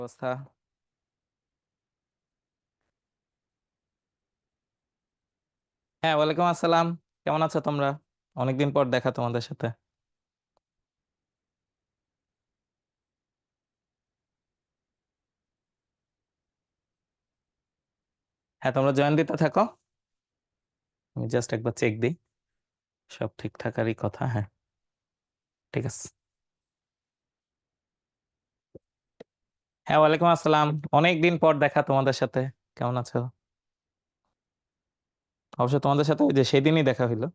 অবস্থা। হ্যাঁ, ওয়ালাইকুম আসসালাম। কেমন আছো তোমরা? অনেকদিন পর দেখা তোমাদের সাথে। হ্যাঁ, তোমরা জয়েন দিতে থাকো। আমি জাস্ট একবার চেক দিই। সব ঠিক থাকারই কথা। হ্যাঁ, ঠিক আছে। হ্যাঁ, ওয়ালাইকুম আসসালাম। অনেকদিন পর দেখা তোমাদের সাথে। কেমন আছো? অবশ্য তোমাদের সাথে ওই যে সেদিনই দেখা হইলো।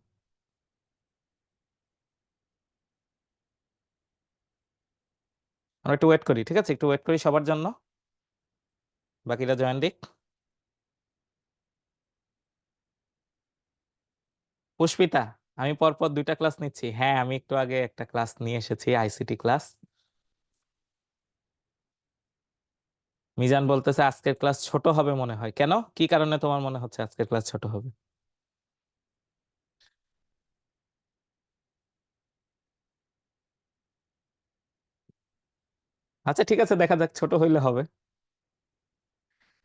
আমরা একটু ওয়েট করি, ঠিক আছে? একটু ওয়েট করি সবার জন্য। বাকিরা জয়েন দিক। পুষ্পিতা, আমি পরপর দুইটা ক্লাস নিচ্ছি। হ্যাঁ, আমি একটু আগে একটা ক্লাস নিয়ে এসেছি, আইসিটি ক্লাস। মিজান বলতেছে আজকের ক্লাস ছোট হবে মনে হয়। কেন? কি কারণে তোমার মনে হচ্ছে আজকের ক্লাস ছোট হবে? আচ্ছা, ঠিক আছে, দেখা যাক, ছোট হইলে হবে।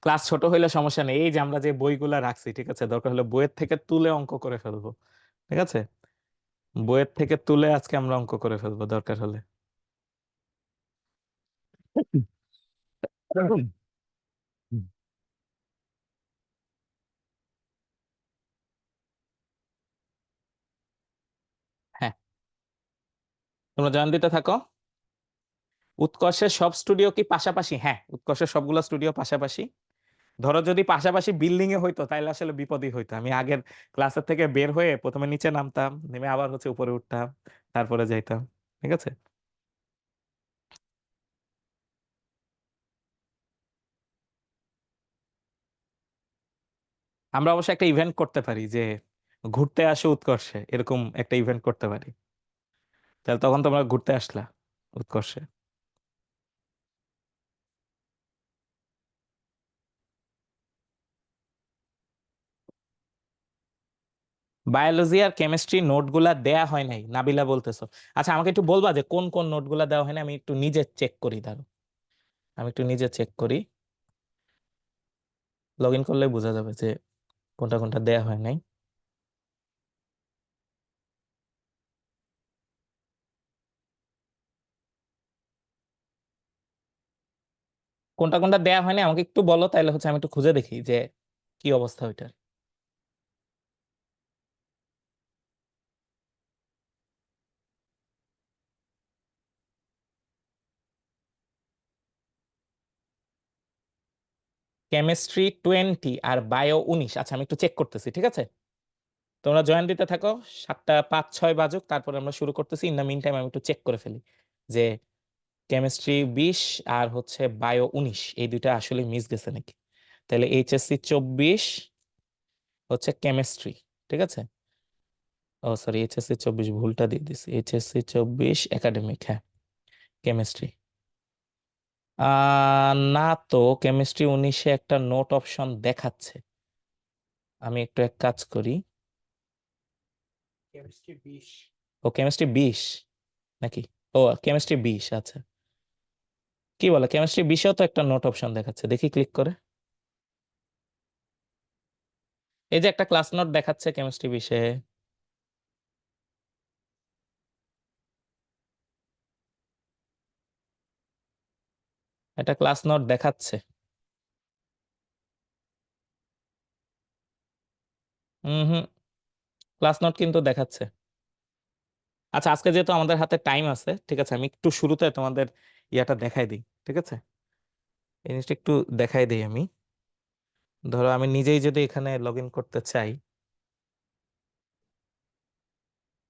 ক্লাস ছোট হইলে সমস্যা নেই। এই যে আমরা যে বইগুলা রাখছি, ঠিক আছে, দরকার হলে বইয়ের থেকে তুলে অঙ্ক করে ফেলবো। ঠিক আছে, বইয়ের থেকে তুলে আজকে আমরা অঙ্ক করে ফেলবো দরকার হলে। হুম। হ্যাঁ, তোমরা জয়েন দিতে থাকো। উৎকর্ষের সব স্টুডিও কি পাশাপাশি? হ্যাঁ, উৎকর্ষের সবগুলো স্টুডিও পাশাপাশি। ধরো যদি পাশাপাশি বিল্ডিং এ হইতো তাহলে আসলে বিপদই হইতো। আমি আগের ক্লাসের থেকে বের হয়ে প্রথমে নিচে নামতাম, নেমে আবার হচ্ছে উপরে উঠতাম, তারপরে যাইতাম। ঠিক আছে। আমরা অবশ্য একটা ইভেন্ট করতে পারি যে ঘুরতে আসো উৎকর্ষে, এরকম একটা ইভেন্ট করতে পারি। তাহলে তখন তোমরা ঘুরতে আসলা উৎকর্ষে। বায়োলজি আর কেমিস্ট্রি নোটগুলা দেয়া হয় নাই নাবিলা বলতেছো? আচ্ছা, আমাকে একটু বলবা যে কোন কোন নোটগুলা দেওয়া হয় না? আমি একটু নিজে চেক করি, দাঁড়ো। আমি একটু নিজে চেক করি। লগ ইন করলে বোঝা যাবে যে কোনটা কোনটা দেয়া হয় নাই। কোনটা কোনটা দেয়া হয় নাই আমাকে একটু বলো, তাহলে হচ্ছে আমি একটু খুঁজে দেখি যে কি অবস্থা ওইটার। কেমিস্ট্রি 20 আর বায়ো 19। আচ্ছা, আমি একটু চেক করতেছি, ঠিক আছে? তোমরা জয়েন দিতে থাকো। 7:05-6 বাজুক, তারপরে আমরা শুরু করতেছি। ইন দ্য মিন টাইম আমি একটু চেক করে ফেলি যে কেমিস্ট্রি 20 আর হচ্ছে বায়ো 19 এই দুইটা আসলে মিস গেছে নাকি। তাহলে এইচএসসি 24 হচ্ছে কেমিস্ট্রি। ঠিক আছে। ও সরি, এইচএসসি 24 ভুলটা দিয়ে দিছি। এইচএসসি 24 একাডেমিক, হ্যাঁ। কেমিস্ট্রি না তো, কেমিস্ট্রি 19-এ একটা নোট অপশন দেখাচ্ছে। আমি একটু এক কাজ করি। কেমিস্ট্রি 20। ও কেমিস্ট্রি 20 নাকি? ও কেমিস্ট্রি 20, আচ্ছা। কি বলে, কেমিস্ট্রি 20-এও তো একটা নোট অপশন দেখাচ্ছে, দেখি ক্লিক করে। এই যে একটা ক্লাস নোট দেখাচ্ছে কেমিস্ট্রি 20-এ। একটা ক্লাস নোট দেখাচ্ছে। হুম। ক্লাস নোট কিন্তু দেখাচ্ছে। আচ্ছা, আজকে যেহেতু আমাদের হাতে টাইম আছে, ঠিক আছে, আমি একটু শুরুতে তোমাদের ইয়াটা দেখাই দিই। ঠিক আছে, এই জিনিসটা একটু দেখাই দিই আমি। ধরো আমি নিজেই যদি এখানে লগ ইন করতে চাই,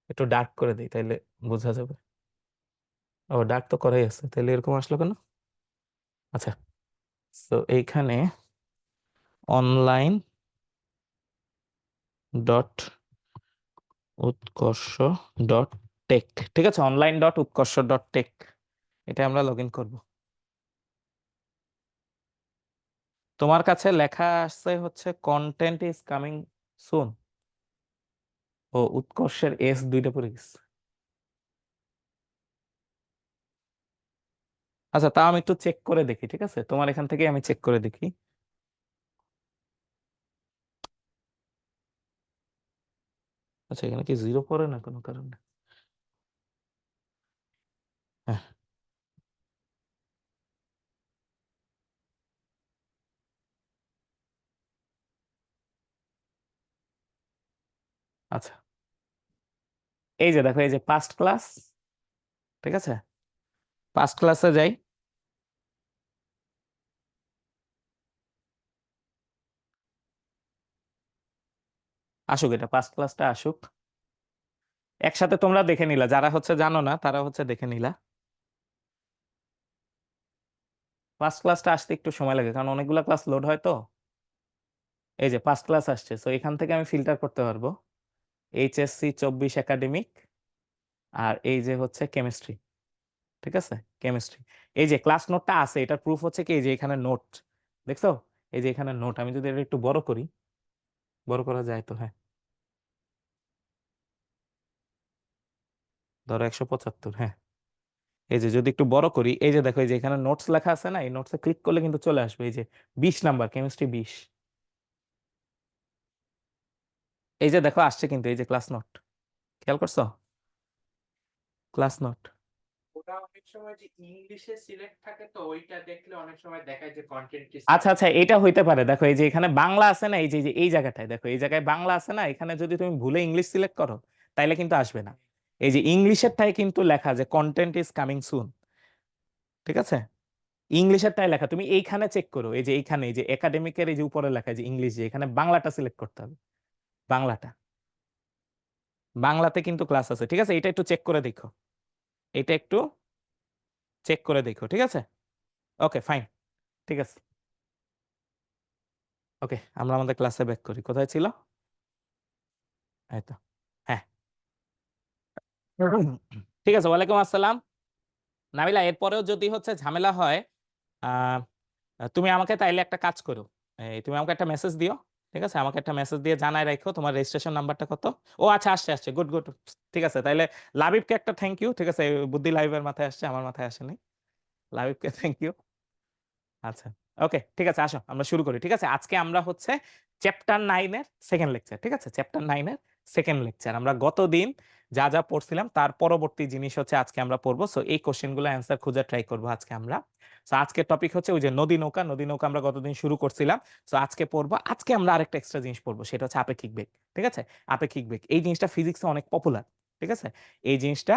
একটু ডার্ক করে দিই, তাইলে বোঝা যাবে। ও, ডার্ক তো করাই আছে, তাহলে এরকম আসলো কেন? আচ্ছা, তো এইখানে অনলাইন ডট উৎকর্ষ ডট টেক, ঠিক আছে, অনলাইন ডট উৎকর্ষ ডট টেক, এটা আমরা লগ ইন করবো। তোমার কাছে লেখা আসছে হচ্ছে কন্টেন্ট ইজ কামিং সুন। ও, উৎকর্ষের দুইটা পড়ে গেছে। আচ্ছা, তাও আমি একটু চেক করে দেখি, ঠিক আছে, তোমার এখান থেকে আমি চেক করে দেখি। আচ্ছা, এখানে কি জিরো পড়ে না কোনো কারণে? হ্যাঁ। আচ্ছা, এই যে দেখো, এই যে পাস্ট ক্লাস, ঠিক আছে, পাস্ট ক্লাসে যাই। আসুক, এটা পাস্ট ক্লাসটা আসুক। একসাথে তোমরা দেখে নিলা, যারা হচ্ছে জানো না তারা হচ্ছে দেখে নিলা। পাস্ট ক্লাসটা আসতে একটু সময় লাগে, কারণ অনেকগুলো ক্লাস লোড হয় তো। এই যে পাস্ট ক্লাস আসছে, তো এখান থেকে আমি ফিল্টার করতে পারবো এইচএসসি 24 একাডেমিক, আর এই যে হচ্ছে কেমিস্ট্রি, ঠিক আছে, কেমিস্ট্রি। এই যে ক্লাস নোটটা আছে, এটার প্রুফ হচ্ছে কি, এই যে এখানে নোট, দেখছো, এই যে এখানে নোট, আমি যদি এটা একটু বড় করি, বড় করা যায় তো, হ্যাঁ, ধরো 175, হ্যাঁ। এই যে যদি একটু বড় করি, এই যে দেখো, এই যে এখানে নোটস লেখা আছে না, এই নোটসে ক্লিক করলে কিন্তু চলে আসবে এই যে 20 নাম্বার, কেমিস্ট্রি 20। এই যে দেখো আসছে কিন্তু, এই যে ক্লাস নোট, খেয়াল করছো, ক্লাস নোট। ওটা অনেক সময় যে ইংলিশে সিলেক্ট থাকে, তো ওইটা দেখলে অনেক সময় দেখায় যে কন্টেন্ট ইজ আচ্ছা কামিং। আচ্ছা, এটা হইতে পারে, দেখো এই যে এখানে বাংলা আছে না, এই যে এই জায়গাটায় দেখো, এই জায়গায় বাংলা আছে না, এখানে যদি তুমি ভুলে ইংলিশ সিলেক্ট করো তাইলে কিন্তু আসবে না। এই যে ইংলিশেরটাই কিন্তু লেখা যে কন্টেন্ট ইজ কামিং সুন, ঠিক আছে, ইংলিশেরটাই লেখা, তুমি এইখানে চেক করো, এই যে এইখানে, এই যে একাডেমিকের এই যে উপরে লেখা যে ইংলিশ, যে এখানে বাংলাটা সিলেক্ট করতে হবে, বাংলাটা, বাংলাতে কিন্তু ক্লাস আছে, ঠিক আছে, এটা একটু চেক করে দেখো, এটা একটু চেক করে দেখো, ঠিক আছে। ওকে ফাইন, ঠিক আছে। ওকে, আমরা আমাদের ক্লাসে ব্যাক করি, কোথায় ছিল, এই তো, হ্যাঁ। ঠিক আছে, ওয়ালাইকুম আসসালাম। নাবিলা, এরপরেও যদি হচ্ছে ঝামেলা হয়, আহ তুমি আমাকে তাইলে একটা কাজ করো, তুমি আমাকে একটা মেসেজ দিও, ঠিক আছে, আমাকে একটা মেসেজ দিয়ে জানাই রাখো তোমার রেজিস্ট্রেশন নাম্বারটা কত। ও আচ্ছা, আসছে আসছে, গুড গুড, ঠিক আছে, তাইলে লাবিবকে একটা থ্যাংক ইউ, ঠিক আছে, বুদ্ধি লাবিবের মাথায় আসছে, আমার মাথায় আসেনি, লাবিবকে থ্যাংক ইউ। আচ্ছা, ওকে, ঠিক আছে, আসো আমরা শুরু করি, ঠিক আছে, আজকে আমরা হচ্ছে চ্যাপ্টার 9-এর সেকেন্ড লেকচার, ঠিক আছে, চ্যাপ্টার 9-এর সেকেন্ড লেকচার, আমরা গতদিন যা যা পড়ছিলাম তার পরবর্তী জিনিস হচ্ছে আজকে আমরা পড়বো, সো এই কোশ্চেনগুলো অ্যান্সার খোঁজার ট্রাই করবো আজকে আমরা। সো আজকের টপিক হচ্ছে ওই যে নদী নৌকা, নদী নৌকা আমরা গতদিন শুরু করছিলাম, সো আজকে পড়বো, আজকে আমরা আরেকটা এক্সট্রা জিনিস পড়বো, সেটা হচ্ছে আপেক্ষিক বেগ, ঠিক আছে, আপেক্ষিক বেগ, এই জিনিসটা ফিজিক্সে অনেক পপুলার, ঠিক আছে, এই জিনিসটা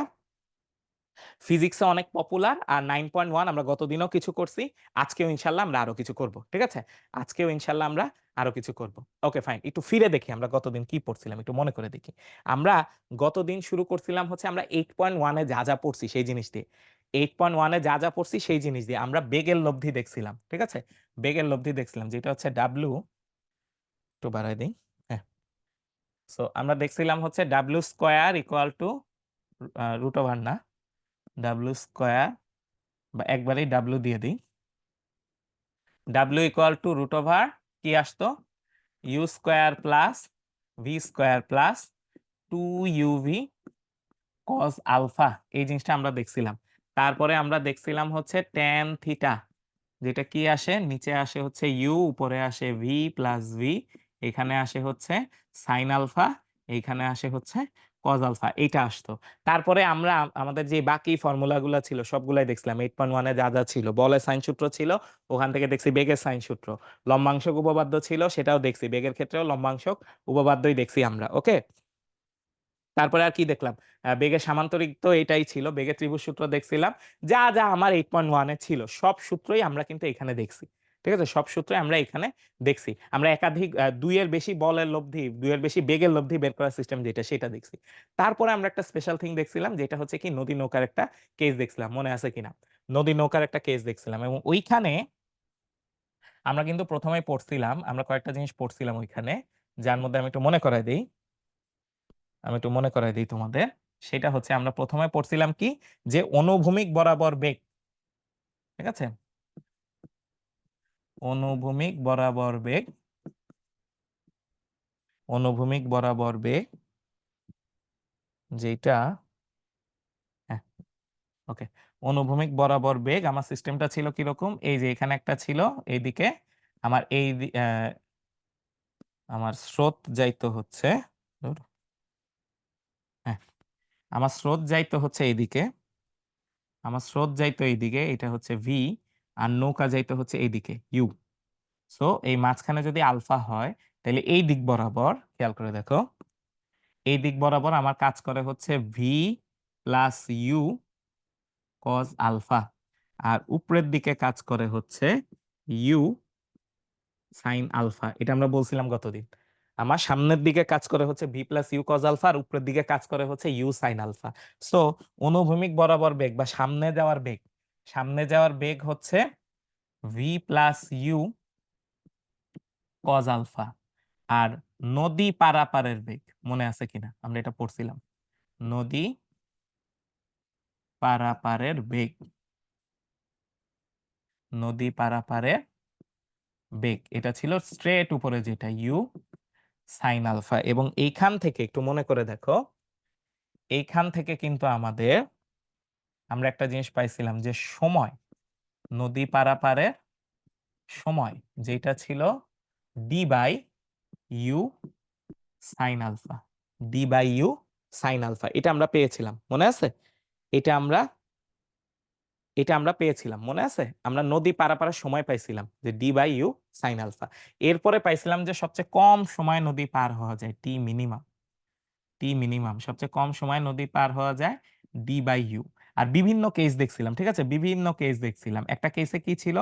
ফিজিক্সে অনেক পপুলার, আর 9.1 আমরা গতদিনও কিছু করছি, আজকেও ইনশাল্লাহ আমরা আরো কিছু করব, ঠিক আছে, আজকেও ইনশাল্লাহ আমরা আরো কিছু করব। ওকে ফাইন, একটু ফিরে দেখি আমরা গতদিন কি পড়ছিলাম, একটু মনে করে দেখি। আমরা গতদিন শুরু করছিলাম হচ্ছে আমরা 8.1-এ যা যা পড়ছি সেই জিনিস দিয়ে, 8.1-এ যা যা পড়ছি সেই জিনিস দিয়ে আমরা বেগের লব্ধি দেখছিলাম, ঠিক আছে, বেগের লব্ধি দেখছিলাম, যেটা হচ্ছে ডাব্লু, একটু বাড়াই দিই, হ্যাঁ। সো আমরা দেখছিলাম হচ্ছে W square equal to root over, না, ডাব্লু স্কোয়ার, বা একবারেই ডাব্লু দিয়ে দিই, W equal to root over কি আসতো, U square plus V square plus 2uv cos alpha, এই জিনিসটা আমরা দেখছিলাম। তারপরে আমরা দেখছিলাম হচ্ছে ট্যান থিটা, যেটা কি আসে, নিচে আসে হচ্ছে ইউ, উপরে আসে ভি প্লাস ভি, এখানে আসে হচ্ছে সাইন আলফা, এইখানে আসে হচ্ছে কজ আলফা, এইটা আসতো। তারপরে আমরা আমাদের যে বাকি ফর্মুলাগুলো ছিল সবগুলাই দেখছিলাম, 8.1-এ যা যা ছিল, বলের সাইন সূত্র ছিল, ওখান থেকে দেখছি বেগের সাইন সূত্র, লম্বাংশক উপপাদ্য ছিল, সেটাও দেখছি, বেগের ক্ষেত্রেও লম্বাংশক উপপাদ্যই দেখছি আমরা, ওকে। তারপরে আর কি দেখলাম, বেগের সামান্তরিক তো এটাই ছিল, বেগের ত্রিভুজ সূত্র দেখছিলাম, যা যা আমার 8.1-এ ছিল সব সূত্রই আমরা কিন্তু এখানে দেখছি, ঠিক আছে, সব সূত্রই আমরা এখানে দেখছি, আমরা একাধিক দুইয়ের বেশি বলের লব্ধি, দুইয়ের বেশি বেগের লব্ধি বের করার সিস্টেম যেটা, সেটা দেখছি। তারপরে আমরা একটা স্পেশাল থিং দেখছিলাম, যেটা হচ্ছে কি নদী নৌকার একটা কেস দেখছিলাম, মনে আছে কিনা, নদী নৌকার একটা কেস দেখছিলাম, এবং ওইখানে আমরা কিন্তু প্রথমেই পড়ছিলাম, আমরা কয়েকটা জিনিস পড়ছিলাম ওইখানে, যার মধ্যে আমি একটু মনে করাই দিই, আমি একটু মনে করাই দিই তোমাদের, সেটা হচ্ছে আমরা প্রথমে পড়ছিলাম কি, যে অনুভূমিক বরাবর বেগ, ঠিক আছে, অনুভূমিক বরাবর বেগ, অনুভূমিক বরাবর বেগ, যেটা, হ্যাঁ, ওকে, অনুভূমিক বরাবর বেগ আমার সিস্টেমটা ছিল কিরকম, এই যে এখানে একটা ছিল, এইদিকে আমার আমার স্রোত যাইতো হচ্ছে, ধুর, হ্যাঁ, আমার স্রোত যাইতো হচ্ছে এইদিকে, আমার স্রোত যাইতো এইদিকে, এটা হচ্ছে ভি, আর নৌকা যাইতো হচ্ছে এইদিকে ইউ। সো এই মাঝখানে যদি আলফা হয়, তাহলে এই দিক বরাবর খেয়াল করে দেখো, এই দিক বরাবর আমার কাজ করে হচ্ছে v plus u cos alpha, আর উপরের দিকে কাজ করে হচ্ছে ইউ সাইন আলফা। এটা আমরা বলছিলাম গতদিন। আমার সামনের দিকে কাজ করে হচ্ছে v plus u cos alpha, আর উপরের দিকে কাজ করে হচ্ছে ইউ সাইন আলফা। সো অনুভূমিক বরাবর বেগ বা সামনে যাওয়ার বেগ, সামনে যাওয়ার বেগ হচ্ছে v plus u cos alpha. আর নদী পারাপারের বেগ মনে আছে কিনা, আমরা এটা পড়ছিলাম, নদী পারাপারের বেগ, নদী পারাপারের বেগ এটা ছিল স্ট্রেট উপরে যেটা ইউ সাইন আলফা। এবং এইখান থেকে একটু মনে করে দেখো, এইখান থেকে কিন্তু আমরা একটা জিনিস পাইছিলাম যে সময়, নদী পারাপারের সময় যেটা ছিল D by U sine alpha, D by U sine alpha, এটা আমরা পেয়েছিলাম মনে আছে? এটা আমরা এটা আমরা পেয়েছিলাম মনে আছে? আমরা নদী পারাপারের সময় পাইছিলাম যে D by U sine alpha. এরপরে পাইছিলাম যে সবচেয়ে কম সময় নদী পার হওয়া যায় টি মিনিমাম, টি মিনিমাম সবচেয়ে কম সময় নদী পার হওয়া যায় ডি বাই ইউ। আর বিভিন্ন কেস দেখছিলাম, ঠিক আছে, বিভিন্ন কেস দেখছিলাম। একটা কেসে কি ছিল,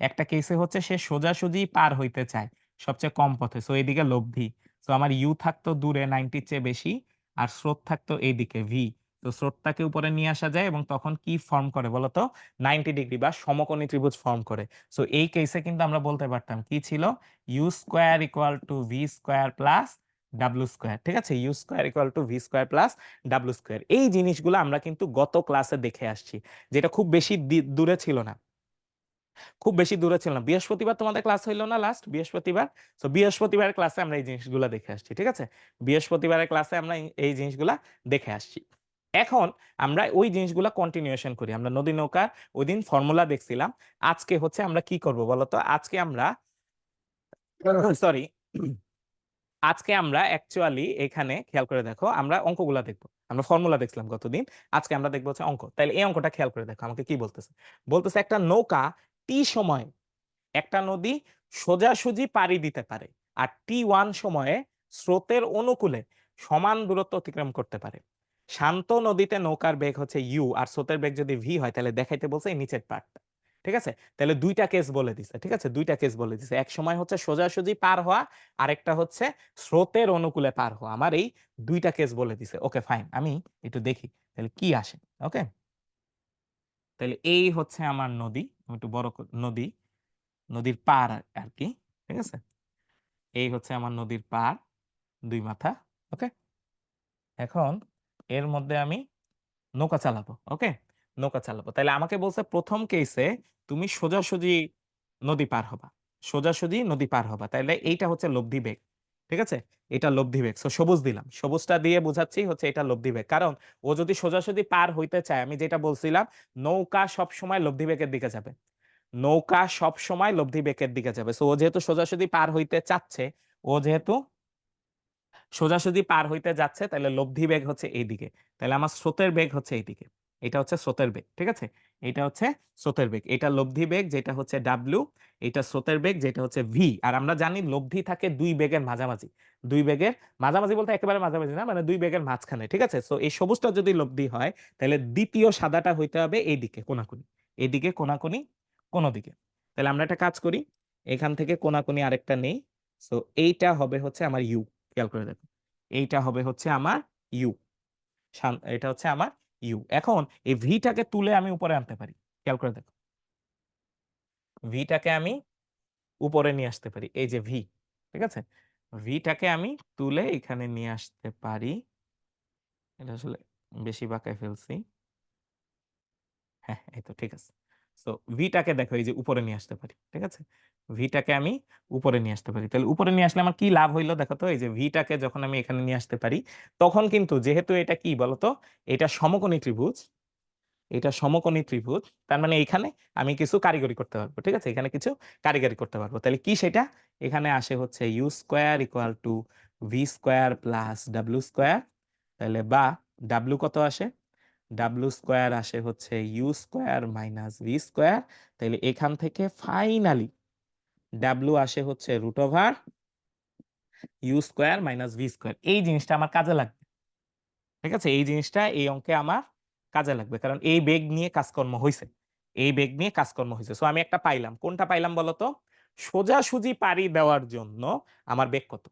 একটা কেসে হচ্ছে সে সোজাসুজি পার হইতে চায় সবচেয়ে কম পথে, সো এইদিকে লব্ধি, সো আমার ইউ থাকতো দূরে 90 চেয়ে বেশি, আর স্রোত থাকতো এইদিকে ভি, তো স্রোতটাকে উপরে নিয়ে আসা যায় এবং তখন কি ফর্ম করে বলতো, 90 ডিগ্রি বা সমকোণী ত্রিভুজ ফর্ম করে। সো এই কেসে কিন্তু আমরা বলতে পারতাম কি ছিল, U square equal to V square plus W square, ঠিক আছে, U square equal to V square plus W square. এই জিনিসগুলো আমরা কিন্তু গত ক্লাসে দেখে আসছি, যেটা খুব বেশি দূরে ছিল না, খুব বেশি দূরে ছিল না। বৃহস্পতিবার তোমাদের ক্লাস হইলো না লাস্ট বৃহস্পতিবার, তো বৃহস্পতিবারের ক্লাসে আমরা এই জিনিসগুলো দেখে আসছি, ঠিক আছে, বৃহস্পতিবারের ক্লাসে আমরা এই জিনিসগুলা দেখে আসছি। এখন আমরা ওই জিনিসগুলা কন্টিনিউশন করি। আমরা নদী নৌকার ওই দিন ফর্মুলা দেখছিলাম, আজকে হচ্ছে আমরা কি করব বলতো, আজকে আমরা সরি আজকে আমরা অ্যাকচুয়ালি এখানে খেয়াল করে দেখো, আমরা অঙ্কগুলা দেখবো, আমরা ফর্মুলা দেখছিলাম গতদিন, আজকে আমরা দেখবো হচ্ছে অঙ্ক। তাহলে এই অঙ্কটা খেয়াল করে দেখো আমাকে কি বলতেছে, বলতেছে একটা নৌকা টি সময় একটা নদী সোজাসুজি পাড়ি দিতে পারে, আর টি1 সময়ে স্রোতের অনুকূলে সমান দূরত্ব অতিক্রম করতে পারে। শান্ত নদীতে নৌকার বেগ হচ্ছে ইউ, আর স্রোতের বেগ যদি ভি হয়, তাহলে দেখাইতে বলছে এই নিচের পার্টটা, ঠিক আছে। তাহলে দুইটা কেস বলে দিছে, ঠিক আছে, দুইটা কেস বলে দিছে, এক সময় হচ্ছে সোজাসুজি পার হওয়া, আরেকটা হচ্ছে স্রোতের অনুকূলে পার হওয়া। আমার এই দুইটা কেস বলে দিছে। ওকে ফাইন, আমি একটু দেখি তাহলে কি আসে। ওকে, তাহলে এই হচ্ছে আমার নদী, আমি একটু বড় নদী, নদীর পার আর কি, ঠিক আছে, এই হচ্ছে আমার নদীর পার, দুই মাথা। ওকে, এখন এর মধ্যে আমি নৌকা চালাবো। ওকে, নৌকা চালাবো, তাহলে আমাকে বলছে প্রথম কেসে তুমি সোজাসুজি নদী পার হবা, সোজাসুজি নদী পার হবা, তাহলে এইটা হচ্ছে লব্ধি বেগ, ঠিক আছে, এটা লব্ধি বেগ। সো সবুজ দিলাম, সবুজটা দিয়ে বোঝাচ্ছি হচ্ছে এটা লব্ধি বেগ, কারণ ও যদি সোজাসুজি পার হইতে চায়, আমি যেটা বলছিলাম, নৌকা সব সময় লব্ধি বেগের দিকে যাবে, নৌকা সব সময় লব্ধি বেগের দিকে যাবে। সো ও যেহেতু সোজাসুজি পার হইতে চাচ্ছে, ও যেহেতু সোজাসুজি পার হইতে যাচ্ছে, তাহলে লব্ধি বেগ হচ্ছে এইদিকে, তাহলে আমার স্রোতের বেগ হচ্ছে এইদিকে, এটা হচ্ছে স্রোতের বেগ, ঠিক আছে, এটা হচ্ছে স্রোতের বেগ, এটা লব্ধি বেগ যেটা হচ্ছে ডাব্লিউ, এটা স্রোতের বেগ যেটা হচ্ছে ভি। আর আমরা জানি লব্ধি থাকে দুই বেগের মাঝামাঝি, দুই বেগের মাঝামাঝি বলতে একেবারে মাঝামাঝি না, মানে দুই বেগের মাঝখানে, ঠিক আছে। সো এই সবুজটা যদি লব্ধি হয়, তাহলে দ্বিতীয় সাদাটা হইতে হবে এইদিকে কোনাকুনি, এইদিকে কোনাকুনি কোনো দিকে। তাহলে আমরা একটা কাজ করি, এখান থেকে কোনাকুনি আরেকটা নেই, সো এইটা হবে হচ্ছে আমার ইউ, খেয়াল করে দেখো, এইটা হবে হচ্ছে আমার ইউ, এটা হচ্ছে আমার ইউ। এখন এই ভিটাকে তুলে আমি উপরে আনতে পারি, খেয়াল করে দেখো, ভিটাকে আমি উপরে নিয়ে আসতে পারি, এই যে ভি, ঠিক আছে, ভিটাকে আমি তুলে এখানে নিয়ে আসতে পারি, এটা আসলে বেশি বাঁকায় ফেলছি, হ্যাঁ এই তো ঠিক আছে। সো ভিটাকে দেখো এই যে উপরে নিয়ে আসতে পারি, ঠিক আছে, ভিটাকে আমি উপরে নিয়ে আসতে পারি। তাহলে উপরে নিয়ে আসলে আমার কি লাভ হইলো দেখো তো, এই যে ভিটাকে যখন আমি এখানে নিয়ে আসতে পারি, তখন কিন্তু যেহেতু এটা কি বলতো, এটা সমকোণী ত্রিভুজ, এটা সমকোণী ত্রিভুজ, তার মানে এখানে আমি কিছু কারিগরি করতে পারবো, ঠিক আছে, এখানে কিছু কারিগরি করতে পারবো। তাহলে কি সেটা? এখানে আসে হচ্ছে U square equal to V square plus W square, তাহলে বা ডাব্লিউ কত আসে? ডাব্লিউ স্কোয়ার আসে হচ্ছে U square minus V square, তাহলে এখান থেকে ফাইনালি ডাব্লিউ আসে হচ্ছে root over U square minus V square. এই জিনিসটা আমার কাজে লাগবে, ঠিক আছে, এই জিনিসটা এই অঙ্কে আমার কাজে লাগবে, কারণ এই বেগ নিয়ে কাজকর্ম হয়েছে, এই বেগ নিয়ে কাজকর্ম হয়েছে। সো আমি একটা পাইলাম, কোনটা পাইলাম বলতো? সোজাসুজি পাড়ি দেওয়ার জন্য আমার বেগ কত,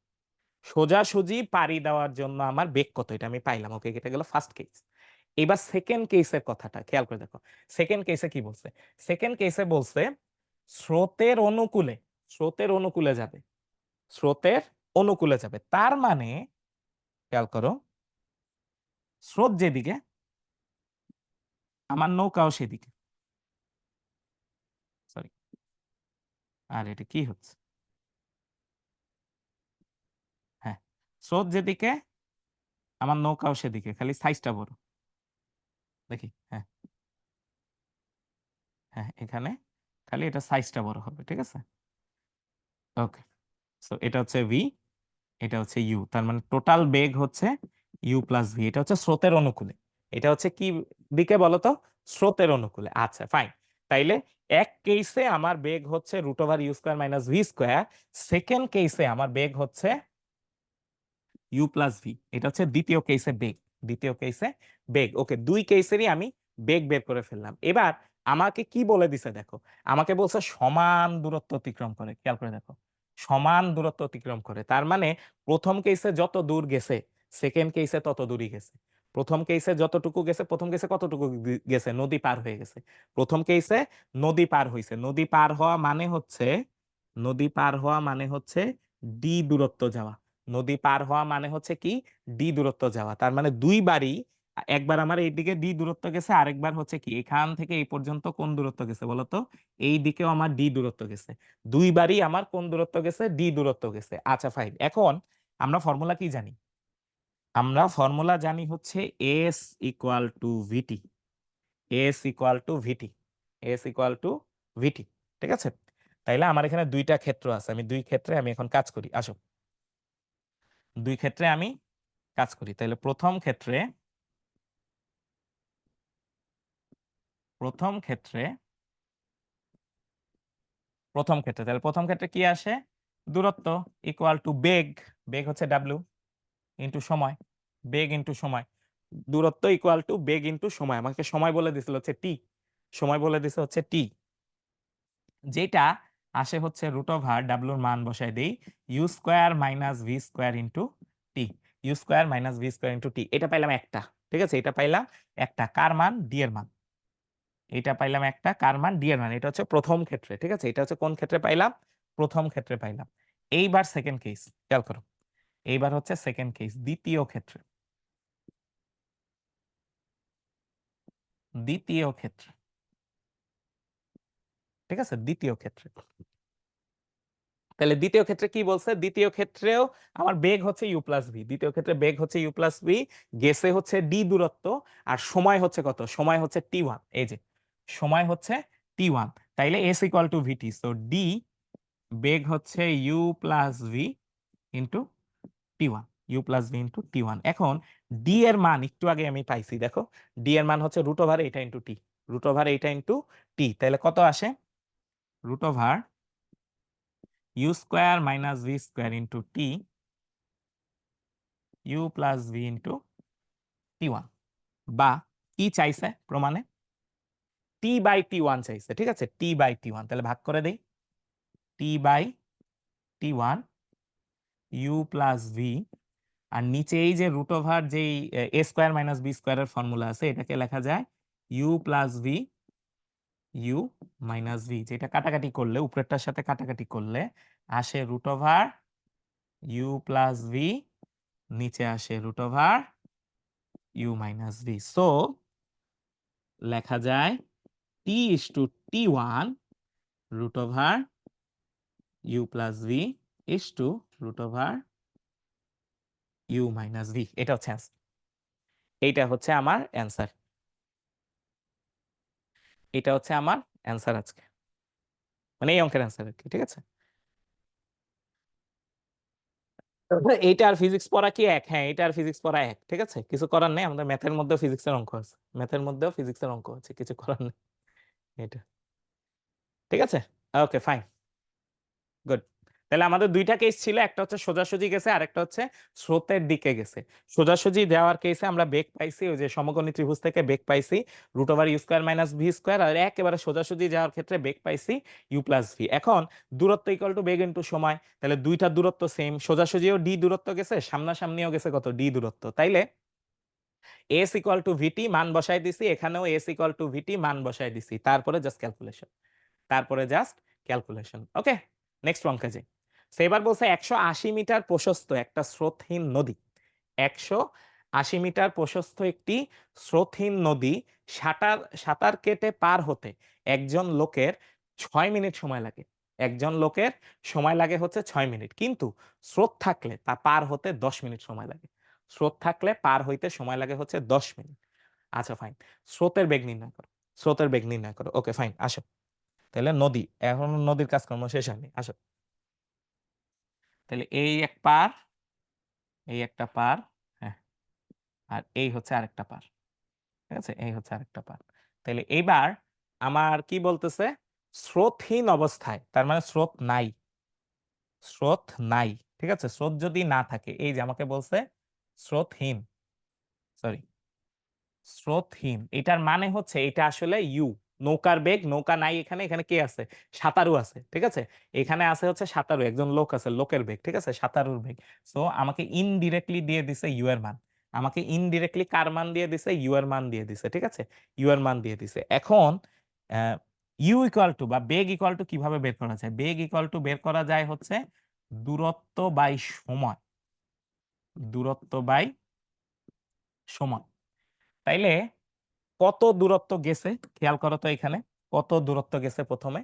সোজাসুজি পাড়ি দেওয়ার জন্য আমার বেগ কত, এটা আমি পাইলাম। ওকে, এটা গেল ফার্স্ট কেস। এবার সেকেন্ড কেসের কথাটা খেয়াল করে দেখো। সেকেন্ড কেসে কি বলছে? সেকেন্ড কেসে বলছে স্রোতের অনুকূলে, স্রোতের অনুকূলে যাবে, স্রোতের অনুকূলে যাবে, তার মানে খেয়াল করো, স্রোত যেদিকে আমার নৌকাও সেদিকে। সরি, আর এটা কি হচ্ছে? হ্যাঁ, স্রোত যেদিকে আমার নৌকাও সেদিকে, খালি সাইজটা বড়। দেখি, হ্যাঁ হ্যাঁ, এখানে খালি এটা সাইজটা বড় হবে, ঠিক আছে। ওকে, সো এটা হচ্ছে ভি, এটা হচ্ছে ইউ, তার মানে টোটাল বেগ হচ্ছে ইউ প্লাস ভি। এটা হচ্ছে স্রোতের অনুকূলে, এটা হচ্ছে কি দিকে বলতো? স্রোতের অনুকূলে। আচ্ছা ফাইন, তাইলে এক কেসে আমার বেগ হচ্ছে root over U square minus V square, second কেসে আমার বেগ হচ্ছে ইউ প্লাস ভি, এটা হচ্ছে দ্বিতীয় কেসে বেগ, দ্বিতীয় কেসে বেগ। ওকে, দুই কেসেরই আমি বেগ বের করে ফেললাম। এবার আমাকে কি বলে দিছে দেখো, আমাকে বলছে সমান দূরত্ব অতিক্রম করে, খেয়াল করে দেখো, সমান দূরত্ব অতিক্রম করে, তার মানে প্রথম কেসে যত দূর গেছে সেকেন্ড কেসে তত দূরই গেছে। প্রথম কেসে যতটুকু গেছে, প্রথম কেসে কতটুকু গেছে? নদী পার হয়ে গেছে। প্রথম কেসে নদী পার হয়েছে, নদী পার হওয়া মানে হচ্ছে, নদী পার হওয়া মানে হচ্ছে ডি দূরত্ব যাওয়া, নদী পার হওয়া মানে হচ্ছে কি? ডি দূরত্ব যাওয়া। তার মানে দুইবারই, একবার আমার এইদিকে ডি দূরত্ব গেছে, আরেকবার হচ্ছে কি এখান থেকে এই পর্যন্ত কোন দূরত্ব গেছে বলতো? এই দিকেও আমার ডি দূরত্ব গেছে। দুইবারই আমার কোন দূরত্ব গেছে? ডি দূরত্ব গেছে। আচ্ছা ফাইন, এখন আমরা ফর্মুলা কি জানি? আমরা ফর্মুলা জানি হচ্ছে s equal to v t, s equal to v t, s equal to v t, ঠিক আছে। তাইলে আমার এখানে দুইটা ক্ষেত্র আছে, আমি দুই ক্ষেত্রে আমি এখন কাজ করি, আসো দুই ক্ষেত্রে আমি কাজ করি। তাহলে প্রথম ক্ষেত্রে, প্রথম ক্ষেত্রে, প্রথম ক্ষেত্রে, তাহলে প্রথম ক্ষেত্রে কি আসে? দূরত্ব ইকুয়াল টু বেগ, বেগ হচ্ছে ডাব্লিউ ইন্টু সময়, বেগ ইন্টু সময়, দূরত্ব ইকুয়াল টু বেগ ইন্টু সময়। আমাকে সময় বলে দিছিল হচ্ছে টি, সময় বলে দিছে হচ্ছে টি, যেটা আসে হচ্ছে রুট ওভার ডাব্লিউর মান বসাই দেই u square minus V square into টি, u square minus V square into t. এটা পাইলাম একটা, ঠিক আছে, এটা পাইলাম একটা, কার মান? ডি এর মান। এটা পাইলাম একটা, কার মান? ডি এর মান। এটা হচ্ছে প্রথম ক্ষেত্রে, ঠিক আছে, এটা হচ্ছে কোন ক্ষেত্রে পাইলাম? প্রথম ক্ষেত্রে পাইলাম। এইবার সেকেন্ড কেস, খেয়াল করো, এইবার হচ্ছে সেকেন্ড কেস, দ্বিতীয় ক্ষেত্রে, দ্বিতীয় ক্ষেত্রে, ঠিক আছে, দ্বিতীয় ক্ষেত্রে। তাহলে দ্বিতীয় ক্ষেত্রে কি বলছে? দ্বিতীয় ক্ষেত্রেও আমার বেগ হচ্ছে ইউ প্লাস ভি, দ্বিতীয় ক্ষেত্রে বেগ হচ্ছে ইউ প্লাস ভি, গেছে হচ্ছে ডি দূরত্ব, আর সময় হচ্ছে কত? সময় হচ্ছে টি ওয়ান, এই যে সময় হচ্ছে টি ওয়ান। তাইলে s equal to VT, so d বেগ হচ্ছে u plus V into T one, you plus V into T one. এখন ডি এর মান একটু আগে আমি পাইছি, দেখো ডি এর মান হচ্ছে রুট ওভার এইটা ইন্টু টি, রুট ওভার এইটা ইন্টু টি, তাহলে কত আসে? Root over U square minus V square into টি, ইউ প্লাস ভি ইন্টু টি ওয়ান, বা কি চাইছে প্রমাণে? টি বাই টি ওয়ান চাইছে, ঠিক আছে, টি বাই টি ওয়ান। তাহলে ভাগ করে দেই, T by T one you plus V, আর নিচে এই যে রুট ওভার যেই এ স্কোয়ার মাইনাস বি স্কোয়ারের ফর্মুলা আছে, এটাকে লেখা যায় U plus V, U minus V, যেটা কাটাকাটি করলে, উপরেরটার সাথে কাটাকাটি করলে আসে root over U plus V, নিচে আসে root over U minus V. So লেখা যায় T is to T one root over U plus V is to root over U minus V. এটা হচ্ছে অ্যান্সার, এইটা হচ্ছে আমার অ্যান্সার। এটা হচ্ছে আমার অ্যান্সার আজকে, মানে এই অঙ্কের অ্যান্সার আর কি, ঠিক আছে। এইটা আর ফিজিক্স পড়া কি এক? হ্যাঁ, এটা আর ফিজিক্স পড়া এক, ঠিক আছে, কিছু করার নেই। আমাদের ম্যাথের মধ্যেও ফিজিক্সের অঙ্ক আছে, ম্যাথের মধ্যেও ফিজিক্সের অঙ্ক আছে, কিছু করার নেই। এটা ঠিক আছে, ওকে ফাইন, গুড। তাহলে আমাদের দুইটা কেস ছিল, একটা হচ্ছে সোজাসুজি গেছে আর একটা হচ্ছে স্রোতের দিকে গেছে। সোজাসুজি যাওয়ার কেসে আমরা বেগ পাইছি, ওই যে সমকোণী ত্রিভুজ থেকে বেগ পাইছি √u² - v², আর একেবারে সোজাসুজি যাওয়ার ক্ষেত্রে বেগ পাইছি u+v। এখন দূরত্ব ইকুয়াল টু বেগ ইন্টু সময়, তাহলে দুইটা দূরত্ব সেম, সোজাসুজিও d দূরত্ব গেছে, সামনাসামনিও গেছে কত d দূরত্ব, তাইলে s ইকুয়াল টু vt মান বসাই দিছি, এখানেও s ইকুয়াল টু vt মান বসাই দিছি, তারপরে জাস্ট ক্যালকুলেশন, ওকে। নেক্সট অঙ্কে যাই। সো এবার বলছে 180 মিটার প্রশস্ত একটা স্রোতহীন নদী, 180 মিটার প্রশস্ত একটি স্রোতহীন নদী সাঁতার সাঁতার কেটে পার হতে একজন লোকের 6 মিনিট সময় লাগে। একজন লোকের সময় লাগে হচ্ছে 6 মিনিট, কিন্তু স্রোত থাকলে তা পার হতে 10 মিনিট সময় লাগে। স্রোত থাকলে পার হইতে সময় লাগে হচ্ছে 10 মিনিট। আচ্ছা ফাইন, স্রোতের বেগ নির্ণয় করো, স্রোতের বেগ নির্ণয় করো, ওকে ফাইন, আসো। তাহলে নদী, এখন নদীর কাজকর্ম শেষ হয়নি, আসো। তাহলে এই এক পার, এই একটা পার, হ্যাঁ, আর এই হচ্ছে আরেকটা পার, ঠিক আছে, এই হচ্ছে আরেকটা পার। তাহলে এইবার আমার কি বলতেছে, স্রোতহীন অবস্থায়, তার মানে স্রোত নাই, স্রোত নাই, ঠিক আছে। স্রোত যদি না থাকে, এই যে আমাকে বলছে স্রোতহীন, সরি স্রোতহীন, এটার মানে হচ্ছে এটা আসলে ইউ, নৌকার বেগ, নৌকা নাই এখানে, এখানে কে আছে, সাঁতারু আছে, ঠিক আছে। এখানে আছে হচ্ছে সাঁতারু, একজন লোক আছে, লোকের বেগ, ঠিক আছে, সাঁতারুর বেগ। সো আমাকে ইনডিরেক্টলি দিয়ে দিছে ইউ এর মান, আমাকে ইনডিরেক্টলি কার মান দিয়ে দিছে, ইউ এর মান দিয়ে দিছে, ঠিক আছে, ইউ এর মান দিয়ে দিছে। এখন ইউ ইকুয়াল টু বা বেগ ইকুয়াল টু কিভাবে বের করা যায়, বেগ ইকুয়াল টু বের করা যায় হচ্ছে দূরত্ব বাই সময়, দূরত্ব বাই সময়। তাইলে কত দূরত্ব গেছে খেয়াল করো তো, এখানে কত দূরত্ব গেছে, প্রথমে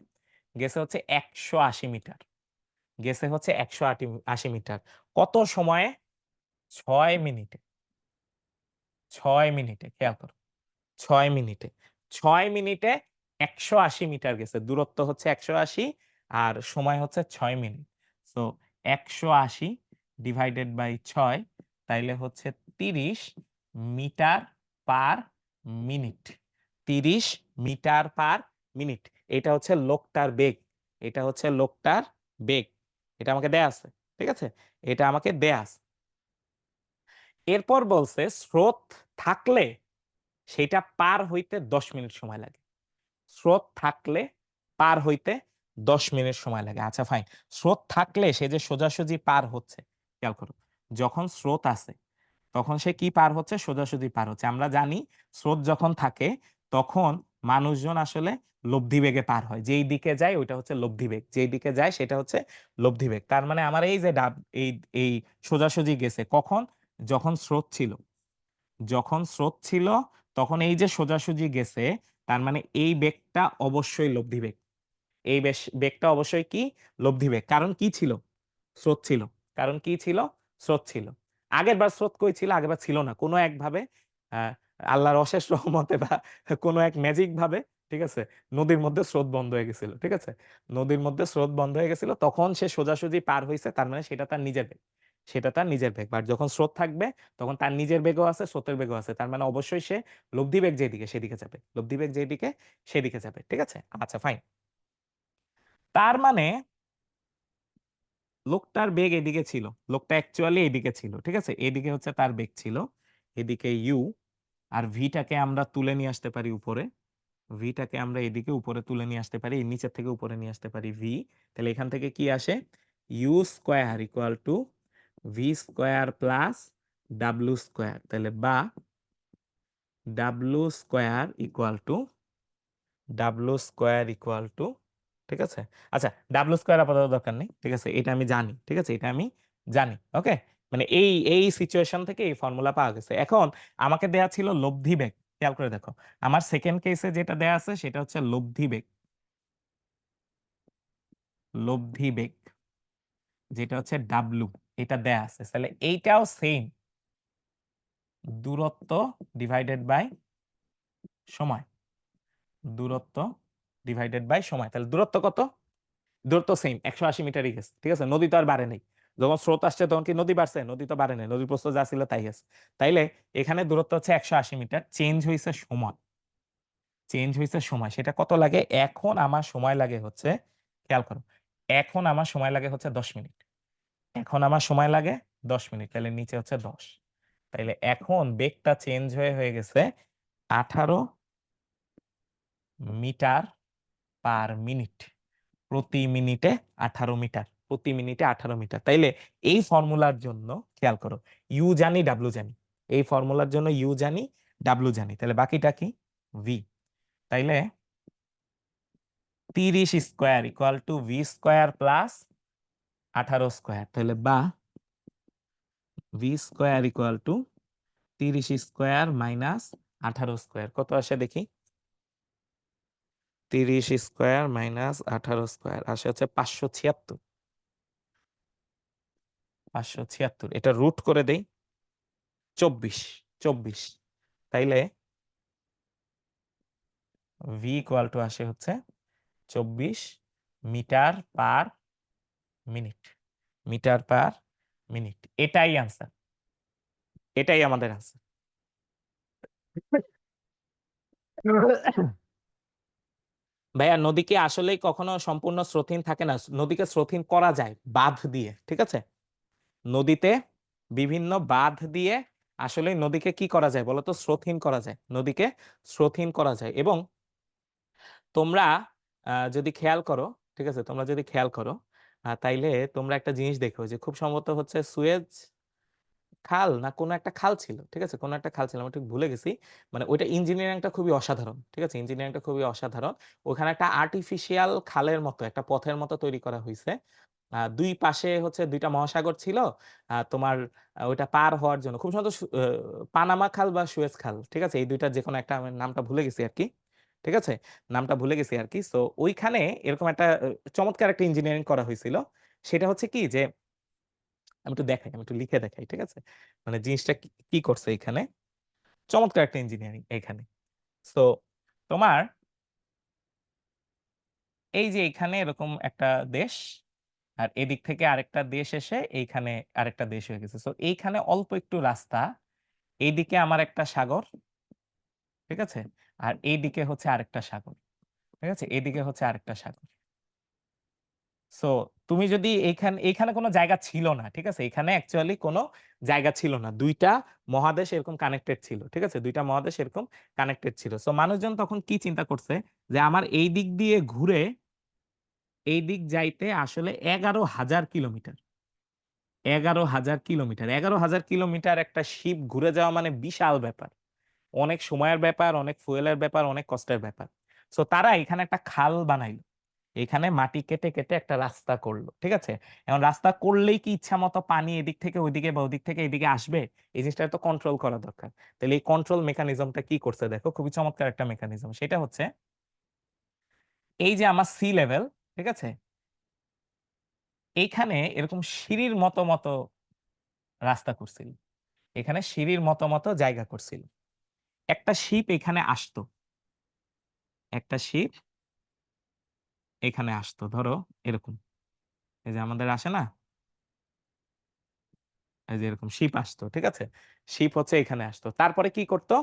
গেছে হচ্ছে 180 মিটার, গেছে হচ্ছে 180 মিটার, কত সময়ে, 6 মিনিটে, 6 মিনিটে, খেয়াল করো, 6 মিনিটে, 6 মিনিটে 180 মিটার গেছে, দূরত্ব হচ্ছে 180 আর সময় হচ্ছে 6 মিনিট। সো 180 ডিভাইডেড বাই 6, তাইলে হচ্ছে 30 metre per minute, 30 metre per minute. এটা হচ্ছে লোকটার বেগ, এটা হচ্ছে লোকটার বেগ, এটা আমাকে দেয়া আছে, ঠিক আছে, এটা আমাকে দেয়া আছে। এরপর বলছে স্রোত থাকলে সেটা পার হইতে 10 মিনিট সময় লাগে, স্রোত থাকলে পার হইতে 10 মিনিট সময় লাগে। আচ্ছা ফাইন, স্রোত থাকলে সে যে সোজাসুজি পার হচ্ছে, খেয়াল করো, যখন স্রোত আছে তখন সে কি পার হচ্ছে, সোজাসুজি পার হচ্ছে। আমরা জানি স্রোত যখন থাকে তখন মানুষজন আসলে লব্ধি বেগে পার হয়, যেই দিকে যায় ওইটা হচ্ছে লব্ধি বেগ, যেই দিকে যায় সেটা হচ্ছে লব্ধি বেগ। তার মানে আমার এই যে এই এই সোজাসুজি গেছে কখন, যখন স্রোত ছিল, যখন স্রোত ছিল তখন এই যে সোজাসুজি গেছে, তার মানে এই বেগটা অবশ্যই লব্ধি বেগ, এই বেগটা অবশ্যই কি, লব্ধি বেগ। কারণ কি ছিল, স্রোত ছিল, কারণ কি ছিল, স্রোত ছিল। আগের বার স্রোত কই ছিল, আগের বার ছিল না, কোনো একভাবে আহ আল্লাহর অশেষ রহমতে বা কোনো এক ম্যাজিক ভাবে, ঠিক আছে, নদীর মধ্যে স্রোত বন্ধ হয়ে গেছিল, ঠিক আছে, নদীর মধ্যে স্রোত বন্ধ হয়ে গেছিল, তখন সে সোজাসুজি পার হয়েছে, তার মানে সেটা তার নিজের বেগ, সেটা তার নিজের বেগ। বাট যখন স্রোত থাকবে তখন তার নিজের বেগও আছে, স্রোতের বেগও আছে, তার মানে অবশ্যই সে লব্ধি বেগ যেদিকে সেদিকে যাবে, লব্ধি বেগ যেদিকে সেদিকে যাবে, ঠিক আছে। আচ্ছা ফাইন, তার মানে লোকটার বেগ এদিকে ছিল, লোকটা অ্যাকচুয়ালি এদিকে ছিল, ঠিক আছে, এদিকে হচ্ছে তার বেগ ছিল, এদিকে ইউ, আর ভিটাকে আমরা তুলে নিয়ে আসতে পারি উপরে, ভিটাকে আমরা এদিকে উপরে তুলে নিয়ে আসতে পারি, নিচের থেকে উপরে নিয়ে আসতে পারি ভি। তাহলে এখান থেকে কি আসে, U square equal to V square plus W square, তাহলে বা W square equal to, W square equal to, ঠিক আছে। আচ্ছা ডাব্লু স্কোয়ার আপাতত দরকার নেই, ঠিক আছে, এটা আমি জানি, ঠিক আছে, এটা আমি জানি, ওকে। মানে এই এই সিচুয়েশন থেকে এই ফর্মুলা পাওয়া গেছে। এখন আমাকে দেয়া ছিল লব্ধি বেগ, খেয়াল করে দেখো, আমার সেকেন্ড কেসে যেটা দেয়া আছে সেটা হচ্ছে লব্ধি বেগ, লব্ধি বেগ যেটা হচ্ছে ডাব্লু, এটা দেয়া আছে, তাহলে এইটাও সেম, দূরত্ব ডিভাইডেড বাই সময়, দূরত্ব ডিভাইডেড বাই সময়। তাহলে দূরত্ব কত? দূরত্ব সেম 180 মিটারই গেছে, ঠিক আছে। নদী তো আর বাড়ে নাই। যখন স্রোত আসছে তখন কি নদী বাড়ছে? নদী তো বাড়ে নাই, নদীর প্রস্থ যা ছিল তাই আছে। তাইলে এখানে দূরত্ব হচ্ছে 180 মিটার, চেঞ্জ হয়েছে সময়। চেঞ্জ হয়েছে সময়, সেটা কত লাগে? এখন আমার সময় লাগে হচ্ছে, খেয়াল করো, এখন আমার সময় লাগে হচ্ছে 10 মিনিট। এখন আমার সময় লাগে 10 মিনিট, তাহলে নিচে হচ্ছে 10। তাইলে এখন বেগটা চেঞ্জ হয়ে হয়ে গেছে 18 মিটার পার মিনিট। প্রতি মিনিটে 18 মিটার, প্রতি মিনিটে 18 মিটার। তাইলে এই ফর্মুলার জন্য খেয়াল করো, ইউ জানি ডাব্লিউ জানি, এই ফর্মুলার জন্য ইউ জানি ডাব্লিউ জানি, তাহলে বাকিটা কি? ভি। তাইলে 30 square equal to V square plus 18 square, তাহলে বা V square equal to 30 square minus 18 square, কত আসে দেখি? 30 স্কোয়ার মাইনাস 18 স্কোয়ার আসে হচ্ছে 576। 576, এটা রুট করে দেই 24। 24, তাইলে ভি ইকুয়াল টু আসে হচ্ছে 24 metre per minute. Metre per minute, এটাই আনসার, এটাই আমাদের আনসার। ভাইয়া, নদীকে আসলেই কখনো সম্পূর্ণ স্রোতহীন থাকে না, নদীকে স্রোতহীন করা যায় বাঁধ দিয়ে, ঠিক আছে। নদীতে বিভিন্ন বাঁধ দিয়ে আসলে নদীকে কি করা যায় বলতো? স্রোতহীন করা যায়, নদীকে স্রোতহীন করা যায়। এবং তোমরা যদি খেয়াল করো, ঠিক আছে, তোমরা যদি খেয়াল করো, তাইলে তোমরা একটা জিনিস দেখো যে খুব সম্ভবত হচ্ছে সুয়েজ খাল না কোনো একটা খাল ছিল, ঠিক আছে, কোনো একটা খাল ছিল, আমি ঠিক ভুলে গেছি। মানে ওইটা ইঞ্জিনিয়ারিংটা খুবই অসাধারণ, ঠিক আছে, ইঞ্জিনিয়ারিংটা খুবই অসাধারণ। ওখানে একটা আর্টিফিশিয়াল খালের মতো, একটা পথের মতো তৈরি করা হয়েছে। দুই পাশে হচ্ছে দুইটা মহাসাগর ছিল। তোমার ওইটা পার হওয়ার জন্য খুব সুন্দর পানামা খাল বা সুয়েজ খাল, ঠিক আছে, এই দুইটা যে কোনো একটা, আমি নামটা ভুলে গেছি আর কি, ঠিক আছে, নামটা ভুলে গেছি আর কি। তো ওইখানে এরকম একটা চমৎকার একটা ইঞ্জিনিয়ারিং করা হয়েছিল। সেটা হচ্ছে কি যে, আমি একটু দেখাই, আমি একটু লিখে দেখাই, ঠিক আছে, মানে জিনিসটা কি কি করছে এখানে। চমৎকার একটা ইঞ্জিনিয়ারিং এখানে। তো তোমার এই যে এখানে এরকম একটা দেশ, আর এদিক থেকে আরেকটা দেশ এসে এইখানে আরেকটা দেশ হয়ে গেছে। তো এইখানে অল্প একটু রাস্তা, এইদিকে আমার একটা সাগর, ঠিক আছে, আর এইদিকে হচ্ছে আরেকটা সাগর, ঠিক আছে, এইদিকে হচ্ছে আরেকটা সাগর। সো তুমি যদি এইখানে, এইখানে কোনো জায়গা ছিল না, ঠিক আছে, এখানে অ্যাকচুয়ালি কোনো জায়গা ছিল না, দুইটা মহাদেশ এরকম কানেক্টেড ছিল, ঠিক আছে, দুইটা মহাদেশ এরকম কানেক্টেড ছিল। সো মানুষজন তখন কি চিন্তা করছে যে আমার এই দিক দিয়ে ঘুরে এই দিক যাইতে আসলে 11,000 কিলোমিটার, 11,000 কিলোমিটার, 11,000 কিলোমিটার একটা শিপ ঘুরে যাওয়া মানে বিশাল ব্যাপার, অনেক সময়ের ব্যাপার, অনেক ফুয়েলের ব্যাপার, অনেক কষ্টের ব্যাপার। সো তারা এখানে একটা খাল বানাইলো, এখানে মাটি কেটে কেটে একটা রাস্তা করলো, ঠিক আছে। এখন রাস্তা করলেই কি ইচ্ছা মতো পানি এদিক থেকে ওইদিকে বা ওদিক থেকে এদিকে আসবে? এই জিনিসটা তো কন্ট্রোল করা দরকার। তাহলে এই কন্ট্রোল মেকানিজমটা কি করছে দেখো, খুবই চমৎকার একটা মেকানিজম। সেটা হচ্ছে এই যে আমার সি লেভেল, ঠিক আছে, এইখানে এরকম সিঁড়ির মতো মতো রাস্তা করছিল, এখানে সিঁড়ির মতো মতো জায়গা করছিল। একটা শিপ এখানে আসতো, একটা শিপ এখানে আসতো, ধরো এরকম, এই যে আমাদের আসে না, এই যে এরকম শিপ আসতো, ঠিক আছে, শিপ হচ্ছে এখানে আসতো, তারপরে কি করতো?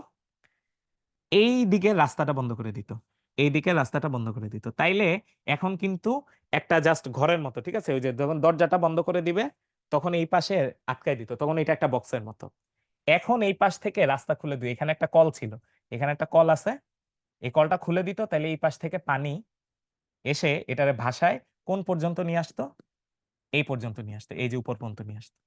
এই দিকে রাস্তাটা বন্ধ করে দিত, এই দিকে রাস্তাটা বন্ধ করে দিত। তাইলে এখন কিন্তু একটা জাস্ট ঘরের মতো, ঠিক আছে, ওই যে যখন দরজাটা বন্ধ করে দিবে তখন এই পাশে আটকায় দিত, তখন এটা একটা বক্সের মতো। এখন এই পাশ থেকে রাস্তা খুলে দিই, এখানে একটা কল ছিল, এখানে একটা কল আছে, এই কলটা খুলে দিত, তাহলে এই পাশ থেকে পানি এসে এটারে ভাষায় কোন পর্যন্ত নিয়ে আসতো? এই পর্যন্ত নিয়ে আসতো, এই যে উপর পর্যন্ত নিয়ে আসতো,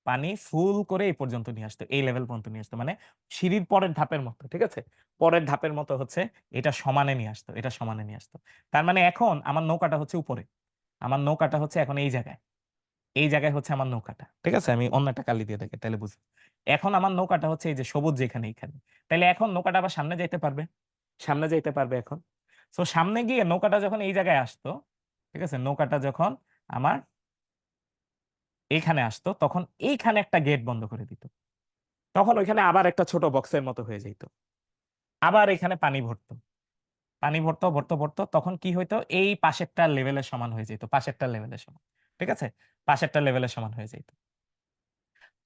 পানি ফুল করে এই পর্যন্ত নিয়ে আসতো, এই লেভেল পর্যন্ত নিয়ে আসতো, মানে সিঁড়ির পরের ধাপের মতো, ঠিক আছে, পরের ধাপের মতো হচ্ছে এটা সমানে নিয়ে আসতো, এটা সমানে নিয়ে আসতো। তার মানে এখন আমার নৌকাটা হচ্ছে উপরে, আমার নৌকাটা হচ্ছে এখন এই জায়গায়, এই জায়গায় হচ্ছে আমার নৌকাটা, ঠিক আছে, আমি অন্য একটা কালি দিয়ে দেখে তাহলে বুঝি। এখন আমার নৌকাটা হচ্ছে এই যে সবুজ যেখানে এইখানে, তাহলে এখন নৌকাটা আবার সামনে যাইতে পারবে, সামনে যাইতে পারবে এখন। তো সামনে গিয়ে নৌকাটা যখন এই জায়গায় আসতো, ঠিক আছে, নৌকাটা যখন আমার এইখানে আসতো তখন এইখানে একটা গেট বন্ধ করে দিত, তখন ওইখানে আবার একটা ছোট বক্সের মতো হয়ে যেত, আবার এখানে পানি ভরতো, পানি ভরতো ভরতো ভরতো, তখন কি হইতো, এই পাশেরটা লেভেলের সমান হয়ে যেত, পাশেরটা লেভেলের সমান, ঠিক আছে, পাশেরটা লেভেলের সমান হয়ে যেত।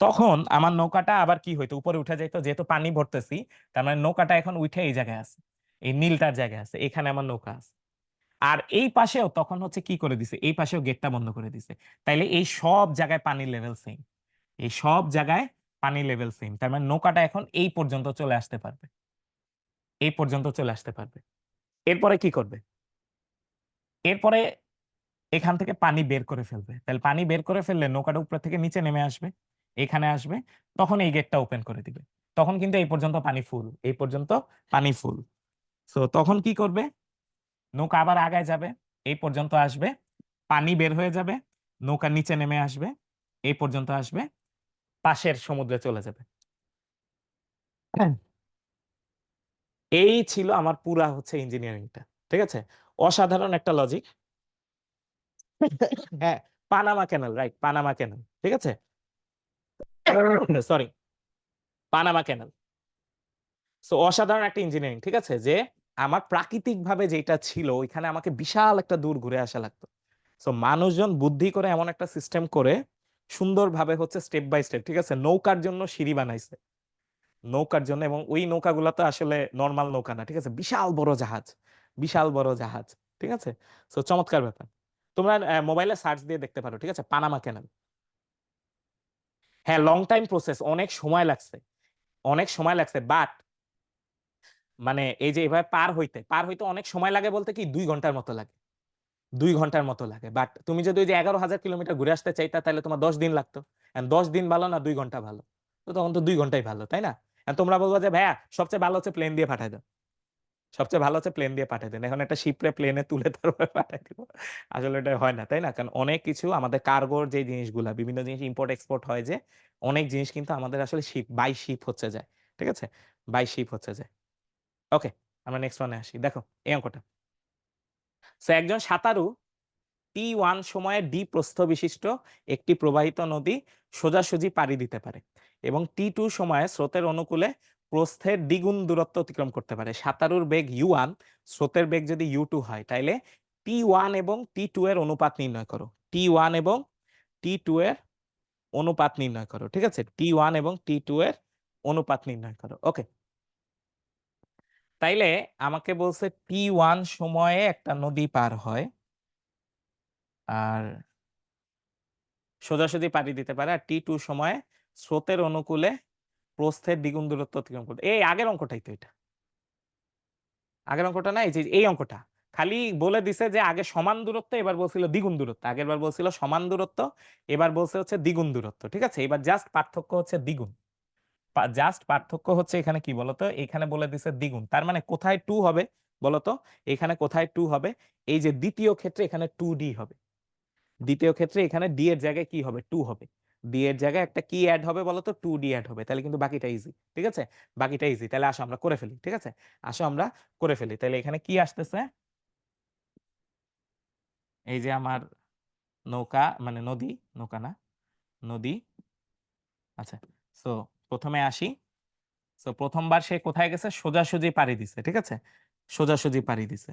তখন আমার নৌকাটা আবার কি হইতো, উপরে উঠে যাইতো, যেহেতু পানি ভরতেছি, তার মানে নৌকাটা এখন উঠে এই জায়গায় আছে, এই নীলটার জায়গায় আছে, এখানে আমার নৌকা আছে। আর এই পাশেও তখন হচ্ছে কি করে দিছে, এই পাশেও গেটটা বন্ধ করে দিছে। তাইলে এই সব জায়গায় পানির লেভেল সেম, এই সব জায়গায় পানির লেভেল সেম, তার মানে নৌকাটা এখন এই পর্যন্ত চলে আসতে পারবে, এই পর্যন্ত চলে আসতে পারবে। এরপরে কি করবে, এরপরে এখান থেকে পানি বের করে ফেলবে। তাহলে পানি বের করে ফেললে নৌকাটা উপর থেকে নিচে নেমে আসবে, এখানে আসবে, তখন এই গেটটা ওপেন করে দিবে। তখন কিন্তু এই পর্যন্ত পানি ফুল, এই পর্যন্ত পানি ফুল। সো তখন কি করবে, নৌকা আবার আগায় যাবে, এই পর্যন্ত আসবে, পানি বের হয়ে যাবে, নৌকা নিচে নেমে আসবে, এই পর্যন্ত আসবে, পাশের সমুদ্রে চলে যাবে। হ্যাঁ। এই ছিল আমার পুরা হচ্ছে ইঞ্জিনিয়ারিংটা, ঠিক আছে, অসাধারণ একটা লজিক। হ্যাঁ, Panama canal, right, Panama canal, ঠিক আছে, সরি, পানামা ক্যানাল। সো অসাধারণ একটা ইঞ্জিনিয়ারিং, ঠিক আছে, যে আমার প্রাকৃতিক ভাবে যেটা ছিল ওইখানে আমাকে বিশাল একটা দূর ঘুরে আসা লাগতো। সো মানুষজন বুদ্ধি করে এমন একটা সিস্টেম করে সুন্দরভাবে হচ্ছে স্টেপ বাই স্টেপ, ঠিক আছে, নৌকার জন্য সিঁড়ি বানাইছে, নৌকার জন্য, এবং ওই নৌকাগুলো তো আসলে নর্মাল নৌকা না, ঠিক আছে, বিশাল বড় জাহাজ, বিশাল বড় জাহাজ, ঠিক আছে। সো চমৎকার ব্যাপার। তোমরা মোবাইলে সার্চ দিয়ে দেখতে পারো, ঠিক আছে, পানামা ক্যানাল। হ্যাঁ, লং টাইম প্রসেস, অনেক সময় লাগছে, অনেক সময় লাগছে, বাট মানে এই যে এভাবে পার হইতে অনেক সময় লাগে, বলতে কি 2 ঘন্টার মতো লাগে, 2 ঘন্টার মতো লাগে। বাট তুমি যদি ওই যে 11,000 কিলোমিটার ঘুরে আসতে চাইতা, তাহলে তোমার 10 দিন লাগতো। 10 দিন ভালো না 2 ঘন্টা ভালো? তো তখন তো 2 ঘন্টাই ভালো, তাই না? আর তোমরা বলবো যে ভাইয়া সবচেয়ে ভালো হচ্ছে প্লেন দিয়ে পাঠাই দাও, সবচেয়ে ভালো হচ্ছে প্লেন দিয়ে পাঠাই দেন, এখন একটা শিপরে প্লেনে তুলে তারপরে পাঠাই দিব। আসলে এটা হয় না, তাই না? কারণ অনেক কিছু আমাদের কার্গোর যে জিনিসগুলা, বিভিন্ন জিনিস ইম্পোর্ট এক্সপোর্ট হয়, যে অনেক জিনিস কিন্তু আমাদের আসলে শিপ বাই শিপ হচ্ছে যায়, ঠিক আছে, বাই শিপ হচ্ছে যায়। ওকে, আমরা নেক্সট ওয়ানে আসি, দেখো এই অঙ্কটা। সো একজন সাঁতারু T1 সময়ে ডি প্রস্থ বিশিষ্ট একটি প্রবাহিত নদী সোজাসুজি পাড়ি দিতে পারে এবং T2 সময়ে স্রোতের অনুকূলে প্রস্থের দ্বিগুণ দূরত্ব অতিক্রম করতে পারে। সাঁতারুর বেগ U1, স্রোতের বেগ যদি U2 হয়, তাইলে T1 এবং T2 এর অনুপাত নির্ণয় করো। T1 এবং T2 এর অনুপাত নির্ণয় করো, ঠিক আছে, T1 এবং T2 এর অনুপাত নির্ণয় করো। ওকে, তাইলে আমাকে বলছে T1 সময়ে একটা নদী পার হয় আর সোজাসুজি পাড়ি দিতে পারে, আর T2 সময়ে স্রোতের অনুকূলে প্রস্থের দ্বিগুণ দূরত্ব অতিক্রম করতে। এই আগের অঙ্কটাই তো এটা, আগের অঙ্কটা না, এই যে এই অঙ্কটা, খালি বলে দিছে যে আগে সমান দূরত্ব, এবার বলছিল দ্বিগুণ দূরত্ব, আগের বার বলছিল সমান দূরত্ব, এবার বলছে হচ্ছে দ্বিগুণ দূরত্ব, ঠিক আছে। এবার জাস্ট পার্থক্য হচ্ছে দ্বিগুণ, জাস্ট পার্থক্য হচ্ছে এখানে কি বলতো, এখানে বলে দিছে দ্বিগুণ, তার মানে কোথায় 2 হবে বলতো, এখানে কোথায় 2 হবে, এই যে দ্বিতীয় ক্ষেত্রে এখানে 2D হবে, দ্বিতীয় ক্ষেত্রে এখানে ডি এর জায়গায় কি হবে, 2 হবে, ডি এর জায়গায় একটা কি অ্যাড হবে বলতো, 2D অ্যাড হবে, তাহলে কিন্তু বাকিটা ইজি, ঠিক আছে, বাকিটা ইজি। তাহলে আসো আমরা করে ফেলি, ঠিক আছে, আসো আমরা করে ফেলি। তাহলে এখানে কি আসতেছে, এই যে আমার নৌকা, মানে নদী, নৌকা না, নদী, আচ্ছা। সো প্রথমে আসি, সো প্রথমবার সে কোথায় গেছে, সোজাসুজি পাড়ি দিছে, ঠিক আছে, সোজাসুজি পাড়ি দিছে,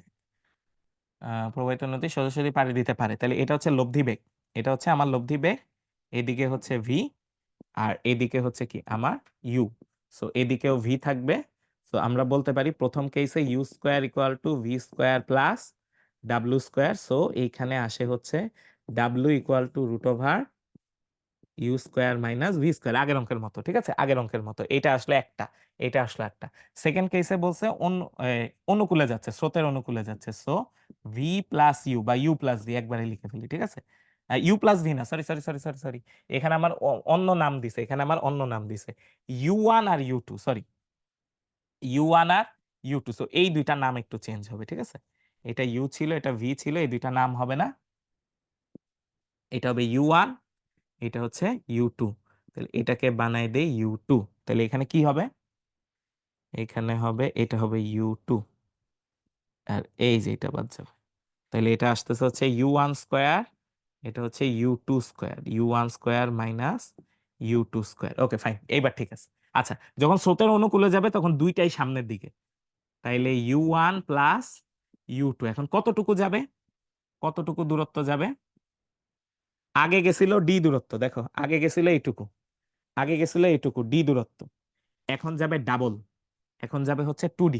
প্রবাহিত নদী সোজাসুজি পাড়ি দিতে পারে, তাহলে এটা হচ্ছে লব্ধি বেগ, এটা হচ্ছে আমার লব্ধি বেগ, এদিকে হচ্ছে ভি, আর এদিকে হচ্ছে কি আমার ইউ। সো এদিকেও ভি থাকবে। সো আমরা বলতে পারি প্রথম কেসে U square equal to V square plus W square. So এইখানে আসে হচ্ছে W equal to root over U square minus V square, আগের অঙ্কের মতো, ঠিক আছে, আগের অঙ্কের মতো। এটা আসলে একটা, এটা আসলে একটা। সেকেন্ড কেসে বলছে অনুকূলে যাচ্ছে, স্রোতের অনুকূলে যাচ্ছে, সো ভি প্লাস ইউ বা ইউ প্লাস ভি একবারে লিখে ফেলি, ঠিক আছে, ইউ প্লাস ভি না, sorry sorry sorry sorry sorry, এখানে আমার অন্য নাম দিছে, এখানে আমার অন্য নাম দিছে, U1 আর U2, সরি, U1 আর U2। সো এই দুইটা নাম একটু চেঞ্জ হবে, ঠিক আছে, এটা ইউ ছিল, এটা ভি ছিল, এই দুইটা নাম হবে না, এটা হবে U1, এটা হচ্ছে U2। তাহলে এটাকে বানাই দেই U2, তাহলে এখানে কি হবে, এখানে হবে, এটা হবে U2, আর এই যে এটা বাদ যাবে, তাহলে এটা আসতেছে হচ্ছে U1 স্কোয়ার, এটা হচ্ছে U2 square, U1 square minus U2 square. Okay fine, এইবার ঠিক আছে। আচ্ছা, যখন স্রোতের অনুকূলে যাবে তখন দুইটাই সামনের দিকে, তাইলে U1 প্লাস U2 এখন কতটুকু যাবে, কতটুকু দূরত্ব যাবে? আগে গেছিল ডি দূরত্ব, দেখো আগে গেছিল এইটুকু, আগে গেছিল এইটুকু ডি দূরত্ব, এখন যাবে ডাবল, এখন যাবে হচ্ছে 2D,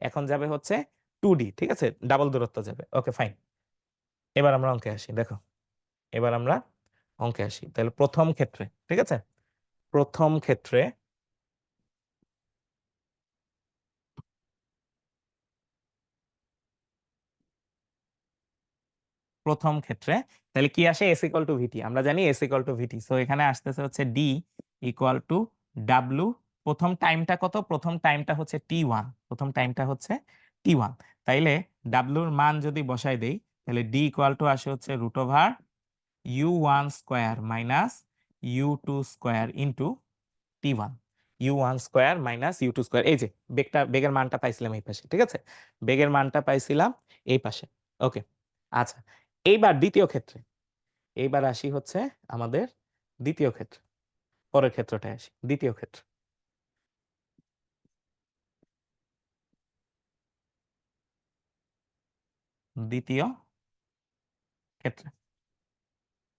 এখন যাবে হচ্ছে 2D, ঠিক আছে, ডাবল দূরত্ব যাবে। ওকে ফাইন, এবার আমরা অঙ্কে আসি। দেখো এবার আমরা অঙ্কে আসি, তাহলে প্রথম ক্ষেত্রে, ঠিক আছে, প্রথম ক্ষেত্রে প্রথম ক্ষেত্রে তাহলে কি আসে, এস ইকুয়াল টু ভিটি, আমরা জানি S equal to VT, so এখানে আসতেছে হচ্ছে ডি ইকুয়াল টু ডাব্লু, প্রথম টাইমটা কত, প্রথম টাইমটা হচ্ছে T1, প্রথম টাইমটা হচ্ছে T1, তাইলে ডাব্লুর মান যদি বসাই দেই তাহলে ডি ইকুয়াল টু আসে হচ্ছে root over U1 square minus U2 square into T1, U1 square minus U2 square, এই যে বেগের মানটা পাইছিলাম এই পাশে, ঠিক আছে, বেগের মানটা পাইছিলাম এই পাশে। ওকে আচ্ছা, এইবার দ্বিতীয় ক্ষেত্রে, এইবার আসি হচ্ছে আমাদের দ্বিতীয় ক্ষেত্র, পরের ক্ষেত্রটায় আসি, দ্বিতীয় ক্ষেত্র, দ্বিতীয় ক্ষেত্রে,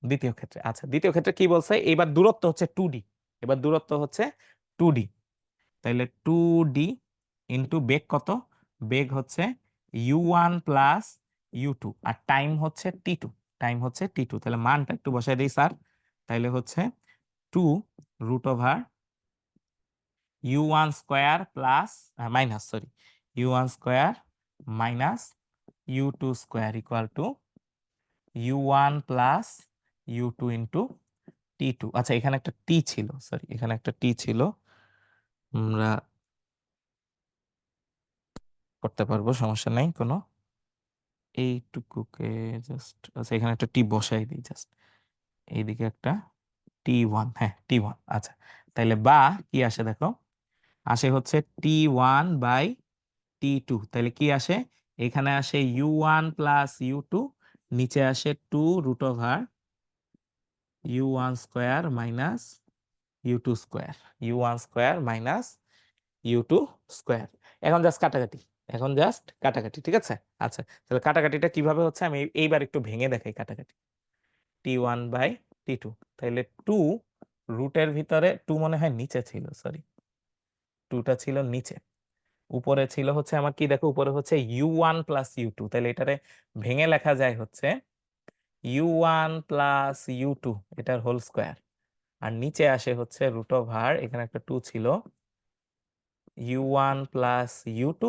দ্বিতীয় ক্ষেত্রে আচ্ছা, দ্বিতীয় ক্ষেত্রে কি বলছে, এবার দূরত্ব হচ্ছে 2D, এবার দূরত্ব হচ্ছে 2D, তাহলে 2D ইন্টু বেগ কত, বেগ হচ্ছে U1 প্লাস U2 আর টাইম হচ্ছে T2, টাইম হচ্ছে T2, তাহলে মানটা একটু বসাই দিই স্যার, তাহলে হচ্ছে 2 root over U1 square plus minus sorry U1 square minus U2 square equal to U1 plus U2 into T2, আচ্ছা এখানে একটা টি ছিল, সরি এখানে একটা টি ছিল, আমরা করতে পারবো, সমস্যা নাই কোনো, এইটুকুকে জাস্ট, আচ্ছা এখানে একটা টি বসাই দিই জাস্ট, এইদিকে একটা T1, হ্যাঁ T1, আচ্ছা তাইলে বা কি আসে দেখো, আসে হচ্ছে T1 বাই T2, তাহলে কি আসে, এখানে আসে U1 প্লাস U2, নিচে আসে 2 root over U1 square minus U2 square, U1 square minus U2 square, এখন জাস্ট কাটাকাটি, এখন জাস্ট কাটাকাটি, ঠিক আছে। আচ্ছা তাহলে কাটাকাটিটা কিভাবে হচ্ছে আমি এইবার একটু ভেঙে দেখাই কাটাকাটি, T1 বাই T2, তাহলে 2 রুটের ভিতরে 2 মনে হয় নিচে ছিল, সরি 2টা ছিল নিচে, উপরে ছিল হচ্ছে আমার কি দেখো, উপরে হচ্ছে U1 প্লাস U2, তাহলে এটারে ভেঙে লেখা যায় হচ্ছে U1 প্লাস U2 এটার হোল স্কোয়ার, আর নিচে আসে হচ্ছে রুট ওভার, এখানে একটা 2 ছিল, U1 plus U2,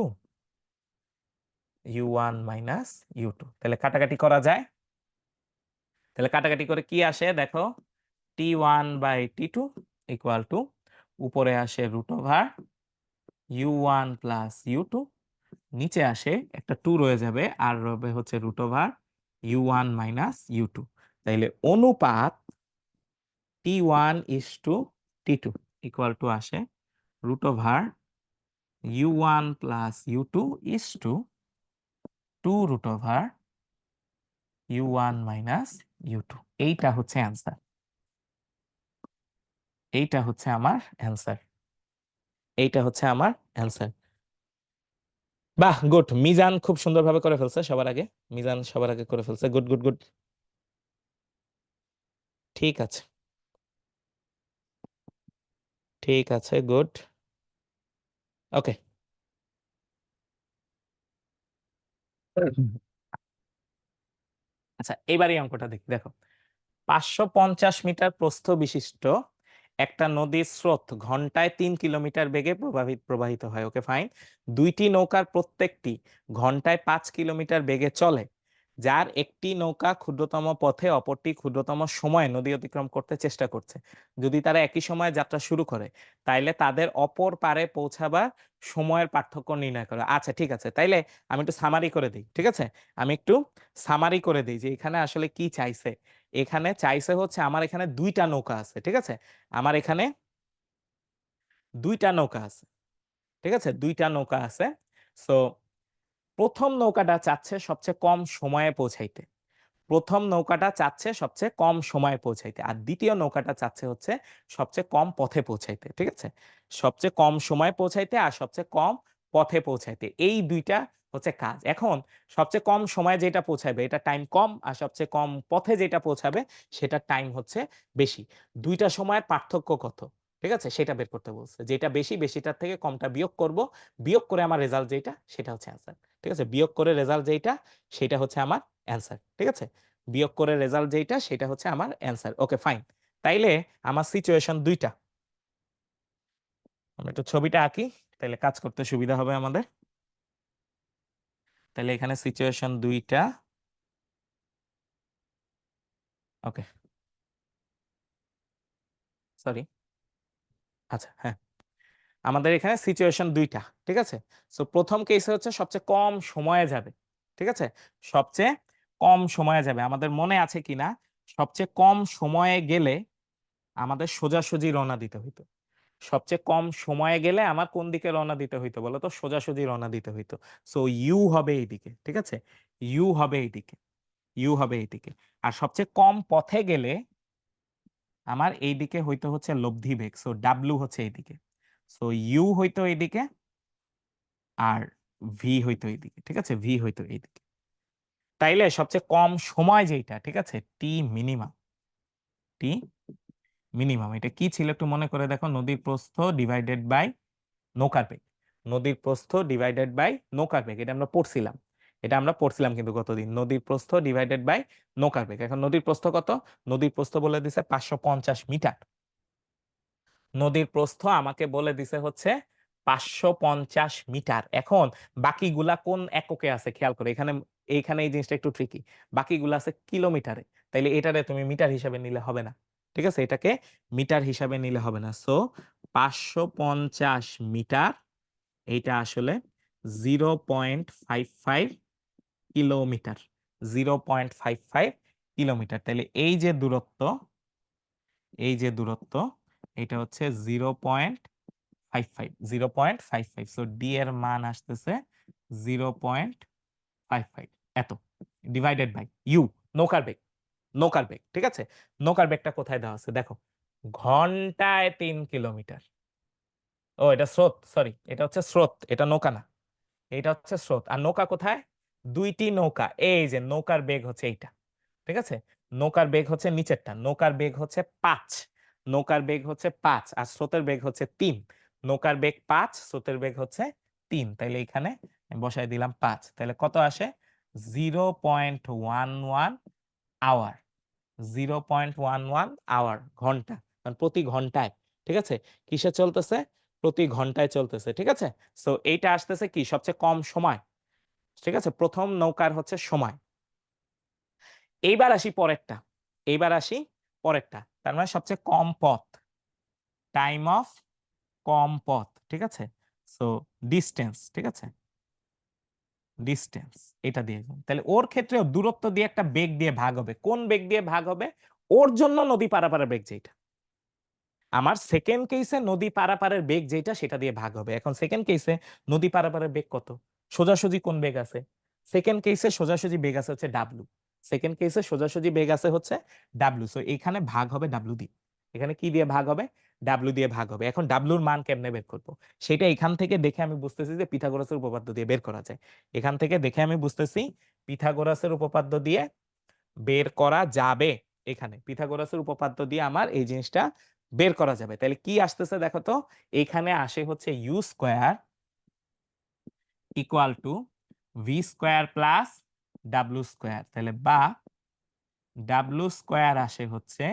U1 minus U2, তাহলে কাটাকাটি করা যায়, তাহলে কাটাকাটি করে কি আসে দেখো, T1 by T2 equal two উপরে আসে root over U1 plus U2, নিচে আসে একটা 2 রয়ে যাবে আর রবে হচ্ছে root over U1 minus U2, তাইলে অনুপাত T1 is to T2 equal to আসে root over U1 plus U2 is to 2 root over U1 minus U2, এইটা হচ্ছে অ্যান্সার, এইটা হচ্ছে আমার অ্যান্সার, এইটা হচ্ছে আমার অ্যান্সার। বাহ গুড, মিজান খুব সুন্দরভাবে করে ফেলছে সবার আগে, মিজান সবার আগে করে ফেলছে, গুড গুড গুড, ঠিক আছে, ঠিক আছে, গুড, ওকে। আচ্ছা এবার এই অঙ্কটা দেখি, দেখো 550 মিটার প্রস্থ বিশিষ্ট একটা নদীর স্রোত ঘন্টায় 3 কিলোমিটার বেগে প্রবাহিত হয়, ওকে ফাইন, দুইটি নৌকার প্রত্যেকটি ঘন্টায় 5 কিলোমিটার বেগে চলে, যার একটি নৌকা ক্ষুদ্রতম পথে অপরটি ক্ষুদ্রতম সময়ে নদী অতিক্রম করতে চেষ্টা করছে, যদি তারা একই সময়ে যাত্রা শুরু করে তাইলে তাদের অপর পারে পৌঁছাবার সময়ের পার্থক্য নির্ণয় করো। আচ্ছা ঠিক আছে, তাইলে আমি একটু সামারি করে দিই, ঠিক আছে, আমি একটু সামারি করে দিই যে এখানে আসলে কি চাইছে, এখানে চাইছে হচ্ছে আমার এখানে দুইটা নৌকা আছে, ঠিক আছে, আমার এখানে দুইটা নৌকা আছে, ঠিক আছে, দুইটা নৌকা আছে, সো প্রথম নৌকাটা চাচ্ছে সবচেয়ে কম সময়ে পৌঁছাইতে, প্রথম নৌকাটা চাচ্ছে সবচেয়ে কম সময়ে পৌঁছাইতে, আর দ্বিতীয় নৌকাটা চাচ্ছে হচ্ছে সবচেয়ে কম পথে পৌঁছাইতে, ঠিক আছে, সবচেয়ে কম সময়ে পৌঁছাইতে আর সবচেয়ে কম পথে পৌঁছাইতে, এই দুইটা হচ্ছে কাজ। এখন সবচেয়ে কম সময়ে যেটা পৌঁছাবে এটা টাইম কম, আর সবচেয়ে কম পথে যেটা পৌঁছাবে সেটা টাইম হচ্ছে বেশি। ২ টা সময়ের পার্থক্য কত? ঠিক আছে? সেটা বের করতে বলছে। যেটা বেশি, বেশিটার থেকে কমটা বিয়োগ করব। বিয়োগ করে আমার রেজাল্ট যেইটা সেটা হচ্ছে অ্যান্সার। ঠিক আছে? বিয়োগ করে রেজাল্ট যেইটা সেটা হচ্ছে আমার অ্যান্সার। ঠিক আছে? বিয়োগ করে রেজাল্ট যেইটা সেটা হচ্ছে আমার অ্যান্সার। Okay fine. তাইলে আমার সিচুয়েশন ২ টা। আমরা একটু ছবিটা আঁকি, তাইলে কাজ করতে সুবিধা হবে আমাদের। তাইলে এখানে সিচুয়েশন ২ টা। ওকে, সরি। আচ্ছা, হ্যাঁ। আমাদের এখানে সিচুয়েশন ২ টা। ঠিক আছে? সো ১ম কেসে হচ্ছে সবচেয়ে কম সময়ে যাবে। ঠিক আছে? সবচেয়ে কম সময়ে যাবে। আমাদের মনে আছে কিনা সবচেয়ে কম সময়ে গেলে আমাদের সোজাসুজি রওনা দিতে হইতো। সবচেয়ে কম সময়ে গেলে আমার কোন দিকে রওনা দিতে হইতো বলো তো? সোজাসুজি রওনা দিতে হইতো। সো ইউ হবে এইদিকে। ঠিক আছে? ইউ হবে এইদিকে। ইউ হবে এইদিকে। আর সবচেয়ে কম পথে গেলে আমার এইদিকে হইতো হচ্ছে লব্ধি বেগ। সো ডাব্লু হচ্ছে এইদিকে। সো ইউ হইতো এইদিকে আর ভি হইতো এইদিকে। ঠিক আছে? ভি হইতো এইদিকে। তাইলে সবচেয়ে কম সময় যেইটা, ঠিক আছে? টি মিনিমাম। টি মিনিমাম এটা কি ছিল একটু মনে করে দেখো। নদীর প্রস্থ ডিভাইডেড বাই নৌকার বেগ। নদীর প্রস্থ ডিভাইডেড বাই নৌকার বেগ। এটা আমরা পড়ছিলাম। এটা আমরা পড়ছিলাম কিন্তু গতদিন। নদীর প্রস্থ ডিভাইডেড বাই নৌকার বেগ। এখন নদীর প্রস্থ কত? নদীর প্রস্থ বলে দিছে ৫৫০ মিটার। নদীর প্রস্থ আমাকে বলে দিছে হচ্ছে ৫৫০ মিটার। এখন বাকিগুলা কোন এককে আছে খেয়াল করো। এইখানে এই জিনিসটা একটু ট্রিকি। বাকিগুলা আছে কিলোমিটারে। তাইলে এটারে তুমি মিটার হিসাবে নিলে হবে না। ঠিক আছে? এটাকে মিটার হিসাবে নিলে হবে না। সো ৫৫০ মিটার এইটা আসলে 0.55 কিলোমিটার। 0.55 কিলোমিটার। তাইলে এই যে দূরত্ব এটা হচ্ছে 0.55 0.55। সো ডি এর মান আসতেছে 0.55 এত ডিভাইডেড বাই ইউ নৌকার বেগ। নৌকার বেগ। ঠিক আছে? নৌকার বেগটা কোথায় দেওয়া আছে দেখো। ঘন্টায় ৩ কিলোমিটার। ও এটা স্রোত, সরি। এটা হচ্ছে স্রোত, এটা নৌকা না। এটা হচ্ছে স্রোত। আর নৌকা কোথায়? ২ টি নৌকা। এই যে নৌকার বেগ হচ্ছে এইটা। ঠিক আছে? নৌকার বেগ হচ্ছে নিচেরটা। নৌকার বেগ হচ্ছে ৫। নৌকার বেগ হচ্ছে ৫ আর স্রোতের বেগ হচ্ছে ৩। নৌকার বেগ ৫, স্রোতের বেগ হচ্ছে ৩। তাইলে এখানে আমি বসায় দিলাম ৫। তাহলে কত আসে? 0.11 আওয়ার। 0.11 আওয়ার ঘন্টা। কারণ প্রতি ঘন্টায়। ঠিক আছে? কিসে চলতেছে? প্রতি ঘন্টায় চলতেছে। ঠিক আছে? সো এইটা আসতেছে কি সবচেয়ে কম সময়। ঠিক আছে? ১ম নৌকার হচ্ছে সময়। এইবার আসি পরেরটা। এইবার আসি পরেরটা। তার মানে সবচেয়ে কম পথ। টাইম অফ কম পথ। ঠিক আছে? So distance. ঠিক আছে? ডিসট্যান্স এটা দিয়ে গুণ। তাহলে ওর ক্ষেত্রেও দূরত্ব দিয়ে একটা বেগ দিয়ে ভাগ হবে। কোন বেগ দিয়ে ভাগ হবে? ওর জন্য নদী পারাপারের বেগ যেইটা। আমার সেকেন্ড কেসে নদী পারাপারের বেগ যেটা সেটা দিয়ে ভাগ হবে। এখন সেকেন্ড কেসে নদী পারাপারের বেগ কত? সোজাসুজি কোন বেগ আছে? সেকেন্ড কেসে সোজাসুজি বেগ আছে হচ্ছে ডাব্লু। সেকেন্ড কেসে সোজাসুজি বেগ আছে হচ্ছে ডাব্লু। সো এখানে ভাগ হবে ডাব্লু দিয়ে। এখানে কি দিয়ে ভাগ হবে? ডাব্লু দিয়ে ভাগ হবে। এখন ডাব্লুর মান কেমনে বের করব? সেটা এখান থেকে দেখে আমি বুঝতেছি যে পিথাগোরাসের উপপাদ্য দিয়ে বের করা যায়। এখান থেকে দেখে আমি বুঝতেছি পিথাগোরাসের উপপাদ্য দিয়ে বের করা যাবে। এখানে পিথাগোরাসের উপপাদ্য দিয়ে আমার এই জিনিসটা বের করা যাবে। তাহলে কি আসতেছে দেখো তো। এখানে আসে হচ্ছে U square equal to V square plus W square. তাহলে বা ডাব্লু স্কয়ার আসে হচ্ছে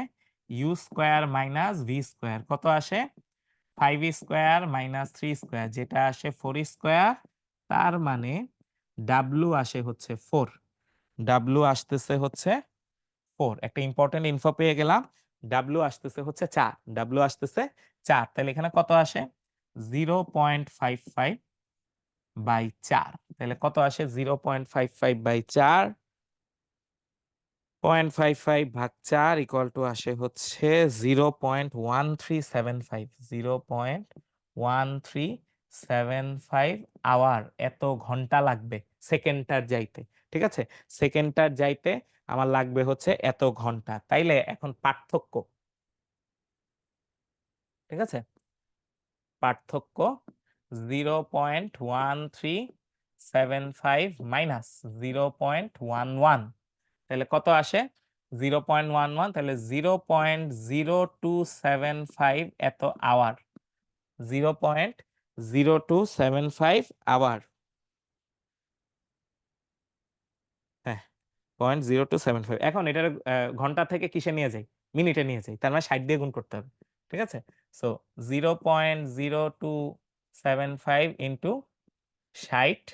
U square minus V square. কত আসে? 5 স্কয়ার মাইনাস 3 স্কয়ার, যেটা আসে 4 স্কয়ার। তার মানে ডাব্লু আসে হচ্ছে 4। ডাব্লু আসতেছে হচ্ছে 4। একটা ইম্পর্টেন্ট ইনফো পেয়ে গেলাম। ডাব্লু আসতেছে হচ্ছে 4। ডাব্লু আসতেছে 4। তাহলে এখানে কত আসে? 0.55 বাই 4। তাহলে কত আসে? 0.55 বাই 4। 0.55 ভাগ 4 ইকুয়াল টু আসে হচ্ছে 0.1375। 0.1375 আওয়ার। এত ঘন্টা লাগবে সেকেন্ডটার যাইতে। ঠিক আছে? সেকেন্ডটার যাইতে আমার লাগবে হচ্ছে এত ঘন্টা। তাইলে এখন পার্থক্য। ঠিক আছে? পার্থক্য 0.1375 0.75 মাইনাস 0.11, তাহলে কত আসে 0.11, তাহলে 0.0275 এত আওয়ার, 0.0275 আওয়ার, হ্যাঁ 0.0275। এখন এটার ঘন্টা থেকে কিসে নিয়ে যাই, মিনিটে নিয়ে যাই, তার মানে 60 দিয়ে গুণ করতে হবে, ঠিক আছে। সো 0.0275 ইন্টু 60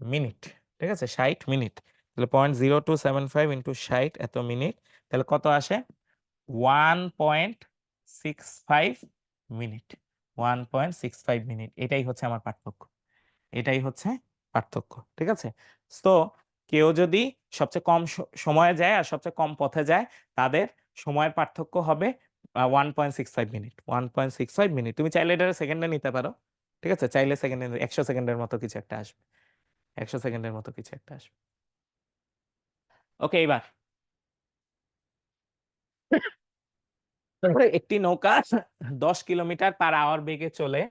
মিনিট, ঠিক আছে 60 মিনিট, তাহলে 0.0275 ইন্টু 60 এত মিনিট, তাহলে কত আসে 1.65 মিনিট, 1.65 মিনিট, এটাই হচ্ছে আমার পার্থক্য, এটাই হচ্ছে পার্থক্য, ঠিক আছে। তো কেউ যদি সবচেয়ে কম সময়ে যায় আর সবচেয়ে কম পথে যায়, তাদের সময়ের পার্থক্য হবে 1.65 মিনিট, 1.65 মিনিট। তুমি চাইলে এটা সেকেন্ডে নিতে পারো, ঠিক আছে, চাইলে সেকেন্ডে 100 সেকেন্ডের মতো কিছু একটা আসবে, 100 সেকেন্ডের মতো কিছু একটা আসবে। ওকে, এবার একটি নৌকা 10 কিলোমিটার পার আওয়ার বেগে চলে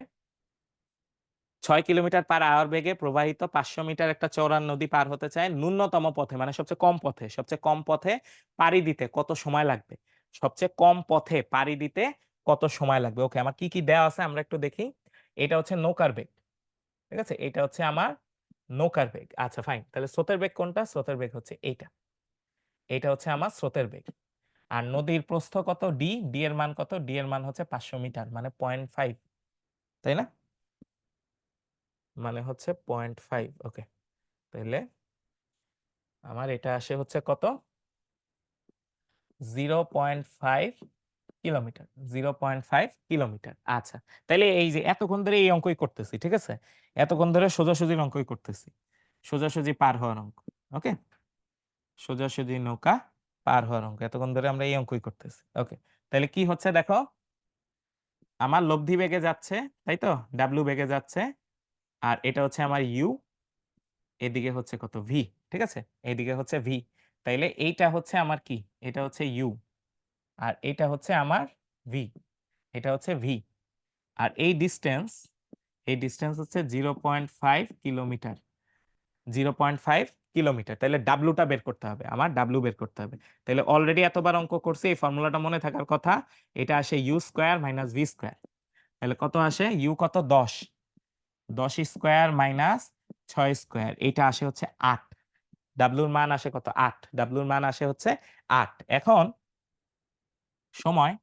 6 কিলোমিটার পার আওয়ার বেগে প্রবাহিত 500 মিটার একটা চওড়া নদী পার হতে চায় ন্যূনতম পথে, মানে সবচেয়ে কম পথে, সবচেয়ে কম পথে পাড়ি দিতে কত সময় লাগবে, সবচেয়ে কম পথে পাড়ি দিতে কত সময় লাগবে। ওকে, আমার কি কি দেওয়া আছে আমরা একটু দেখি। এটা হচ্ছে নৌকার বেগ, ঠিক আছে, এটা হচ্ছে আমার নৌকার বেগ। আচ্ছা ফাইন, তাহলে স্রোতের বেগ কোনটা, স্রোতের বেগ হচ্ছে এইটা, এটা হচ্ছে আমার স্রোতের বেগ। আর নদীর প্রস্থ কত, ডি, ডি এর মান কত, ডি এর মান হচ্ছে 500 মিটার, মানে 0.5, তাই না, মানে হচ্ছে 0.5। ওকে, তাহলে আমার এটা আসে হচ্ছে কত 0.5 কিলোমিটার, 0.5 কিলোমিটার। আচ্ছা, তাহলে এই যে এতক্ষণ ধরে এই অঙ্কই করতেছি, ঠিক আছে, এতক্ষণ ধরে সোজাসুজির অঙ্কই করতেছি, সোজাসুজি পার হওয়ার অঙ্ক। ওকে, সোজাসুজি নৌকা পার হওয়ার অঙ্ক, এতক্ষণ ধরে আমরা এই অঙ্কই করতেছি। ওকে, তাহলে কি হচ্ছে দেখো, আমার লব্ধি বেগে যাচ্ছে, তাই তো, ডাব্লিউ বেগে যাচ্ছে, আর এটা হচ্ছে আমার ইউ, এদিকে হচ্ছে কত ভি, ঠিক আছে, এইদিকে হচ্ছে ভি, তাইলে এইটা হচ্ছে আমার কি, এটা হচ্ছে ইউ, আর এটা হচ্ছে আমার ভি, এটা হচ্ছে ভি, আর এই ডিস্টেন্স, এই ডিস্টেন্স হচ্ছে 0.5 কিলোমিটার, 0.5 কিলোমিটার, তাহলে ডাব্লুটা বের করতে হবে, আমার ডাব্লু বের করতে হবে। তাহলে অলরেডি এতবার অঙ্ক করছি, এই ফর্মুলাটা মনে থাকার কথা, এটা আসে U square minus V square, তাহলে কত আসে, ইউ কত 10, 10 স্কোয়ার মাইনাস 6 স্কোয়ার, এটা আসে হচ্ছে 8, ডাব্লুর মান আসে কত 8, ডাব্লুর মান আসে হচ্ছে 8। এখন সময়,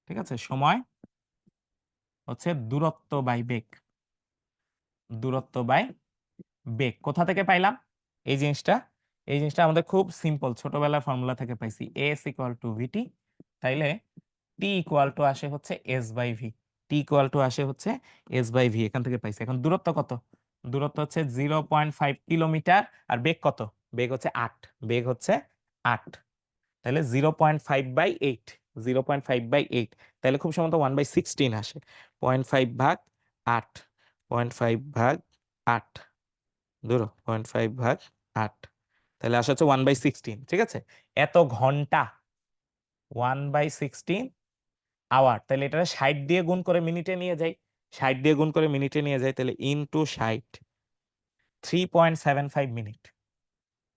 ঠিক আছে, সময় হচ্ছে দূরত্ব বাই বেগ, দূরত্ব বাই বেগ কোথা থেকে পাইলাম এই জিনিসটা, এই জিনিসটা আমাদের খুব সিম্পল ছোটবেলার ফর্মুলা থেকে পাইছি, এস ইকুয়াল টু ভিটি, তাইলে টি ইকুয়াল টু আসে হচ্ছে S by V, T equal to আসে হচ্ছে এস বাই ভি, এখান থেকে পাইছি। এখন দূরত্ব কত, দূরত্ব হচ্ছে 0.5 কিলোমিটার, আর বেগ কত, বেগ হচ্ছে 8, বেগ হচ্ছে 8, তাহলে 0.5/8, 0.5/8, তাহলে খুব সম্ভবত 1/16 আসে, 0.5 ভাগ 8, 0.5 ভাগ 8, ধরো 0.5 ভাগ 8, তাহলে আসা হচ্ছে 1/16, ঠিক আছে, এত ঘন্টা, 1/16 আওয়ার, তাহলে এটা 60 দিয়ে গুণ করে মিনিটে নিয়ে যাই, 60 দিয়ে গুণ করে মিনিটে নিয়ে যাই, তাহলে ইনটু 60, 3.75 মিনিট,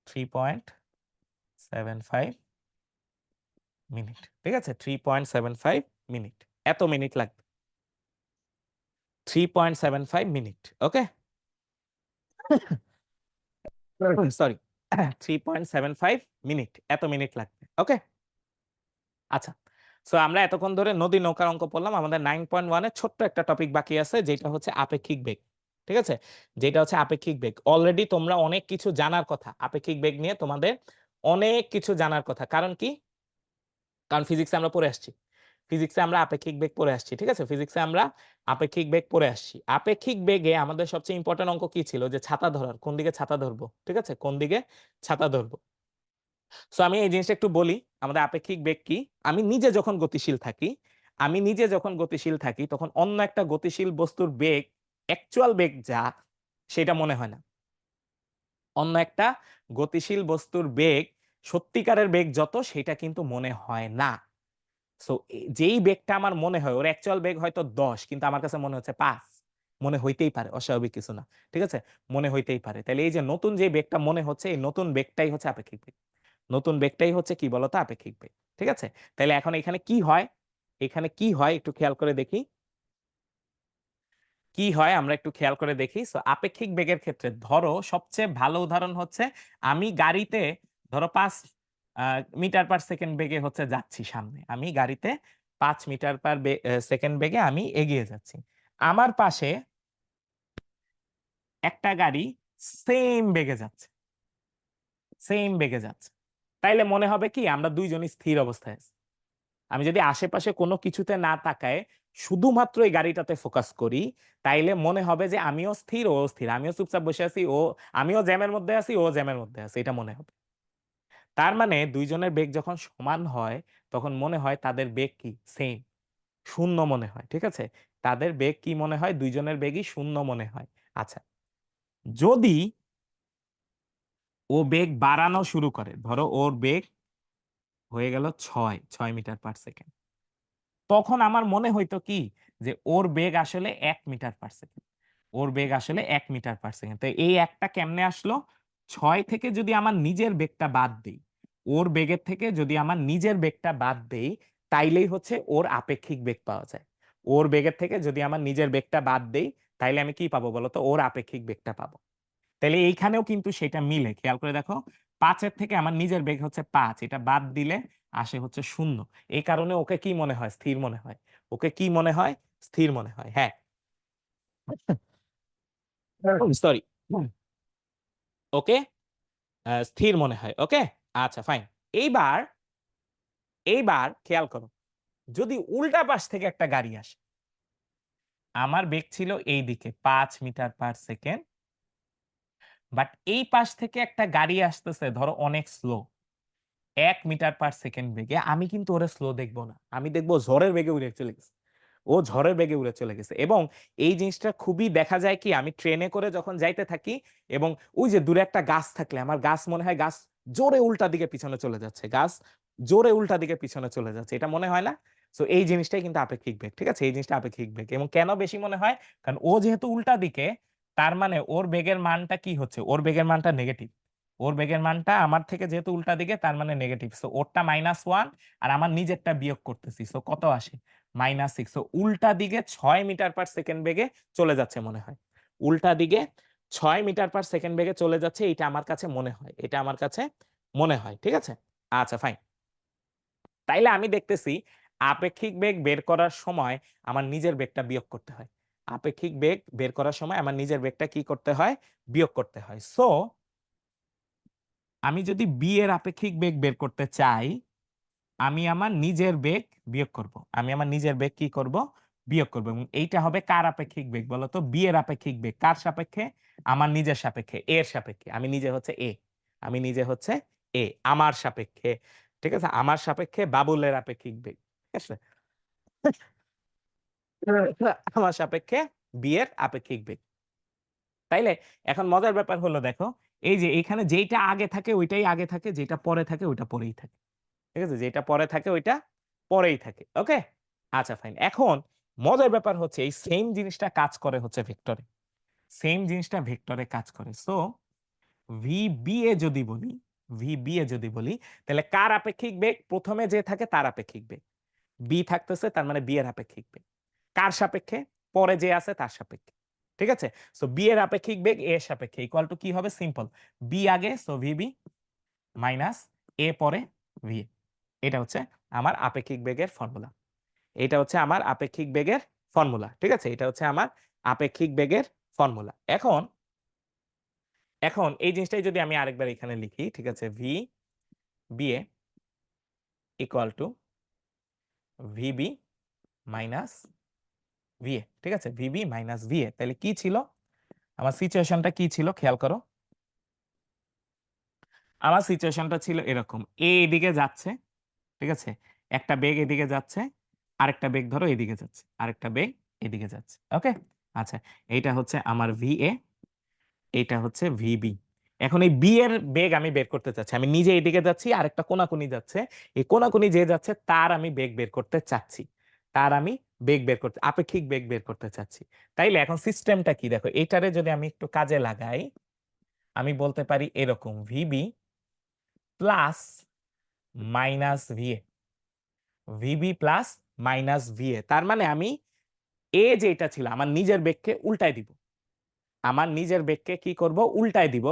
3.75 মিনিট, ঠিক আছে, 3.75 মিনিট, এত মিনিট লাগবে, 3.75 মিনিট। ওকে, সরি, 3.75 মিনিট, এত মিনিট লাগবে। ওকে, আচ্ছা, সো আমরা এতক্ষণ ধরে নদী নৌকার অঙ্ক পড়লাম, আমাদের 9.1 এর ছোট্ট একটা টপিক বাকি আছে, যেটা হচ্ছে আপেক্ষিক বেগ, ঠিক আছে, যেটা হচ্ছে আপেক্ষিক বেগ। অলরেডি তোমরা অনেক কিছু জানার কথা আপেক্ষিক বেগ নিয়ে, তোমাদের অনেক কিছু জানার কথা, কারণ কি, কারণ ফিজিক্সে আমরা পড়ে আসছি, ফিজিক্সে আমরা আপেক্ষিক বেগ পড়ে আসছি, ঠিক আছে, ফিজিক্সে আমরা আপেক্ষিক বেগ পড়ে আসছি। আপেক্ষিক বেগে আমাদের সবচেয়ে ইম্পর্টেন্ট অঙ্ক কি ছিল, যে ছাতা ধরার, কোন দিকে ছাতা ধরবো, ঠিক আছে, কোন দিকে ছাতা ধরবো। সো আমি এই জিনিসটা একটু বলি, আমাদের আপেক্ষিক বেগ কি। আমি নিজে যখন গতিশীল থাকি, আমি নিজে যখন গতিশীল থাকি, তখন অন্য একটা গতিশীল বস্তুর বেগ, অ্যাকচুয়াল বেগ যা, সেটা মনে হয় না। অন্য একটা গতিশীল বস্তুর বেগ, সত্যিকারের বেগ যত, সেটা কিন্তু মনে হয় না। সো যেই বেগটা আমার মনে হয়, ওর অ্যাকচুয়াল বেগ হয়তো 10, কিন্তু আমার কাছে মনে হচ্ছে 5, মনে হইতেই পারে, অস্বাভাবিক কিছু না। ঠিক আছে? মনে হইতেই পারে। তাইলে এই যে নতুন যে বেগটা মনে হচ্ছে, এই নতুন বেগটাই হচ্ছে আপেক্ষিক বেগ। নতুন বেগটাই হচ্ছে কি বলতো? আপেক্ষিক বেগ। ঠিক আছে? তাইলে এখন এখানে কি হয়? এখানে কি হয় একটু খেয়াল করে দেখি। কি হয় আমরা একটু খেয়াল করে দেখি। সো আপেক্ষিক বেগের ক্ষেত্রে ধরো সবচেয়ে ভালো উদাহরণ হচ্ছে আমি গাড়িতে ধরো ৫ মিটার পার সেকেন্ড বেগে হচ্ছে যাচ্ছি সামনে। আমি গাড়িতে ৫ মিটার পার সেকেন্ড বেগে আমি এগিয়ে যাচ্ছি। আমার পাশে একটা গাড়ি সেইম বেগে যাচ্ছে। সেইম বেগে যাচ্ছে। তাইলে মনে হবে কি আমরা ২ জনই স্থির অবস্থায় আছি। আমি যদি আশেপাশে কোনো কিছুতে না তাকায় শুধুমাত্র এই গাড়িটাতে ফোকাস করি, তাইলে মনে হবে যে আমিও স্থির, ওও স্থির। আমিও চুপচাপ বসে আছি, আমিও জ্যামের মধ্যে আছি, ও জ্যামের মধ্যে আছে। এটা মনে হবে। তার মানে ২ জনের বেগ যখন সমান হয়, তখন মনে হয় তাদের বেগ কি? সেইম। শূন্য মনে হয়। ঠিক আছে? তাদের বেগ কি মনে হয়? ২ জনের বেগই শূন্য মনে হয়। আচ্ছা, যদি ও বেগ বাড়ানো শুরু করে, ধরো ওর বেগ হয়ে গেল ৬ মিটার পার সেকেন্ড। তখন আমার মনে হইতো কি যে ওর বেগ আসলে ১ মিটার পার সেকেন্ড। ওর বেগ আসলে ১ মিটার পার সেকেন্ড। তো এই একটা কেমনে আসলো? ৬ থেকে যদি আমার নিজের বেগটা বাদ দেই, ওর বেগের থেকে যদি আমার নিজের বেগটা বাদ দেই, তাইলেই হচ্ছে ওর আপেক্ষিক বেগ পাওয়া যায়। ওর বেগের থেকে যদি আমার নিজের বেগটা বাদ দেই, তাইলে আমি কি পাবো বলতো? ওর আপেক্ষিক বেগটা পাবো। তাইলে এইখানেও কিন্তু সেটা মিলে। খেয়াল করে দেখো ৫ এর থেকে আমার নিজের বেগ হচ্ছে ৫, এটা বাদ দিলে আসে হচ্ছে ০। এই কারণে ওকে কি মনে হয়? স্থির মনে হয়। ওকে কি মনে হয়? স্থির মনে হয়। হ্যাঁ। সরি। ওকে স্থির মনে হয়। ওকে? আচ্ছা ফাইন। এইবার, এইবার খেয়াল করো। যদি উল্টা পাশ থেকে একটা গাড়ি আসে, আমার বেগ ছিল এই দিকে ৫ মিটার পার সেকেন্ড। বাট এই পাশ থেকে একটা গাড়ি আসতেছে ধরো অনেক স্লো। ১ মিটার পার সেকেন্ড বেগে। আমি কিন্তু ওরে স্লো দেখব না। আমি দেখব ঝড়ের বেগে উড়ে চলে গেছে। ও ঝড়ের বেগে উড়ে চলে গেছে। এবং এই জিনিসটা খুবই দেখা যায় কি আমি ট্রেনে করে যখন যাইতে থাকি এবং ওই যে দূরে একটা গাছ থাকলে আমার গাছ মনে হয় গাছ জোরে উল্টা দিকে পিছনে চলে যাচ্ছে। গাছ জোরে উল্টা দিকে পিছনে চলে যাচ্ছে। এটা মনে হয় না? সো এই জিনিসটাই কিন্তু আপেক্ষিক বেগ। ঠিক আছে? এই জিনিসটা আপেক্ষিক বেগ। এবং কেন বেশি মনে হয়? কারণ ও যেহেতু উল্টা দিকে তার মানে ওর বেগের মানটা কি হচ্ছে? ওর বেগের মানটা নেগেটিভ। ওর বেগের মানটা আমার থেকে যেহেতু উল্টা দিকে তার মানে নেগেটিভ। সো ওরটা -1 আর আমার নিজেরটা বিয়োগ করতেছি। সো কত আসে? -6। সো উল্টা দিকে ৬ মিটার পার সেকেন্ড বেগে চলে যাচ্ছে মনে হয়। উল্টা দিকে ৬ মিটার পার সেকেন্ড বেগে চলে যাচ্ছে এটা আমার কাছে মনে হয়। এটা আমার কাছে মনে হয়। ঠিক আছে? আচ্ছা ফাইন। তাইলে আমি দেখতেছি আপেক্ষিক বেগ বের করার সময় আমার নিজের বেগটা বিয়োগ করতে হয়। আপেক্ষিক বেগ বের করার সময় আমার নিজের বেগটা কি করতে হয়? বিয়োগ করতে হয়। সো আমি যদি b এর আপেক্ষিক বেগ বের করতে চাই, আমি আমার নিজের বেগ বিয়োগ করব। আমি আমার নিজের বেগ কি করব? বিয়োগ করব। এবং এইটা হবে কার আপেক্ষিক বেগ বলতো? b এর আপেক্ষিক বেগ। কার সাপেক্ষে? আমার নিজের সাপেক্ষে, a এর সাপেক্ষে। আমি নিজে হচ্ছে a। আমি নিজে হচ্ছে a। আমার সাপেক্ষে। ঠিক আছে? আমার সাপেক্ষে বাবুলের আপেক্ষিক বেগ। ঠিক আছে? আমার সাপেক্ষে b এর আপেক্ষিক বেগ। তাইলে এখন মজার ব্যাপার হলো দেখো, এই যে এইখানে যেইটা আগে থাকে ওইটাই আগে থাকে, যেটা পরে থাকে ওইটা পরেই থাকে। ঠিক আছে? যেটা পরে থাকে ওইটা পরেই থাকে। ওকে? আচ্ছা ফাইন। এখন মজার ব্যাপার হচ্ছে এই সেইম জিনিসটা কাজ করে হচ্ছে ভেক্টরে। সেইম জিনিসটা ভেক্টরে কাজ করে। সো VB এ যদি বলি, VB এ যদি বলি তাহলে কার আপেক্ষিক বেগ? ১ম এ যে থাকে তার আপেক্ষিক বেগ। B থাকতেছে তার মানে B এর আপেক্ষিক বেগ। কার সাপেক্ষে? পরে যে আছে তার সাপেক্ষে। ঠিক আছে? সো B এর আপেক্ষিক বেগ A এর সাপেক্ষে ইকুয়াল টু কি হবে? সিম্পল। B আগে সো VB মাইনাস A পরে VA। এটা হচ্ছে আমার আপেক্ষিক বেগের ফর্মুলা। এইটা হচ্ছে আমার আপেক্ষিক বেগের ফর্মুলা। ঠিক আছে? এটা হচ্ছে আমার আপেক্ষিক বেগের ফর্মুলা। এখন, এখন এই জিনিসটাই যদি আমি আরেকবার এখানে লিখি, ঠিক আছে? VBA equal to VB minus VA। ঠিক আছে? VB minus VA। তাহলে কি ছিল? আমার সিচুয়েশনটা কি ছিল খেয়াল করো। আমার সিচুয়েশনটা ছিল এরকম। A এদিকে যাচ্ছে। ঠিক আছে? একটা বেগ এদিকে যাচ্ছে। আরেকটা বেগ ধরো এদিকে যাচ্ছে। আরেকটা বেগ এদিকে যাচ্ছে। ওকে? আচ্ছা, এইটা হচ্ছে আমার VA, এইটা হচ্ছে VB। এখন এই B এর বেগ আমি বের করতে চাচ্ছি। আমি নিজে এদিকে যাচ্ছি, আরেকটা কোনাকুনি যাচ্ছে। এই কোনাকুনি যে যাচ্ছে তার আমি বেগ বের করতে চাচ্ছি। তার আমি বেগ বের করতে আপেক্ষিক বেগ বের করতে চাচ্ছি। তাইলে এখন সিস্টেমটা কি দেখো, এটারে যদি আমি একটু কাজে লাগাই, আমি বলতে পারি এরকম V B plus minus V A, V B plus minus V A. তার মানে আমি যেটা ছিল আমার নিজের বেগকে উল্টায় দিব, আমার নিজের বেগকে কি করব, উল্টায় দিব,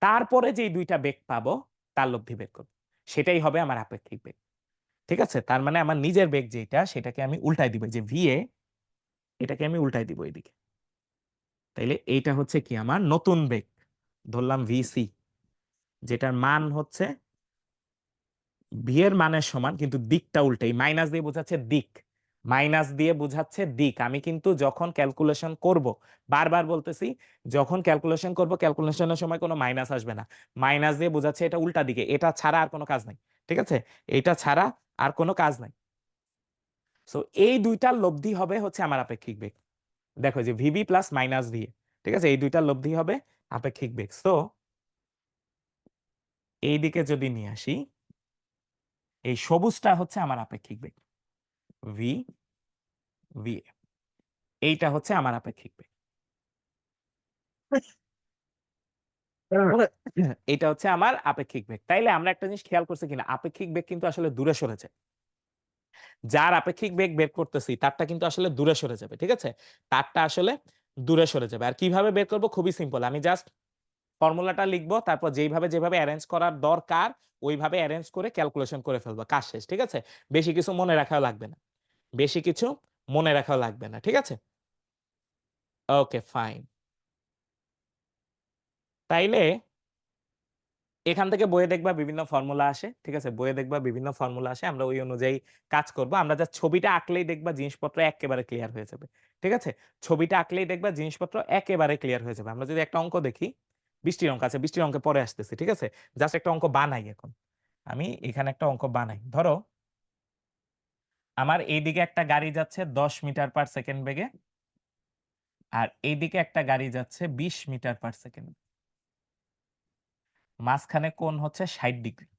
তারপরে যেই দুইটা বেগ পাবো তার লব্ধি বের করব, সেটাই হবে আমার আপেক্ষিক বেগ। ঠিক আছে, তার মানে আমার নিজের বেগ যেটা সেটাকে আমি উল্টায় দিব, যে ভিএ এটাকে আমি উল্টায় দিব এদিকে। তাইলে এইটা হচ্ছে কি আমার নতুন বেগ, ধরলাম ভিসি, যেটার মান হচ্ছে ভি এর মানের সমান, কিন্তু দিকটা উল্টাই, মাইনাস দিয়ে বোঝাচ্ছে দিক, মাইনাস দিয়ে বোঝাচ্ছে দিক। আমি কিন্তু যখন ক্যালকুলেশন করব, বারবার বলতেছি, যখন ক্যালকুলেশন করব ক্যালকুলেশনের সময় কোনো মাইনাস আসবে না, মাইনাস দিয়ে বোঝাচ্ছে এটা উল্টা দিকে, এটা ছাড়া আর কোনো কাজ নাই। ঠিক আছে, এটা ছাড়া আর কোনো কাজ নাই। সো এই দুইটার লব্ধি হবে হচ্ছে আমার আপেক্ষিক বেগ। দেখো যে ভিবি প্লাস মাইনাস ভি, ঠিক আছে, এই দুইটার লব্ধি হবে আপেক্ষিক বেগ। সো এই দিকে যদি নিয়ে আসি, এই সবুজটা হচ্ছে আমার আপেক্ষিক বেগ, ভি ভি, এইটা হচ্ছে আমার আপেক্ষিক বেগ, এটা হচ্ছে আমার আপেক্ষিক বেগ। তাইলে আমরা একটা জিনিস খেয়াল করছি কিনা, আপেক্ষিক বেগ কিন্তু আসলে দূরে সরে যায়, যার আপেক্ষিক বেগ বের করতেছি তারটা কিন্তু আসলে দূরে সরে যাবে। ঠিক আছে, তারটা আসলে দূরে সরে যাবে। আর কিভাবে বের করব, খুবই সিম্পল, আমি জাস্ট ফর্মুলাটা লিখবো, তারপর যেইভাবে যেভাবে অ্যারেঞ্জ করার দরকার ওইভাবে অ্যারেঞ্জ করে ক্যালকুলেশন করে ফেলবো, কাজ শেষ। ঠিক আছে, বেশি কিছু মনে রাখাও লাগবে না, বেশি কিছু মনে রাখাও লাগবে না। ঠিক আছে, ওকে ফাইন। তাইলে এখান থেকে বইয়ে দেখবা বিভিন্ন ফর্মুলা আসে। ঠিক আছে, বইয়ে দেখবা বিভিন্ন ফর্মুলা আসে, আমরা ওই অনুযায়ী কাজ করব। আমরা যা ছবিটা আঁকলেই দেখবা জিনিসপত্র একেবারে ক্লিয়ার হয়ে যাবে। ঠিক আছে, ছবিটা আঁকলেই দেখবা জিনিসপত্র একেবারে ক্লিয়ার হয়ে যাবে। আমরা যদি একটা অঙ্ক দেখি, বৃষ্টির অঙ্ক আছে, বৃষ্টির অঙ্কে পরে আসতেছি। ঠিক আছে, জাস্ট একটা অঙ্ক বানাই এখন, আমি এখানে একটা অঙ্ক বানাই। ধরো আমার এইদিকে একটা গাড়ি যাচ্ছে 10 মিটার/সেকেন্ড বেগে, আর এইদিকে একটা গাড়ি যাচ্ছে 20 মিটার/সেকেন্ড, মাঝখানে কোণ হচ্ছে 60 ডিগ্রি,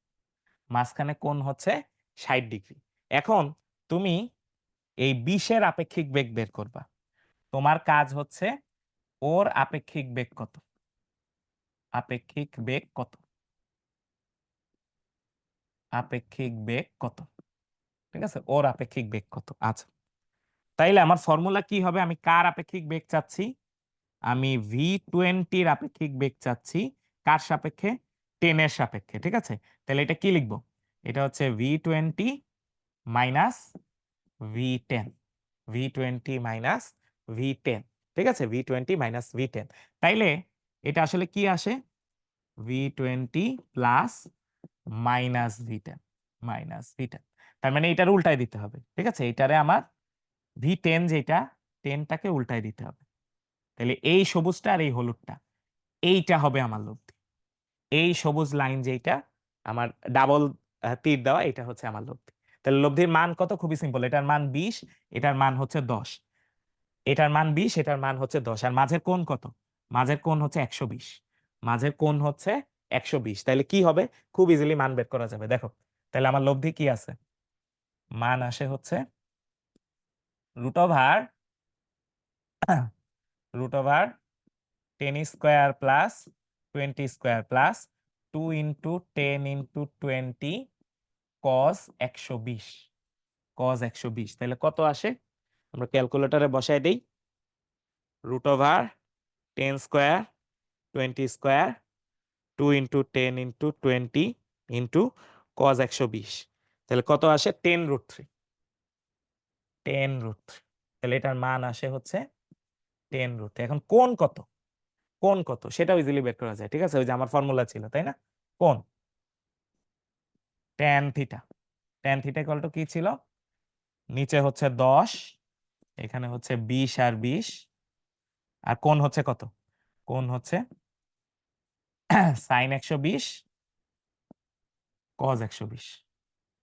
মাঝখানে কোণ হচ্ছে 60 ডিগ্রি। এখন তুমি এই 20-এর আপেক্ষিক বেগ বের করবা, তোমার কাজ হচ্ছে ওর আপেক্ষিক বেগ কত, আপেক্ষিক বেগ কত, আপেক্ষিক বেগ কত। ঠিক আছে, ওর আপেক্ষিক বেগ কত। আচ্ছা, তাইলে আমার ফর্মুলা কি হবে, আমি কার আপেক্ষিক বেগ চাচ্ছি, আমি V20-র আপেক্ষিক বেগ চাচ্ছি, কার সাপেক্ষে, 10-এর সাপেক্ষে। ঠিক আছে, তাহলে এটা কি লিখবো, এটা হচ্ছে V20 minus V10, V20 minus V10। ঠিক আছে, V20 মাইনাস V10। তাইলে এটা আসলে কি আসে, V20 plus minus V10, minus V10। তার মানে এটার উল্টায় দিতে হবে। ঠিক আছে, এটারে আমার V10 যেটা, 10টাকে উল্টায় দিতে হবে। তাহলে এই সবুজটা আর এই হলুদটা, এইটা হবে আমার লব্ধি। এই সবুজ লাইন যেটা আমার ডাবল তীর দেওয়া, এটা হচ্ছে আমার লব্ধি। তাহলে লব্ধির মান কত, খুবই সিম্পল, এটার মান 20, এটার মান হচ্ছে 10, এটার মান 20, এটার মান হচ্ছে 10, আর মাঝের কোণ কত, মাঝের কোণ হচ্ছে 120, মাঝের কোণ হচ্ছে 120। তাহলে কি হবে, খুব ইজিলি মান বের করা যাবে। দেখো তাহলে আমার লব্ধি কি আছে, মান আসে হচ্ছে root over root over 10 square plus 20 square plus 2 × 10 × 20 cos 120, cos 120। তাহলে কত আসে, আমরা ক্যালকুলেটরে বসাই দেই, root over 10 square 20 square 2 × 10 × 20 cos 120। তাহলে কত আসে, 10√3, 10√3। তাহলে এটার মান আসে হচ্ছে 10√3। এখন কোণ কত, কোণ কত সেটাও ইজিলি বের করা যায়। ঠিক আছে, ওই যে আমার ফর্মুলা ছিল, তাই না, কোণ tan theta, tan theta equal two কি ছিল, নিচে হচ্ছে 10, এখানে হচ্ছে 20 আর 20, আর কোণ হচ্ছে কত, কোণ হচ্ছে সাইন 120 কজ 120।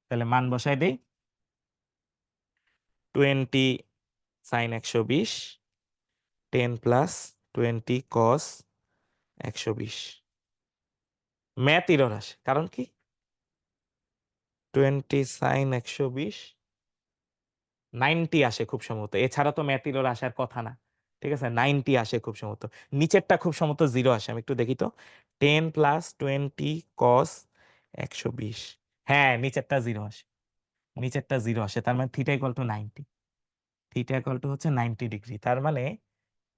তাহলে মান বসাই দেই, 20 sign 120, 10 plus 20 cos 120। Math error আসে, কারণ কি, 20 সাইন 120 90 আসে খুব সম্ভবত। এছাড়া তো ম্যাথিরোর আসার কথা না। ঠিক আছে? 90 আসে খুব সম্ভবত। নিচেরটা খুব সম্ভবত 0 আসে। আমি একটু দেখি তো। 10 + 20 cos 120। হ্যাঁ, নিচেরটা 0 আসে। নিচেরটা 0 আসে। তার মানে theta equal two 90। Theta equal two হচ্ছে 90 ডিগ্রি। তার মানে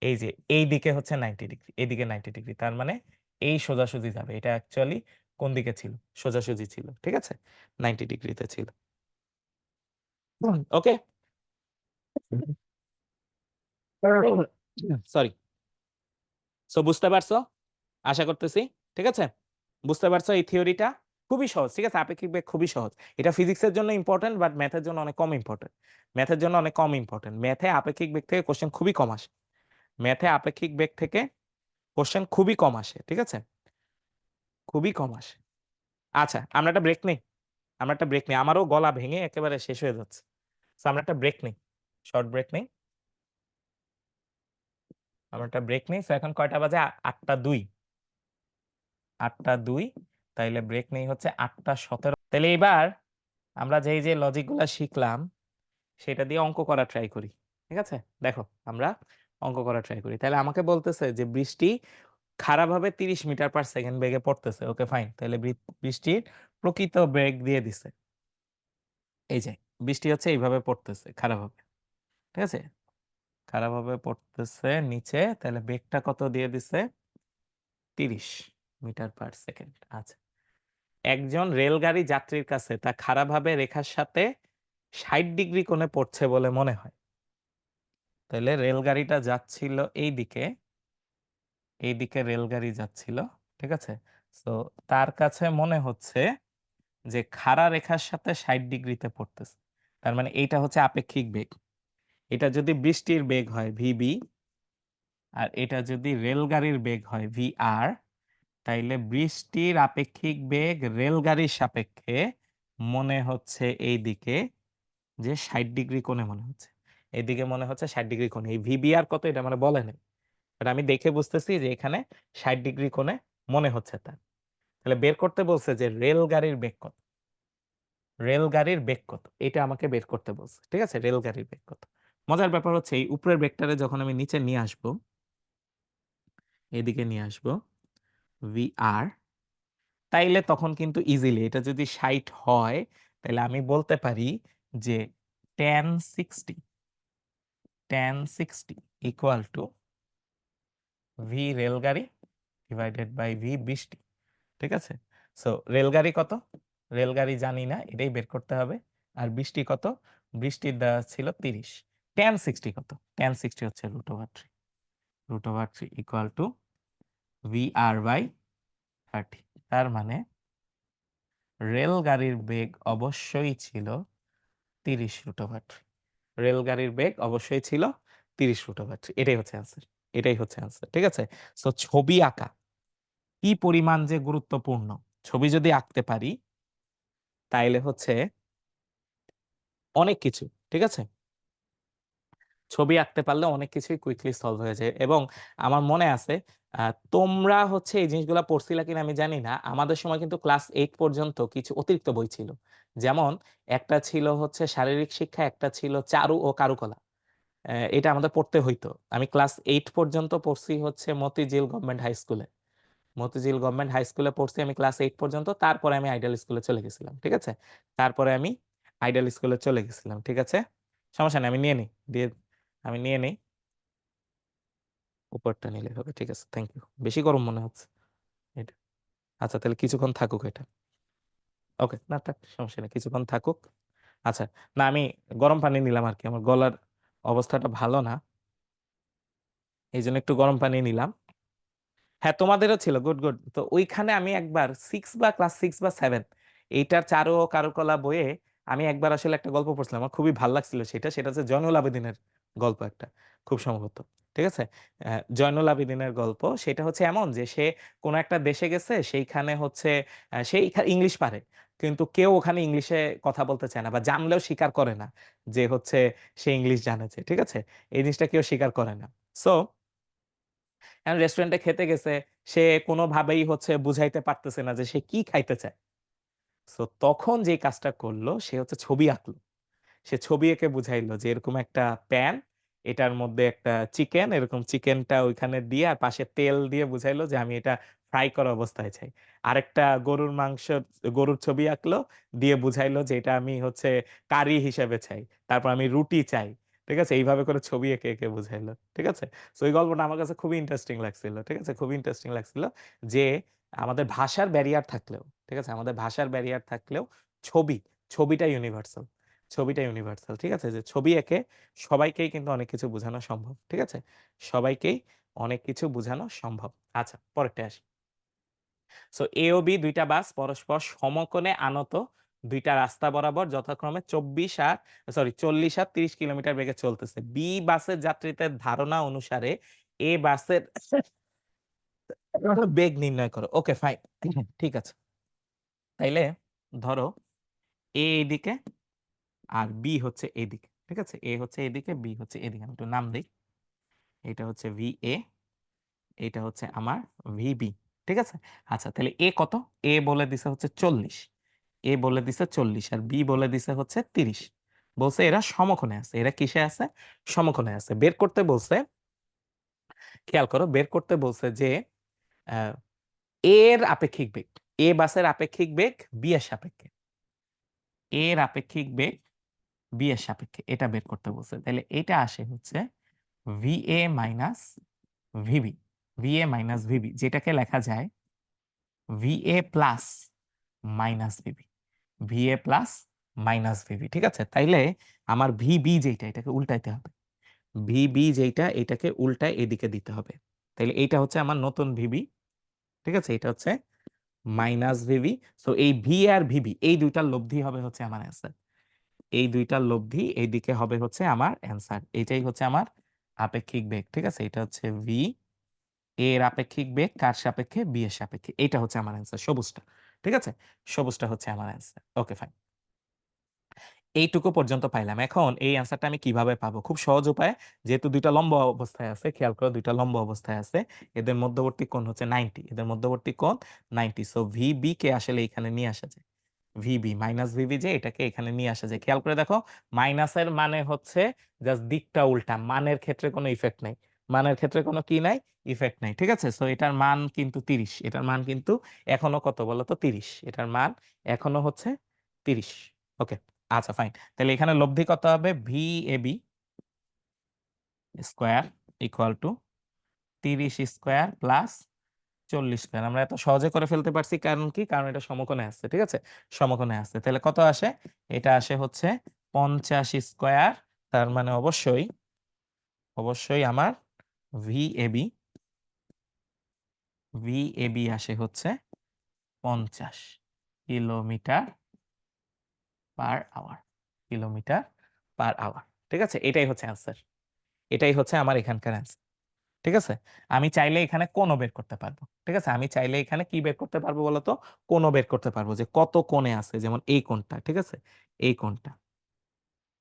এই যে এই দিকে হচ্ছে 90 ডিগ্রি, এদিকে 90 ডিগ্রি। তার মানে এই সোজাসুজি যাবে। এটা অ্যাকচুয়ালি কোন দিকে ছিল? সোজাসুজি ছিল। ঠিক আছে? 90 ডিগ্রিতে ছিল। ওকে? সরি। সো বুঝতে পারছো? আশা করতেছি। ঠিক আছে? বুঝতে পারছো এই থিওরিটা? খুবই সহজ। ঠিক আছে? আপেক্ষিক বেগ খুবই সহজ। এটা ফিজিক্সের জন্য ইম্পোর্টেন্ট বাট ম্যাথের জন্য অনেক কম ইম্পোর্টেন্ট। ম্যাথের জন্য অনেক কম ইম্পোর্টেন্ট। ম্যাথে আপেক্ষিক বেগ থেকে কোশ্চেন খুবই কম আসে। ম্যাথে আপেক্ষিক বেগ থেকে কোশ্চেন খুবই কম আসে। ঠিক আছে? খুবই কম আসে। আচ্ছা, আমরা একটা ব্রেক নেই। আমরা একটা ব্রেক নেই। আমারও গলা ভেঙে একেবারে শেষ হয়ে যাচ্ছে। সো আমরা একটা ব্রেক নেই। শর্ট ব্রেক নেই। আমরা একটা ব্রেক নেই। সো এখন কয়টা বাজে? 8টা 2। 8টা 2। তাইলে ব্রেক নেই হচ্ছে 8টা 17। তাইলে এবার আমরা যে লজিক গুলা শিখলাম সেটা দিয়ে অঙ্ক করা ট্রাই করি। ঠিক আছে? দেখো, আমরা অঙ্ক করা ট্রাই করি। তাহলে আমাকে বলতেছে যে বৃষ্টি খাড়াভাবে 30 মিটার পার সেকেন্ড বেগে পড়তেছে। Okay fine. তাহলে বৃষ্টির প্রকৃত বেগ দিয়ে দিছে। এই যে বৃষ্টি হচ্ছে এইভাবে পড়তেছে খাড়াভাবে। ঠিক আছে? খাড়াভাবে পড়তেছে নিচে। তাহলে বেগটা কত দিয়ে দিছে? 30 মিটার পার সেকেন্ড। আচ্ছা। একজন রেলগাড়ি যাত্রীর কাছে তা খাড়াভাবে রেখার সাথে 60 ডিগ্রি কোণে পড়ছে বলে মনে হয়। তাহলে রেলগাড়িটা যাচ্ছিল এইদিকে রেলগাড়ি যাচ্ছিল। ঠিক আছে? তো তার কাছে মনে হচ্ছে যে খাড়া রেখার সাথে 60 ডিগ্রিতে পড়তেছে। তার মানে এইটা হচ্ছে আপেক্ষিক বেগ। এটা যদি বৃষ্টির বেগ হয় ভিবি আর এটা যদি রেলগাড়ির বেগ হয় ভিআর, তাইলে বৃষ্টির আপেক্ষিক বেগ রেলগাড়ির সাপেক্ষে মনে হচ্ছে এই দিকে যে 60 ডিগ্রি কোণে মনে হচ্ছে। এদিকে মনে হচ্ছে 60 ডিগ্রি কোণে। এই ভিবিআর কত এটা মানে বলে নাই। বাট আমি দেখে বুঝতেছি যে এখানে 60 ডিগ্রি কোণে মনে হচ্ছে তার। তাহলে বের করতে বলছে যে রেলগাড়ির বেগ কত। রেলগাড়ির বেগ কত? এটা আমাকে বের করতে বলছে। ঠিক আছে? রেলগাড়ির বেগ কত? মজার ব্যাপার হচ্ছে এই উপরের বেগটারে যখন আমি নিচে নিয়ে আসবো, এদিকে নিয়ে আসবো ভিআর, তাইলে তখন কিন্তু ইজিলি এটা যদি 60 হয় তাহলে আমি বলতে পারি যে tan 60 ইকুয়াল টু ভি রেলগাড়ি ডিভাইডেড বাই ভি বৃষ্টি। ঠিক আছে? সো রেলগাড়ি কত? রেলগাড়ি জানি না, এটাই বের করতে হবে। আর বৃষ্টি কত? বৃষ্টির দেওয়া ছিল 30। tan 60 কত? tan 60 হচ্ছে √3। √3 ইকুয়াল টু ভিআর বাই 30। তার মানে রেলগাড়ির বেগ অবশ্যই ছিল 30√3। রেলগাড়ির বেগ অবশ্যই ছিল 30√3। এটাই হচ্ছে অ্যান্সার। এটাই হচ্ছে অ্যান্সার। ঠিক আছে? সো ছবি আঁকা কি পরিমাণ যে গুরুত্বপূর্ণ। ছবি যদি আঁকতে পারি তাইলে হচ্ছে অনেক কিছু। ঠিক আছে? ছবি আঁকতে পারলে অনেক কিছুই কুইকলি সলভ হয়ে যায় এবং আমার মনে আছে তোমরা হচ্ছে এই জিনিসগুলা পড়ছিলা কিনা আমি জানি না। আমাদের সময় কিন্তু ক্লাস 8 পর্যন্ত কিছু অতিরিক্ত বই ছিল। যেমন একটা ছিল হচ্ছে শারীরিক শিক্ষা, একটা ছিল চারু ও কারুকলা। এটা আমাদের পড়তে হইতো। আমি ক্লাস 8 পর্যন্ত পড়ছি হচ্ছে মতিঝিল গভর্নমেন্ট হাই স্কুলে। মতিঝিল গভর্নমেন্ট হাই স্কুলে পড়ছি আমি ক্লাস 8 পর্যন্ত। তারপরে আমি আইডিয়াল স্কুলে চলে গেছিলাম। ঠিক আছে? তারপরে আমি আইডিয়াল স্কুলে চলে গেছিলাম। ঠিক আছে? সমস্যা নেই, আমি নিয়ে নিই। আমি নিয়ে নেই। উপরটা নিলে হবে। ঠিক আছে। Thank you. বেশি গরম মনে হচ্ছে এটা। আচ্ছা, তাহলে কিছুক্ষণ থাকুক এটা। ওকে, না থাক, সমস্যা নেই, কিছুক্ষণ থাকুক। আচ্ছা, না আমি গরম পানি নিলাম আর কি, আমার গলার অবস্থাটা ভালো না, এই জন্য একটু গরম পানি নিলাম। হ্যাঁ, তোমাদেরও ছিল। Good good. তো ওইখানে আমি একবার ক্লাস 6 বা 7 এইটার চারু ও কারুকলা বইয়ে আমি একবার আসলে একটা গল্প পড়ছিলাম, আমার খুবই ভালো লাগছিল সেটা। সেটা হচ্ছে জয়নুল আবেদিনের গল্প একটা, খুব সম্ভবত। ঠিক আছে? জয়নুল আবেদিনের গল্প। সেটা হচ্ছে এমন যে সে কোনো একটা দেশে গেছে, সেইখানে হচ্ছে সে ইংলিশ পারে, কিন্তু কেউ ওখানে ইংলিশে কথা বলতে চায় না বা জানলেও স্বীকার করে না যে হচ্ছে সে ইংলিশ জানেছে। ঠিক আছে? এই জিনিসটা কেউ স্বীকার করে না। সো এখন রেস্টুরেন্টে খেতে গেছে, সে কোনোভাবেই হচ্ছে বুঝাইতে পারতেছে না যে সে কি খাইতে চায়। সো তখন যে কাজটা করলো সে হচ্ছে ছবি আঁকলো। সে ছবি এঁকে বুঝাইলো যে এরকম একটা প্যান, এটার মধ্যে একটা চিকেন, এরকম চিকেনটা ওইখানে দিয়ে আর পাশে তেল দিয়ে বুঝাইলো যে আমি এটা ফ্রাই করা অবস্থায় চাই। আরেকটা গরুর মাংস, গরুর ছবি আঁকলো, দিয়ে বুঝাইলো যে এটা আমি হচ্ছে কারি হিসেবে চাই, তারপর আমি রুটি চাই। ঠিক আছে, এইভাবে করে ছবি এঁকে এঁকে বুঝাইলো। ঠিক আছে, তো এই গল্পটা আমার কাছে খুবই ইন্টারেস্টিং লাগছিল। ঠিক আছে, খুবই ইন্টারেস্টিং লাগছিল যে আমাদের ভাষার ব্যারিয়ার থাকলেও, ঠিক আছে, আমাদের ভাষার ব্যারিয়ার থাকলেও ছবি, ছবিটা ইউনিভার্সাল, ছবিটা ইউনিভার্সাল। ঠিক আছে, যে ছবি এঁকে সবাইকেই কিন্তু অনেক কিছু বোঝানো সম্ভব। ঠিক আছে, সবাইকেই অনেক কিছু বোঝানো সম্ভব। আচ্ছা, পরেরটা আসি। সো এ ও বি দুইটা বাস পরস্পর সমকোণে আনত দুইটা রাস্তা বরাবর যথাক্রমে 40 আর 30 কিলোমিটার বেগে চলতেছে। বি বাসের যাত্রীদের ধারণা অনুসারে এ বাসের বেগ নির্ণয় করো। ওকে, ফাইন। ঠিক আছে, তাইলে ধরো এ এদিকে আর বি হচ্ছে এদিকে। ঠিক আছে, এ হচ্ছে এদিকে, বি হচ্ছে এদিকে। আমি একটু নাম দিই, এটা হচ্ছে ভি এ, এটা হচ্ছে আমার ভিবি। ঠিক আছে, আচ্ছা তাহলে এ কত? এ বলে দিছে হচ্ছে 40, এ বলে দিছে 40 আর বি বলে দিছে হচ্ছে 30। বলছে এরা সমকোণে আছে। এরা কিসে আছে? সমকোণে আছে। বের করতে বলছে, খেয়াল করো, বের করতে বলছে যে আহ, এর আপেক্ষিক বেগ, এ বাসের আপেক্ষিক বেগ বি এর সাপেক্ষে, এর আপেক্ষিক বেগ বি এর সাপেক্ষে, এটা বের করতে বলছে। তাহলে এটা আসে হচ্ছে V A minus V B, V A minus V B, যেটাকে লেখা যায় V A plus minus V B, V A plus minus V B. ঠিক আছে, তাইলে আমার ভিবি যেটা, এটাকে উল্টাইতে হবে। ভিবি যেটা, এটাকে উল্টায় এদিকে দিতে হবে। তাইলে এইটা হচ্ছে আমার নতুন ভিবি। ঠিক আছে, এটা হচ্ছে মাইনাস ভিবি। সো এই ভি আর ভিবি এই দুইটার লব্ধি হবে হচ্ছে আমার অ্যান্সার। এই দুইটার লব্ধি এইদিকে হবে হচ্ছে আমার অ্যান্সার। এটাই হচ্ছে আমার আপেক্ষিক বেগ। ঠিক আছে, এটা হচ্ছে ভি, এর আপেক্ষিক বেগ কার সাপেক্ষে? বি এর সাপেক্ষে। এটা হচ্ছে আমার অ্যান্সার, সবুজটা। ঠিক আছে, সবুজটা হচ্ছে আমার অ্যান্সার। ওকে, ফাইন। এইটুকু পর্যন্ত পাইলাম। এখন এই অ্যান্সারটা আমি কিভাবে পাবো? খুব সহজ উপায়। যেহেতু দুইটা লম্ব অবস্থায় আছে, খেয়াল করো, দুইটা লম্ব অবস্থায় আছে, এদের মধ্যবর্তী কোণ হচ্ছে 90, এদের মধ্যবর্তী কোণ 90। সো ভিবি কে আসলে এখানে নিয়ে আসা যায়, ভিবি মাইনাস ভিবি, যে এটাকে এখানে নিয়ে আসা যায়। খেয়াল করে দেখো, মাইনাসের মানে হচ্ছে জাস্ট দিকটা উল্টা, মানের ক্ষেত্রে কোনো ইফেক্ট নাই, মানের ক্ষেত্রে কোনো কি নাই, ইফেক্ট নাই। ঠিক আছে, সো এটার মান কিন্তু 30, এটার মান কিন্তু এখনো কত বলো তো? 30, এটার মান এখনো হচ্ছে 30। ওকে, আচ্ছা ফাইন। তাহলে এখানে লব্ধি কত হবে? V A B square equal to 30 square plus 40 square. আমরা এত সহজে করে ফেলতে পারছি কারণ কি? কারণ এটা সমকোণে আছে। ঠিক আছে, সমকোণে আছে। তাহলে কত আসে? এটা আসে হচ্ছে 50 স্কোয়ার। তার মানে অবশ্যই, অবশ্যই আমার V A B, V A B আসে হচ্ছে 50 kilometre per hour, kilometre per hour. ঠিক আছে, এটাই হচ্ছে অ্যান্সার, এটাই হচ্ছে আমার এখানকার অ্যান্সার। ঠিক আছে, আমি চাইলে এখানে কোণও বের করতে পারবো। ঠিক আছে, আমি চাইলে এখানে কি বের করতে পারবো বলতো? কোণও বের করতে পারবো, যে কত কোণে আছে। যেমন এই কোণটা, ঠিক আছে, এই কোণটা,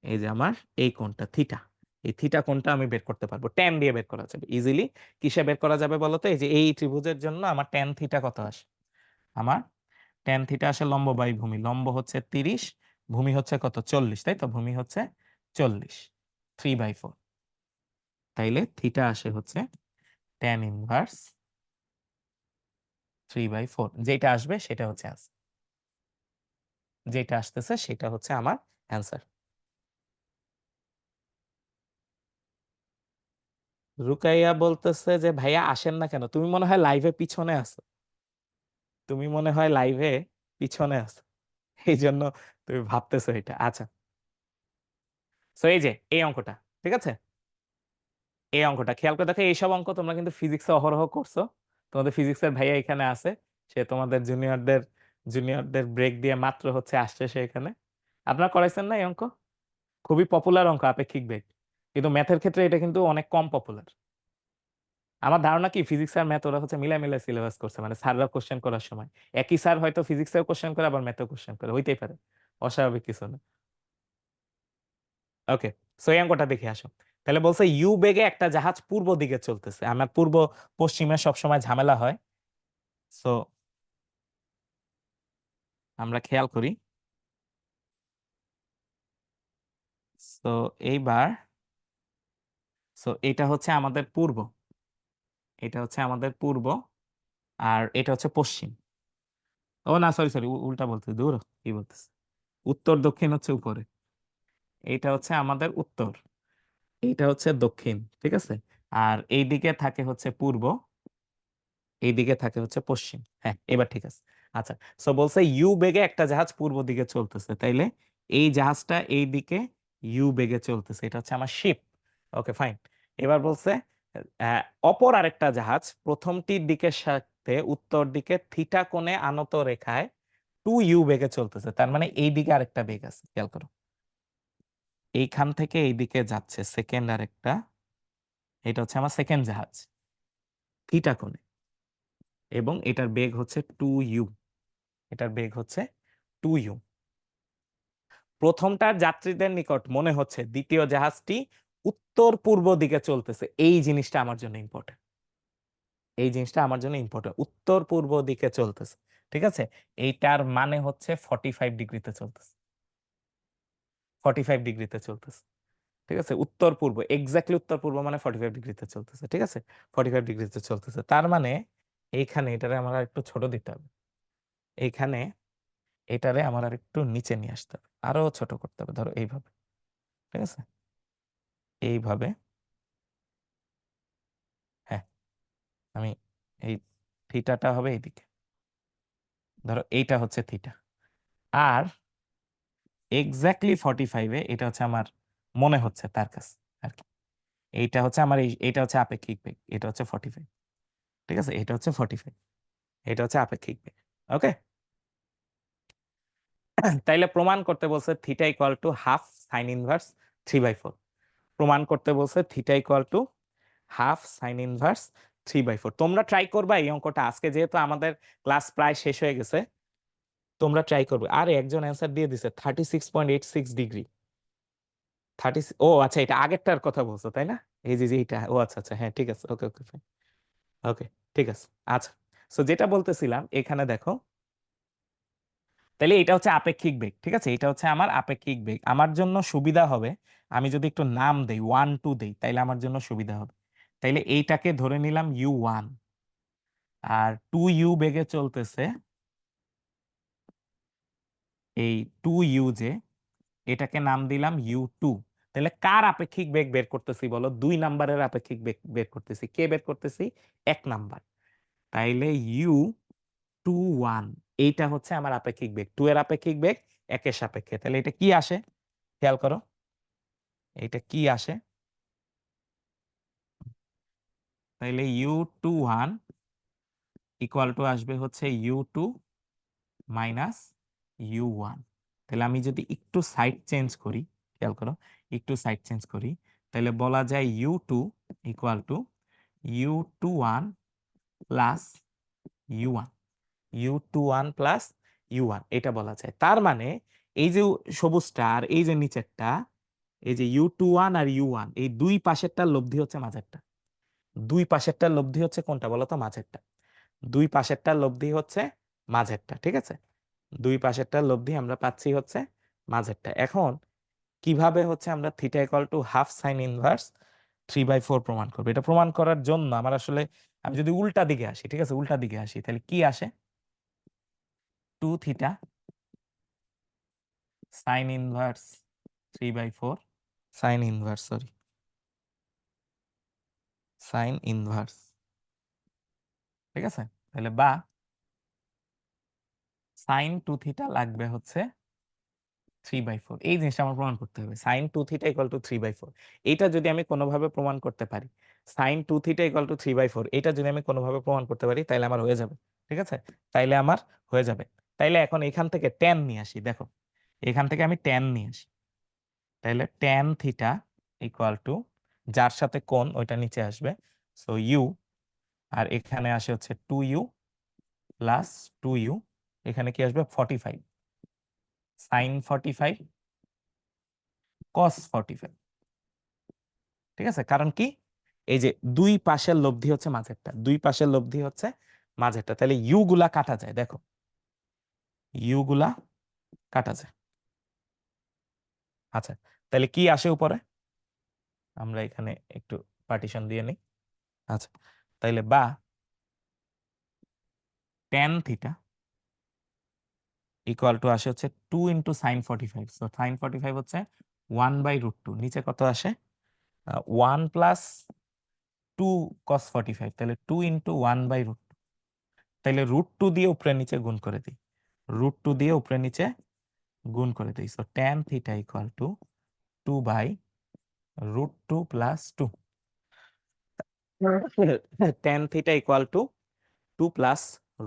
এই যে আমার এই কোণটা থিটা, এই থিটা কোণটা আমি বের করতে পারবো, ট্যান দিয়ে বের করা যাবে ইজিলি। কিসে বের করা যাবে বলতো? এই যে এই ত্রিভুজের জন্য আমার ট্যান থিটা কত আসে? আমার ট্যান থিটা আসে লম্ব বাই ভূমি, লম্ব হচ্ছে 30, ভূমি হচ্ছে কত? 40, তাই তো? ভূমি হচ্ছে 40, 3/4। তাইলে থিটা আসে হচ্ছে ট্যান ইনভার্স 3/4। যেটা আসবে সেটা হচ্ছে অ্যান্সার, যেটা আসতেছে সেটা হচ্ছে আমার অ্যান্সার। রুকাইয়া বলতেছে যে ভাইয়া আসেন না কেন? তুমি মনে হয় লাইভে পিছনে আছো, তুমি মনে হয় লাইভে পিছনে আছো, এই জন্য তুমি ভাবতেছো এটা। আচ্ছা, সো এই যে এই অঙ্কটা, ঠিক আছে, এই অঙ্কটা খেয়াল করে দেখো। এইসব অঙ্ক তোমরা কিন্তু ফিজিক্সে অহরহ করছো, তোমাদের ফিজিক্সের ভাইয়া এখানে আছে, সে তোমাদের জুনিয়রদের, জুনিয়রদের ব্রেক দিয়ে মাত্র হচ্ছে আসছে সে এখানে। আপনারা করাইছেন না এই অঙ্ক? খুবই পপুলার অঙ্ক আপেক্ষিক বেগ, কিন্তু ম্যাথের ক্ষেত্রে এটা কিন্তু অনেক কম পপুলার। আমার ধারণা কি ফিজিক্স আর ম্যাথ ওরা হচ্ছে মিলাই মিলাই সিলেবাস করছে, মানে স্যাররা কোশ্চেন করার সময় একই স্যার হয়তো ফিজিক্সেও কোশ্চেন করে আবার ম্যাথেও কোশ্চেন করে, হইতেই পারে, অস্বাভাবিক কিছু না। ওকে, সো এই অঙ্কটা দেখে আসো। তাহলে বলছে ইউ বেগে একটা জাহাজ পূর্ব দিকে চলতেছে। আমার পূর্ব পশ্চিমে সবসময় ঝামেলা হয়, সো আমরা খেয়াল করি। তো এইবার এটা হচ্ছে আমাদের পূর্ব, এটা হচ্ছে আমাদের পূর্ব, আর এটা হচ্ছে পশ্চিম। ও না, সরি সরি, উল্টা বলতে দূর, কি বলতেছে, উত্তর দক্ষিণ হচ্ছে উপরে, এটা হচ্ছে আমাদের উত্তর, এইটা হচ্ছে দক্ষিণ, ঠিক আছে। আর এইদিকে থাকে হচ্ছে পূর্ব, এইদিকে থাকে হচ্ছে পশ্চিম। হ্যাঁ, এবার ঠিক আছে। আচ্ছা, সো বলছে ইউ বেগে একটা জাহাজ পূর্ব দিকে চলতেছে, তাইলে এই জাহাজটা এই দিকে ইউ বেগে চলতেছে, এটা হচ্ছে আমার শিপ। ওকে, ফাইন। এবার বলছে আহ, অপর আরেকটা জাহাজ প্রথমটির দিকের সাথে উত্তর দিকে থিটা কোণে আনত রেখায় 2u বেগে চলতেছে, তার মানে এই দিকে আরেকটা বেগ আছে, খেয়াল করো, এইখান থেকে এইদিকে যাচ্ছে সেকেন্ড আরেকটা, এটা হচ্ছে আমার সেকেন্ড জাহাজ থিটা কোণে, এবং এটার বেগ হচ্ছে 2u, এটার বেগ হচ্ছে 2u। প্রথমটার যাত্রীদের নিকট মনে হচ্ছে দ্বিতীয় জাহাজটি উত্তর পূর্ব দিকে চলতেছে, এই জিনিসটা আমার জন্য ইম্পর্টেন্ট, এই জিনিসটা আমার জন্য ইম্পর্টেন্ট, উত্তর পূর্ব দিকে চলতেছে, ঠিক আছে। এইটার মানে হচ্ছে 45 ডিগ্রিতে চলতেছে, 45 ডিগ্রিতে চলতেছে, ঠিক আছে। উত্তর পূর্ব, এক্স্যাক্টলি উত্তর পূর্ব মানে 45 ডিগ্রিতে চলতেছে, ঠিক আছে। 45 ডিগ্রিতে চলতেছে, তার মানে এইখানে এটারে আমার আর একটু ছোট দিতে হবে, এইখানে এটারে আমার আর একটু নিচে নিয়ে আসতে হবে, আরো ছোট করতে হবে, ধরো এইভাবে, ঠিক আছে, এইভাবে। হ্যাঁ, আমি এই থিটাটা হবে এইদিকে, ধরো এইটা হচ্ছে থিটা, আর এক্স্যাক্টলি 45-এ এটা হচ্ছে আমার মনে হচ্ছে তার কাছে আর কি, এইটা হচ্ছে আমার এইটা হচ্ছে আপেক্ষিক বেগ, এটা হচ্ছে 45, ঠিক আছে, এটা হচ্ছে 45, এটা হচ্ছে আপেক্ষিক বেগ। ওকে, তাইলে প্রমাণ করতে বলছে theta equal to half sign inverse 3/4, প্রমাণ করতে বলছে theta equal to half sign inverse 3/4। তোমরা ট্রাই করবা এই অঙ্কটা আজকে, যেহেতু আমাদের ক্লাস প্রায় শেষ হয়ে গেছে, তোমরা ট্রাই করবে। আর একজন অ্যান্সার দিয়ে দিছে 36.86 ডিগ্রি, 30, ও আচ্ছা, এটা আগেরটার কথা বলছো তাই না, এই যে এইটা, ও আচ্ছা আচ্ছা, হ্যাঁ ঠিক আছে, ওকে ওকে ফাইন, ওকে ঠিক আছে। আচ্ছা, সো যেটা বলতেছিলাম এখানে দেখো, তাহলে এটা হচ্ছে আপেক্ষিক বেগ, ঠিক আছে, এটা হচ্ছে আমার আপেক্ষিক বেগ। আমার জন্য সুবিধা হবে আমি যদি একটু নাম দেই, 1 2 দেই, তাইলে আমার জন্য সুবিধা হবে। তাইলে এইটাকে ধরে নিলাম u1, আর 2u বেগে চলতেছে এই 2u, যে এটাকে নাম দিলাম u2। তাহলে কার আপেক্ষিক বেগ বের করতেছি বলো, 2 নাম্বারের আপেক্ষিক বেগ বের করতেছি, কে বের করতেছি, 1 নাম্বার। তাইলে u21, এইটা হচ্ছে আমার আপেক্ষিক বেগ, 2 এর আপেক্ষিক বেগ 1-এর সাপেক্ষে। তাহলে এটা কি আসে, খেয়াল করো, এটা কি আসে, তাইলে u21 ইকুয়াল টু আসবে হচ্ছে u2 মাইনাস u1। তাহলে আমি যদি একটু সাইড চেঞ্জ করি, খেয়াল করো, একটু সাইড চেঞ্জ করি, তাহলে বলা যায় u2 equal to u21 plus u1, u21 plus u1, এটা বলা যায়। তার মানে এই যে সবুজটা আর এই যে নিচেরটা, এই যে u21 আর u1, এই দুই পাশেরটার লব্ধি হচ্ছে মাঝেরটা, দুই পাশেরটার লব্ধি হচ্ছে কোনটা বলো তো, মাঝেরটা, দুই পাশেরটার লব্ধি হচ্ছে মাঝেরটা, ঠিক আছে, দুই পাশেরটার লব্ধি আমরা পাচ্ছি হচ্ছে মাঝেরটা। এখন কিভাবে হচ্ছে আমরা theta equal to half sign inverse 3/4 প্রমাণ করবো, এটা প্রমাণ করার জন্য আমার আসলে, আমি যদি উল্টা দিকে আসি, ঠিক আছে, উল্টা দিকে আসি, তাহলে কি আসে, 2 theta sine inverse 3/4, sign inverse, sorry, sign inverse, ঠিক আছে। তাহলে বা সাইন 2 থিটা লাগবে হচ্ছে 3/4, এই জিনিসটা আমার প্রমাণ করতে হবে, সাইন 2 থিটা ইকুয়াল টু 3/4। এটা যদি আমি কোনোভাবে প্রমাণ করতে পারি, সাইন 2 থিটা ইকুয়াল টু 3/4, এটা যদি আমি কোনোভাবে প্রমাণ করতে পারি, তাইলে আমার হয়ে যাবে, ঠিক আছে, তাইলে আমার হয়ে যাবে। তাইলে এখন এখান থেকে ট্যান নিয়ে আসি, দেখো এখান থেকে আমি ট্যান নিয়ে আসি, তাইলে ট্যান থিটা ইকুয়াল টু, যার সাথে কোণ ওইটা নিচে আসবে, সো ইউ, আর এখানে আসে হচ্ছে 2u প্লাস 2u, এখানে কি আসবে 45, সাইন 45 কস 45, ঠিক আছে। কারণ কি, এই যে দুই পাশের লব্ধি হচ্ছে মাঝেরটা, দুই পাশের লব্ধি হচ্ছে মাঝেরটা, তাহলে ইউ গুলা কাটা যায়, দেখো ইউ গুলা কাটা যায়, আচ্ছা, তাহলে কি আসে উপরে? আমরা এখানে একটু পার্টিশন দিয়ে নিই। আচ্ছা, তাইলে বা tan থিটা ইকুয়াল টু আসে হচ্ছে 2 ইন্টু সাইন 45। সো সাইন 45 হচ্ছে 1/√2। নিচে কত আসে? 1 প্লাস 2 cos 45, তাহলে 2 ইন্টু 1/√2। তাহলে √2 দিয়ে উপরে নিচে গুণ করে দিই, √2 দিয়ে উপরে নিচে গুণ করে দিই। So tan theta equal two 2/√2 plus 2। tan theta equal to 2 plus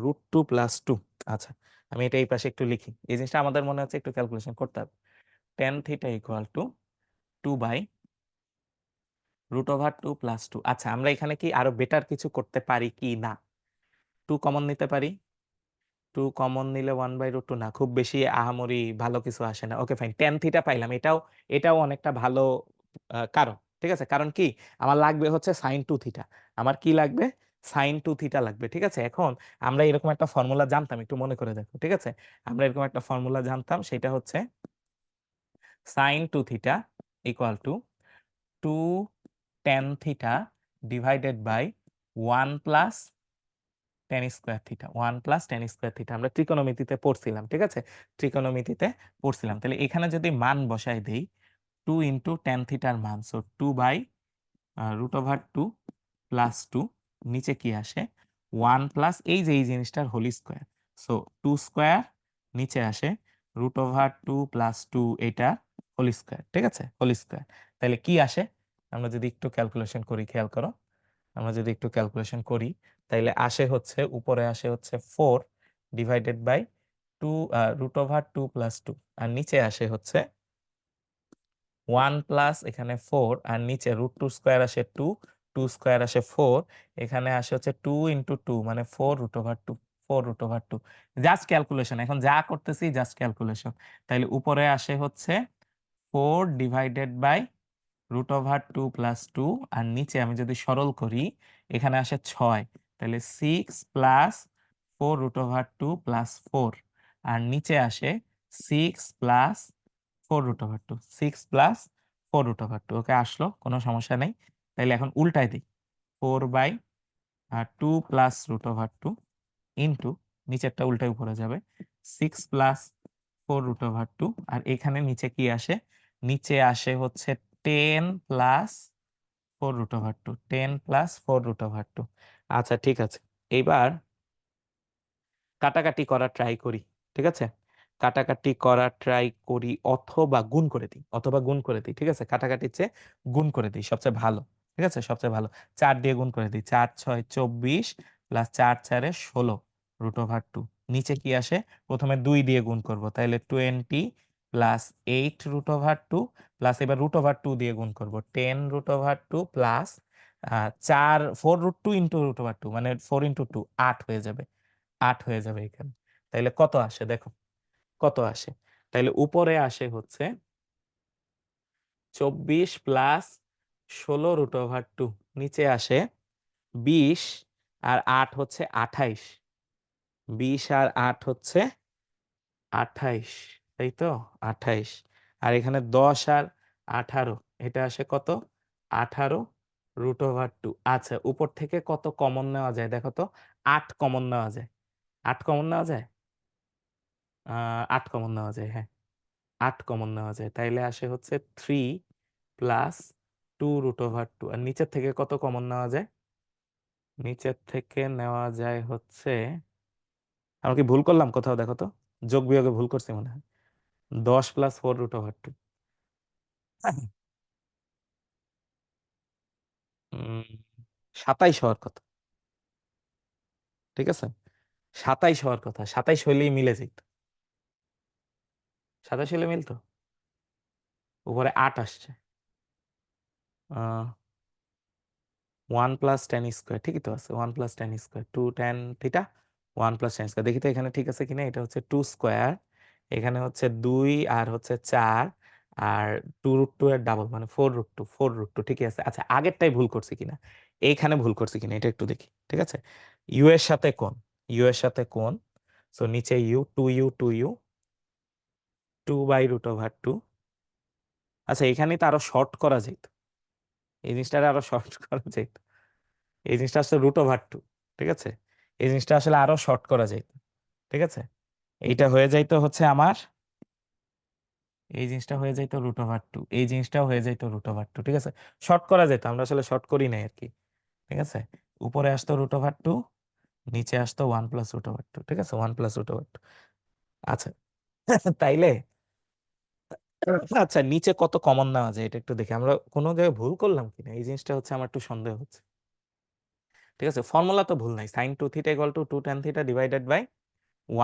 √2 plus 2। আচ্ছা, আমি এটা এই পাশে একটু লিখি, এই জিনিসটা আমাদের মনে হচ্ছে একটু ক্যালকুলেশন করতে হবে। tan theta equal two 2/√2 plus 2। আচ্ছা, আমরা এখানে কি আরো বেটার কিছু করতে পারি কি না? 2 কমন নিতে পারি। 2 কমন নিলে 1/√2 না, খুব বেশি আহামরি ভালো কিছু আসে না। ওকে ফাইন, tan থিটা পাইলাম, এটাও এটাও অনেকটা ভালো কারণ। ঠিক আছে, কারণ কি আমার লাগবে হচ্ছে sin 2 থিটা। আমার কি লাগবে? sin 2 থিটা লাগবে। ঠিক আছে, এখন আমরা এরকম একটা ফর্মুলা জানতাম, একটু মনে করে দেখো। ঠিক আছে, আমরা এরকম একটা ফর্মুলা জানতাম, সেটা হচ্ছে sin 2 theta equal to 2 tan theta divided by 1 plus tan square theta. 1 plus tan square theta আমরা ত্রিকোণমিতিতে পড়ছিলাম। ঠিক আছে, ত্রিকোণমিতিতে পড়ছিলাম। তাহলে এখানে যদি মান বসাই দেই 2 ইন্টু tan থিটার মান, সো 2/√2 প্লাস 2, নিচে কি আসে 1 প্লাস এই যে এই জিনিসটার হোল স্কোয়ার, সো 2 স্কোয়ার, নিচে আসে √2 প্লাস 2 এটা হোল স্কোয়ার। ঠিক আছে, হোল স্কোয়ার। তাহলে কি আসে? আমরা যদি একটু ক্যালকুলেশন করি, খেয়াল করো, আমরা যদি একটু ক্যালকুলেশন করি, তাইলে আসে হচ্ছে উপরে আসে হচ্ছে 4 ডিভাইডেড বাই 2 √2 প্লাস 2, আর নিচে আসে হচ্ছে 1 প্লাস এখানে 4, আর নিচে √2 স্কোয়ার আসে 2, 2 স্কোয়ার আসে 4, এখানে আসে হচ্ছে 2 ইন্টু 2 মানে 4√2, 4√2। জাস্ট ক্যালকুলেশন, এখন যা করতেছি জাস্ট ক্যালকুলেশন। তাইলে উপরে আসে হচ্ছে 4 ডিভাইডেড বাই √2 প্লাস 2, আর নিচে আমি যদি সরল করি এখানে আসে 6, তাহলে 6 প্লাস 4√2 প্লাস 4, আর নিচে আসে 6 প্লাস 4√2, 6 প্লাস 4√2। ওকে, আসলো, কোনো সমস্যা নেই। তাইলে এখন উল্টাই দিই, 4/2 প্লাস √2 ইন্টু নিচেরটা উল্টায় উপরে যাবে 6 প্লাস 4√2, আর এখানে নিচে কি আসে? নিচে আসে হচ্ছে 10 প্লাস 4√2, 10 প্লাস 4√2। আচ্ছা, ঠিক আছে, এইবার কাটাকাটি করা ট্রাই করি। ঠিক আছে, কাটাকাটি করা ট্রাই করি, অথবা গুণ করে দিই, অথবা গুণ করে দিই। ঠিক আছে, কাটাকাটির চেয়ে গুণ করে দিই সবচেয়ে ভালো। ঠিক আছে, সবচেয়ে ভালো 4 দিয়ে গুণ করে দিই, 4 6 24 প্লাস 4 4 16 √2। নিচে কি আসে? প্রথমে 2 দিয়ে গুণ করব, তাহলে 20 প্লাস 8 √2 প্লাস এবার √2 দিয়ে গুণ করব 10 √2 প্লাস 4 4√2 ইন্টু √2 মানে 4 ইন্টু 2 8 হয়ে যাবে, 8 হয়ে যাবে এখানে। তাইলে কত আসে দেখো, কত আসে? তাইলে উপরে আসে হচ্ছে 24 প্লাস 16 √2, নিচে আসে 20 আর 8 হচ্ছে 28, 20 আর 8 হচ্ছে 28, তাই তো 28, আর এখানে 10 আর 18, এটা আসে কত? 18 √2। আচ্ছা, উপর থেকে কত কমন নেওয়া যায় দেখো তো? 8 কমন নেওয়া যায়, 8 কমন নেওয়া যায়, 8 কমন নেওয়া যায়, হ্যাঁ 8 কমন নেওয়া যায়। তাইলে আসে হচ্ছে 3 প্লাস 2 √2, আর নিচের থেকে কত কমন নেওয়া যায়? নিচের থেকে নেওয়া যায় হচ্ছে, আমরা কি ভুল করলাম কোথাও দেখো তো? যোগ বিয়োগে ভুল করছি মনে হয়। 10 প্লাস 4 √2, 27 হওয়ার কথা। ঠিক আছে, 27 হওয়ার কথা, 27 হইলেই মিলে যেত, 27 হইলে মিলতো। উপরে 8 আসছে, 1 প্লাস tan স্কোয়ার, ঠিকই তো আছে, 1 plus tan square, 2 tan theta 1 plus tan square. দেখি তো এখানে ঠিক আছে কিনা, এটা হচ্ছে 2 স্কোয়ার, এখানে হচ্ছে 2 আর হচ্ছে 4, আর 2√2 এর ডাবল মানে 4√2, 4√2 ঠিকই আছে। আচ্ছা, আগেরটাই ভুল করছি কিনা, এইখানে ভুল করছি কিনা এটা একটু দেখি। ঠিক আছে, ইউ এর সাথে কোণ, ইউ এর সাথে কোণ, সো নিচে ইউ, 2u 2u, 2/√2 আচ্ছা এখানে তো আরো শর্ট করা যেত, এই জিনিসটা আরো শর্ট করা যেত, এই জিনিসটা আসলে √2, ঠিক আছে, এই জিনিসটা আসলে আরো শর্ট করা যেত, ঠিক আছে, এইটা হয়ে যাইতো হচ্ছে আমার, এই জিনিসটা হয়ে যাইতো √2, এই জিনিসটাও হয়ে যাইতো √2, ঠিক আছে, শর্ট করা যেত, আমরা আসলে শর্ট করি নাই আর কি, ঠিক আছে, উপরে আসতো √2, নিচে আসতো 1 + √2, ঠিক আছে, 1 + √2। আচ্ছা তাইলে আচ্ছা নিচে কত কমন নেওয়া যায় এটা একটু দেখি, আমরা কোনো জায়গায় ভুল করলাম কিনা, এই জিনিসটা হচ্ছে আমার একটু সন্দেহ হচ্ছে, ঠিক আছে, ফর্মুলা তো ভুল নাই, sin 2θ = 2 tan θ /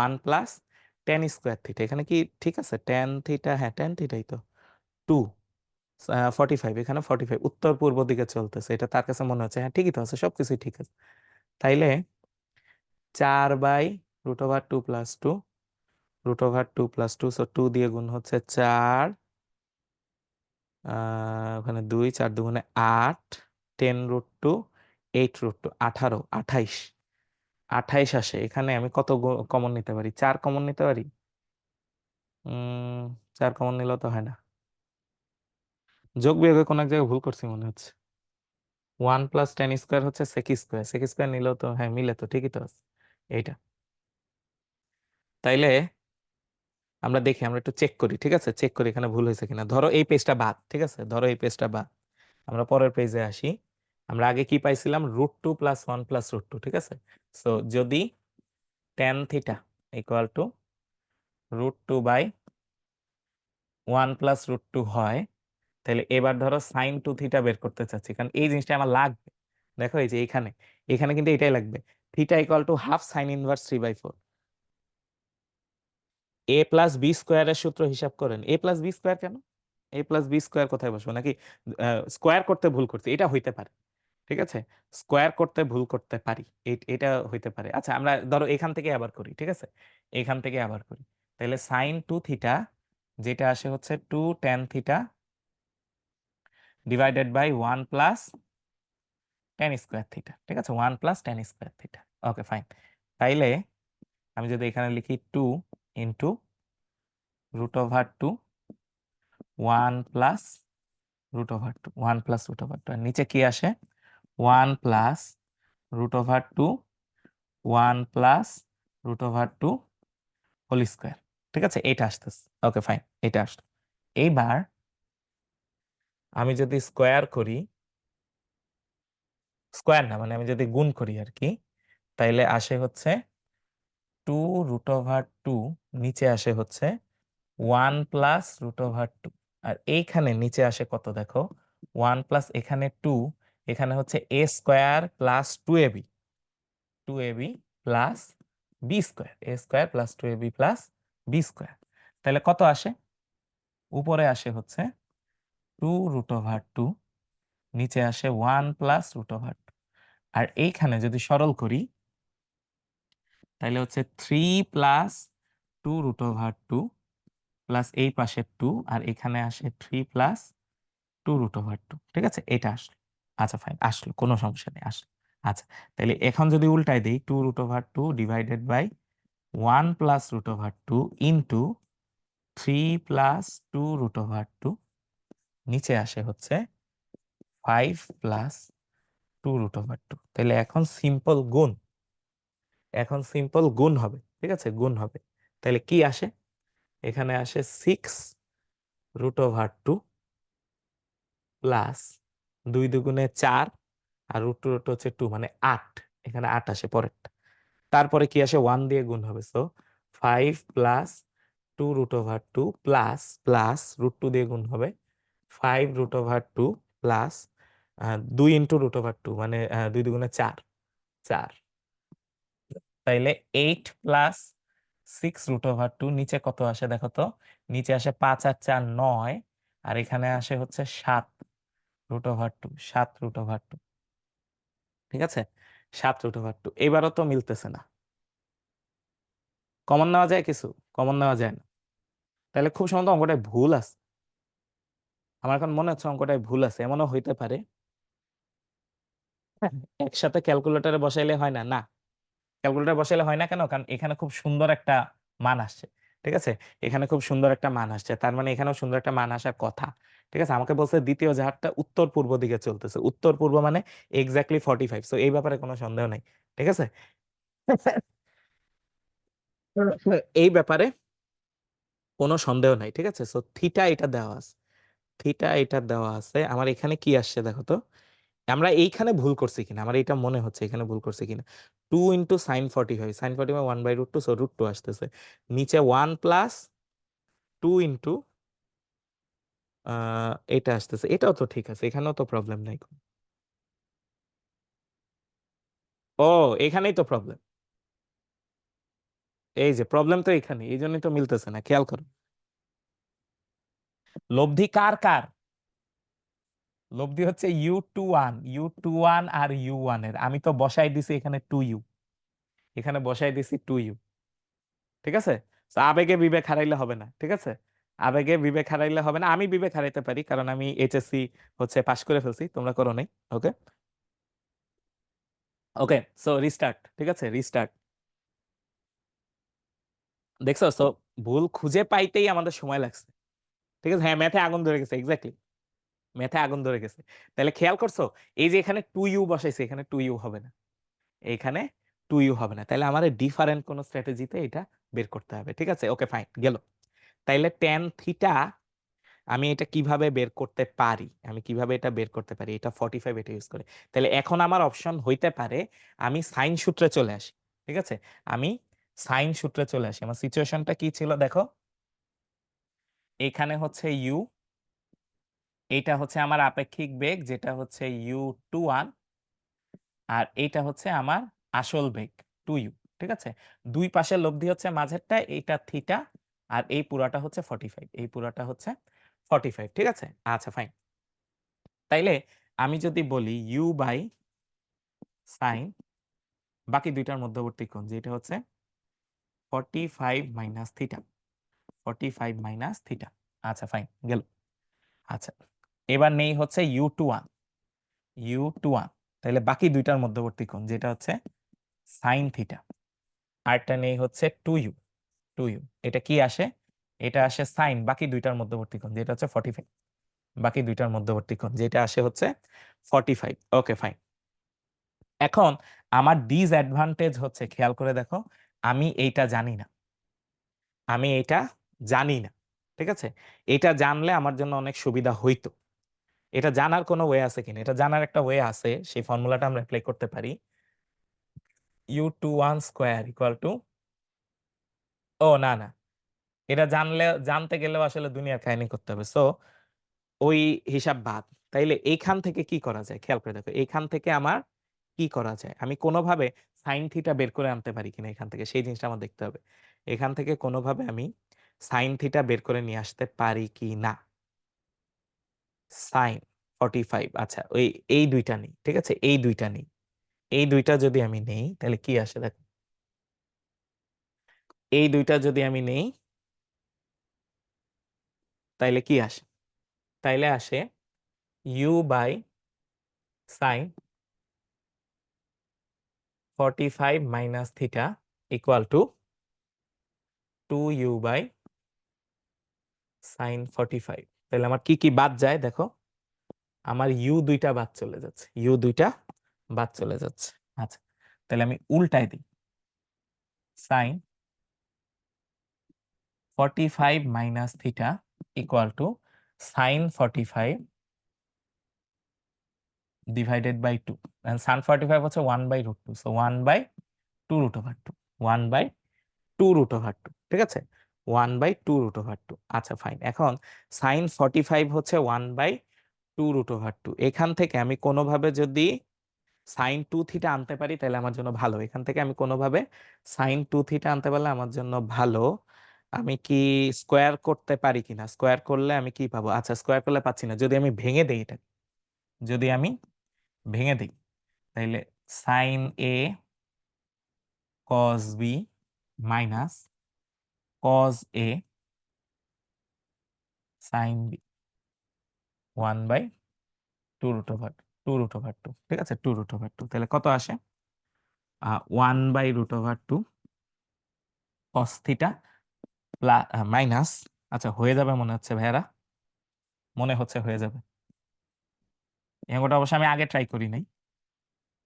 1 + tan² θ, এখানে কি ঠিক আছে, tan θ, হ্যাঁ tan θই তো 2 45, এখানে 45 উত্তর পূর্ব দিকে চলতেছে, এটা তার কাছে মনে হচ্ছে, হ্যাঁ ঠিকই তো আছে, সবকিছুই ঠিক আছে, তাইলে 4/√2 + 2, √2 + 2, সো 2 দিয়ে গুণ হচ্ছে 4, ওখানে 2, 4 2 8, 10√2, 8√2, 18, 28, 28 আসে, এখানে আমি কত কমন নিতে পারি, 4 কমন নিতে পারি, 4 কমন নিলেও তো হয় না, যোগ বিয়োগে কোন এক জায়গায় ভুল করছি মনে হচ্ছে, 1 + tan² হচ্ছে sec², নিলেও তো হ্যাঁ মিলে তো, ঠিকই তো আছে এইটা, তাইলে আমরা দেখি, আমরা একটু চেক করি, ঠিক আছে, চেক করি এখানে ভুল হয়েছে কিনা, ধরো এই পেজটা বাদ, ঠিক আছে, ধরো এই পেজটা বাদ, আমরা পরের পেজে আসি, আমরা আগে কি পাইছিলাম, √2 + 1 + √2, ঠিক আছে, সো যদি tan θ = √2/1 + √2 হয়, তাহলে এবার ধরো sin 2θ বের করতে চাচ্ছি, কারণ এই জিনিসটা আমার লাগবে, দেখো এই যে এখানে, এখানে কিন্তু এটাই লাগবে, θ = ½ sin−1 3/4, a+b² এর সূত্র হিসাব করেন, a+b² কেন, a+b² কোথায় বসবো, নাকি স্কোয়ার করতে ভুল করছি, এটা হইতে পারে, ঠিক আছে, স্কোয়ার করতে ভুল করতে পারি, এটা হইতে পারে, আচ্ছা আমরা ধরো এখান থেকে আবার করি, ঠিক আছে, এখান থেকে আবার করি, তাহলে sin 2θ যেটা আসে হচ্ছে 2 tan θ / 1 + tan² θ, ঠিক আছে, 1 + tan² θ, ওকে ফাইন, তাইলে আমি যদি এখানে লিখি 2 × √2 1 + √2, 1 + √2, আর নিচে কি আসে 1 + √2 1 + √2 হোল স্কয়ার, ঠিক আছে, এটা আসতেছে, ওকে ফাইন, এটা আসলো, এইবার আমি যদি স্কোয়ার করি, স্কোয়ার না মানে আমি যদি গুণ করি আর কি, তাইলে আসে হচ্ছে 2 √2, নিচে আসে হচ্ছে 1 + √2, আর এইখানে নিচে আসে কত দেখো, 1 প্লাস এখানে 2, এখানে হচ্ছে a² + 2ab, 2ab plus b², a² + 2ab plus b², তাহলে কত আসে, উপরে আসে হচ্ছে 2 √2, নিচে আসে 1 + √2, আর এইখানে যদি সরল করি তাহলে হচ্ছে 3 + 2 √2 প্লাস এই পাশে 2, আর এখানে আসে 3 + 2 √2, ঠিক আছে, এটা আসলো, আচ্ছা ফাইন আসলো, কোনো সমস্যা নেই আসলো, আচ্ছা তাহলে এখন যদি উল্টাই দেই 2 √2 / 1 + √2 ইন্টু 3 + 2 √2, নিচে আসে হচ্ছে 5 + 2 √2, তাহলে এখন সিম্পল গুণ, এখন সিম্পল গুণ হবে, ঠিক আছে, গুণ হবে, তাহলে কি আসে, এখানে আসে 6 √2 প্লাস 2 দুগুণে 4, আর √2 হচ্ছে 2 মানে 8, এখানে 8 আসে পরেরটা, তারপরে কি আসে 1 দিয়ে গুণ হবে, সো 5 + 2 √2 প্লাস প্লাস √2 দিয়ে গুণ হবে 5 √2 প্লাস 2 × √2 মানে 2 দুগুণে 4, 4, তাইলে 8 + 6 √2, নিচে কত আসে দেখো তো, নিচে আসে 5 আর 4 9, আর এখানে আসে হচ্ছে 7 √2, 7 √2, ঠিক আছে, 7 √2, এবারও তো মিলতেছে না, কমন নেওয়া যায় কিছু, কমন নেওয়া যায় না, তাহলে খুব সম্ভবত অঙ্কটায় ভুল আছে, আমার এখন মনে হচ্ছে অঙ্কটায় ভুল আছে, এমনও হইতে পারে, হ্যাঁ, একসাথে ক্যালকুলেটরে বসাইলে হয় না, না ক্যালকুলেটরে বসাইলে হয় না কেন, কারণ এখানে খুব সুন্দর একটা মান আসছে, ঠিক আছে, এখানে খুব সুন্দর একটা মান আসছে, তার মানে এখানেও সুন্দর একটা মান আসার কথা। ঠিক আছে, আমাকে বলছে দ্বিতীয় জাহাজটা উত্তর পূর্ব দিকে চলতেছে, উত্তর পূর্ব মানে এক্স্যাক্টলি 45, সো এই ব্যাপারে কোনো সন্দেহ নাই। ঠিক আছে, এই ব্যাপারে কোনো সন্দেহ নাই। ঠিক আছে, সো থিটা এটা দেওয়া আছে, থিটা এটা দেওয়া আছে। আমার এখানে কি আসছে দেখো তো, আমরা এইখানে ভুল করছি কিনা, আমার এটা মনে হচ্ছে এখানে ভুল করছি কিনা। 2 × sin 45, sin 45 1/√2, সো √2 আসতেছে। নিচে 1 + 2 × এটা আসতেছে, এটাও তো ঠিক আছে, এখানেও তো প্রবলেম নাই কোনো। ও, এখানেই তো প্রবলেম, এই যে প্রবলেম তো এখানে, এই জন্যই তো মিলতেছে না, খেয়াল করো। লব্ধি কার কার, লব্ধি হচ্ছে U21, U21 আর U1 এর, আমি তো বসাই দিছি এখানে 2U, এখানে বসাই দিছি 2U। ঠিক আছে, তো আবেগে বিবেক হারাইলে হবে না। ঠিক আছে, আবেগে বিবেক হারাইলে হবে না, আমি বিবেক হারাইতে পারি কারণ আমি এইচএসসি হচ্ছে পাশ করে ফেলছি, তোমরা করো নাই। ওকে, ওকে, সো রিস্টার্ট। ঠিক আছে, রিস্টার্ট। দেখছো, সো ভুল খুঁজে পাইতেই আমাদের সময় লাগছে। ঠিক আছে, হ্যাঁ ম্যাথে আগুন ধরে গেছে, এক্স্যাক্টলি ম্যাথে আগুন ধরে গেছে। তাহলে খেয়াল করছো, এই যে এখানে 2U বসাইছে, এখানে 2U হবে না, এখানে 2U হবে না, তাহলে আমাদের ডিফারেন্ট কোন স্ট্র্যাটেজিতে এটা বের করতে হবে। ঠিক আছে, ওকে ফাইন গেল। তাইলে ট্যান থিটা আমি এটা কিভাবে বের করতে পারি, আমি কিভাবে এটা বের করতে পারি, এটা 45 এটা ইউজ করে। তাহলে এখন আমার অপশন হইতে পারে আমি সাইন সূত্রে চলে আসি। ঠিক আছে, আমি সাইন সূত্রে চলে আসি। আমার সিচুয়েশনটা কি ছিল দেখো, এখানে হচ্ছে ইউ, এটা হচ্ছে আমার আপেক্ষিক বেগ যেটা হচ্ছে U21, আর এইটা হচ্ছে আমার আসল বেগ 2U। ঠিক আছে, দুই পাশের লব্ধি হচ্ছে মাঝেরটা, এইটা থিটা, আর এই পুরাটা হচ্ছে 45, এই পুরাটা হচ্ছে 45। ঠিক আছে, আচ্ছা ফাইন। তাইলে আমি যদি বলি U/sin বাকি দুইটার মধ্যবর্তী কোণ যেটা হচ্ছে 45 - থিটা, 45 - থিটা। আচ্ছা ফাইন গেল। আচ্ছা, এবার নেই হচ্ছে U21, তাহলে বাকি দুইটার মধ্যবর্তী কোণ যেটা হচ্ছে সাইন থিটা। আরেকটা নেই হচ্ছে 2U, এটা কি আসে, এটা আসে সাইন বাকি দুইটার মধ্যবর্তী কোণ যেটা হচ্ছে 45, বাকি দুইটার মধ্যবর্তী কোণ যেটা আসে হচ্ছে 45। Okay fine. এখন আমার ডিসঅ্যাডভান্টেজ হচ্ছে, খেয়াল করে দেখো, আমি এইটা জানি না, আমি এটা জানি না। ঠিক আছে, এটা জানলে আমার জন্য অনেক সুবিধা হইতো। এটা জানার কোনো ওয়ে আছে কিনা, এটা জানার একটা ওয়ে আছে, সেই ফর্মুলাটা আমরা অ্যাপ্লাই করতে পারি। U21² = ও না না, এটা জানলে, জানতে গেলেও আসলে দুনিয়ার কাহিনী করতে হবে, সো ওই হিসাব বাদ। তাইলে এইখান থেকে কি করা যায়, খেয়াল করে দেখো, এইখান থেকে আমার কি করা যায়, আমি কোনোভাবে সাইন থিটা বের করে আনতে পারি কিনা এখান থেকে, সেই জিনিসটা আমার দেখতে হবে। এখান থেকে কোনোভাবে আমি সাইন থিটা বের করে নিয়ে আসতে পারি কি না। সাইন 45, আচ্ছা ওই এই দুইটা নেই। ঠিক আছে, এই দুইটা নেই, এই দুইটা যদি আমি নেই তাহলে কি আসে দেখো, এই দুইটা যদি আমি নেই তাইলে কি আসে, তাইলে আসে U/sin 45 - থিটা = 2U/sin 45। তাহলে আমার কি কি বাদ যায় দেখো, আমার ইউ দুইটা বাদ চলে যাচ্ছে, ইউ দুইটা বাদ চলে যাচ্ছে। আচ্ছা, তাহলে আমি উল্টাই দিই, সাইন 45 - থিটা = সাইন 45 / 2, সান 45 হচ্ছে 1/√2, সো 1/2√2, 1/2√2। ঠিক আছে, 1/2√2। আচ্ছা ফাইন, এখন সাইন 45 হচ্ছে 1/2√2, এখান থেকে আমি কোনোভাবে যদি সাইন 2 থিটা আনতে পারি তাহলে আমার জন্য ভালো, এখান থেকে আমি কোনোভাবে সাইন 2 থিটা আনতে পারলে আমার জন্য ভালো। আমি কি স্কোয়ার করতে পারি কিনা, স্কোয়ার করলে আমি কি পাবো, আচ্ছা স্কোয়ার করলে পাচ্ছি না, যদি আমি ভেঙে দেই এটা, যদি আমি ভেঙে দিই তাহলে সাইন এ কস বি মাইনাস কস এ সাইন বি 1/2√2, ঠিক আছে, 2√2, তাহলে কত আসে, 1/√2 কস থিটা মাইনাস, আচ্ছা হয়ে যাবে মনে হচ্ছে ভাইয়ারা, মনে হচ্ছে হয়ে যাবে। এই অঙ্কটা অবশ্য আমি আগে ট্রাই করি নাই,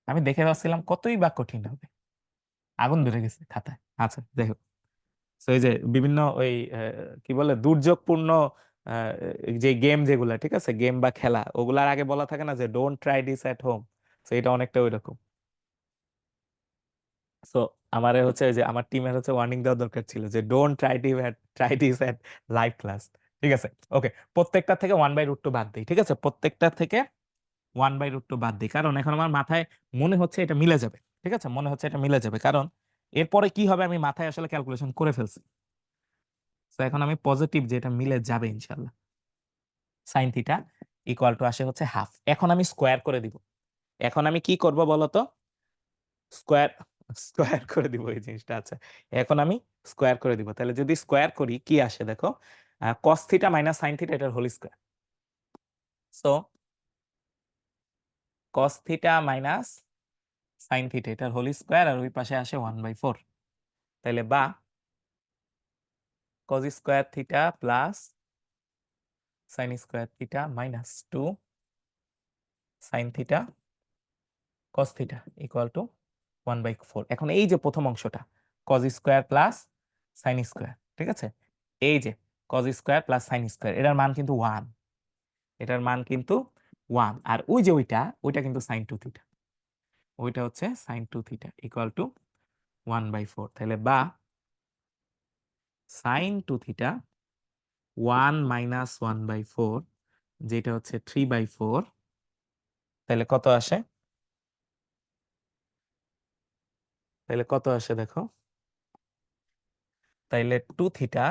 আমি দেখে ভাবছিলাম কতই বা কঠিন হবে, আগুন ধরে গেছে খাতায়। আচ্ছা যাই হোক, তো এই যে বিভিন্ন ওই কি বলে দুর্যোগপূর্ণ আহ, যে গেম যেগুলা, ঠিক আছে, গেম বা খেলা, ওগুলার আগে বলা থাকে না যে don't try this at home, তো এটা অনেকটা ওই রকম। সো আমার হচ্ছে ওই যে আমার টিমের হচ্ছে ওয়ার্নিং দেওয়া দরকার ছিল যে don't try this at live class. ঠিক আছে, ওকে, প্রত্যেকটা থেকে 1/√2 বাদ দিই, ঠিক আছে, প্রত্যেকটা থেকে 1/√2 বাদ দিই, কারণ এখন আমার মাথায় মনে হচ্ছে এটা মিলে যাবে। ঠিক আছে, মনে হচ্ছে এটা মিলে যাবে, কারণ এরপরে কি হবে আমি মাথায় আসলে ক্যালকুলেশন করে ফেলছি। তো এখন আমি পজিটিভ যে এটা মিলে যাবে ইনশাল্লাহ। সাইন থিটা ইকুয়াল টু আসে হচ্ছে হাফ। এখন আমি স্কোয়ার করে দিব। এখন আমি কি করব বলতো, স্কোয়ার স্কোয়ার করে দিব এই জিনিসটা। আচ্ছা, এখন আমি স্কোয়ার করে দিব, তাহলে যদি স্কোয়ার করি কি আসে দেখো, cos theta minus sine theta এটার whole square. So cos theta minus sine theta এটার হোল স্কোয়ার, আর ওই পাশে আসে 1/4। তাহলে বা cos square theta plus sine square theta minus 2 sine theta cos theta equal to 1/4। এখন এই যে প্রথম অংশটা cos square plus sine square, ঠিক আছে, এই যে cos square plus sine square, এটার মান কিন্তু 1, এটার মান কিন্তু 1, আর ওই যে ওইটা ওইটা কিন্তু সাইন 2 থিটা, ওইটা হচ্ছে সাইন 2 থিটা ইকুয়াল টু 1/4। তাহলে বা সাইন 2 থিটা 1 মাইনাস 1/4, যেটা হচ্ছে 3/4, তাহলে কত আসে, তাহলে কত আসে দেখো, তাইলে 2 theta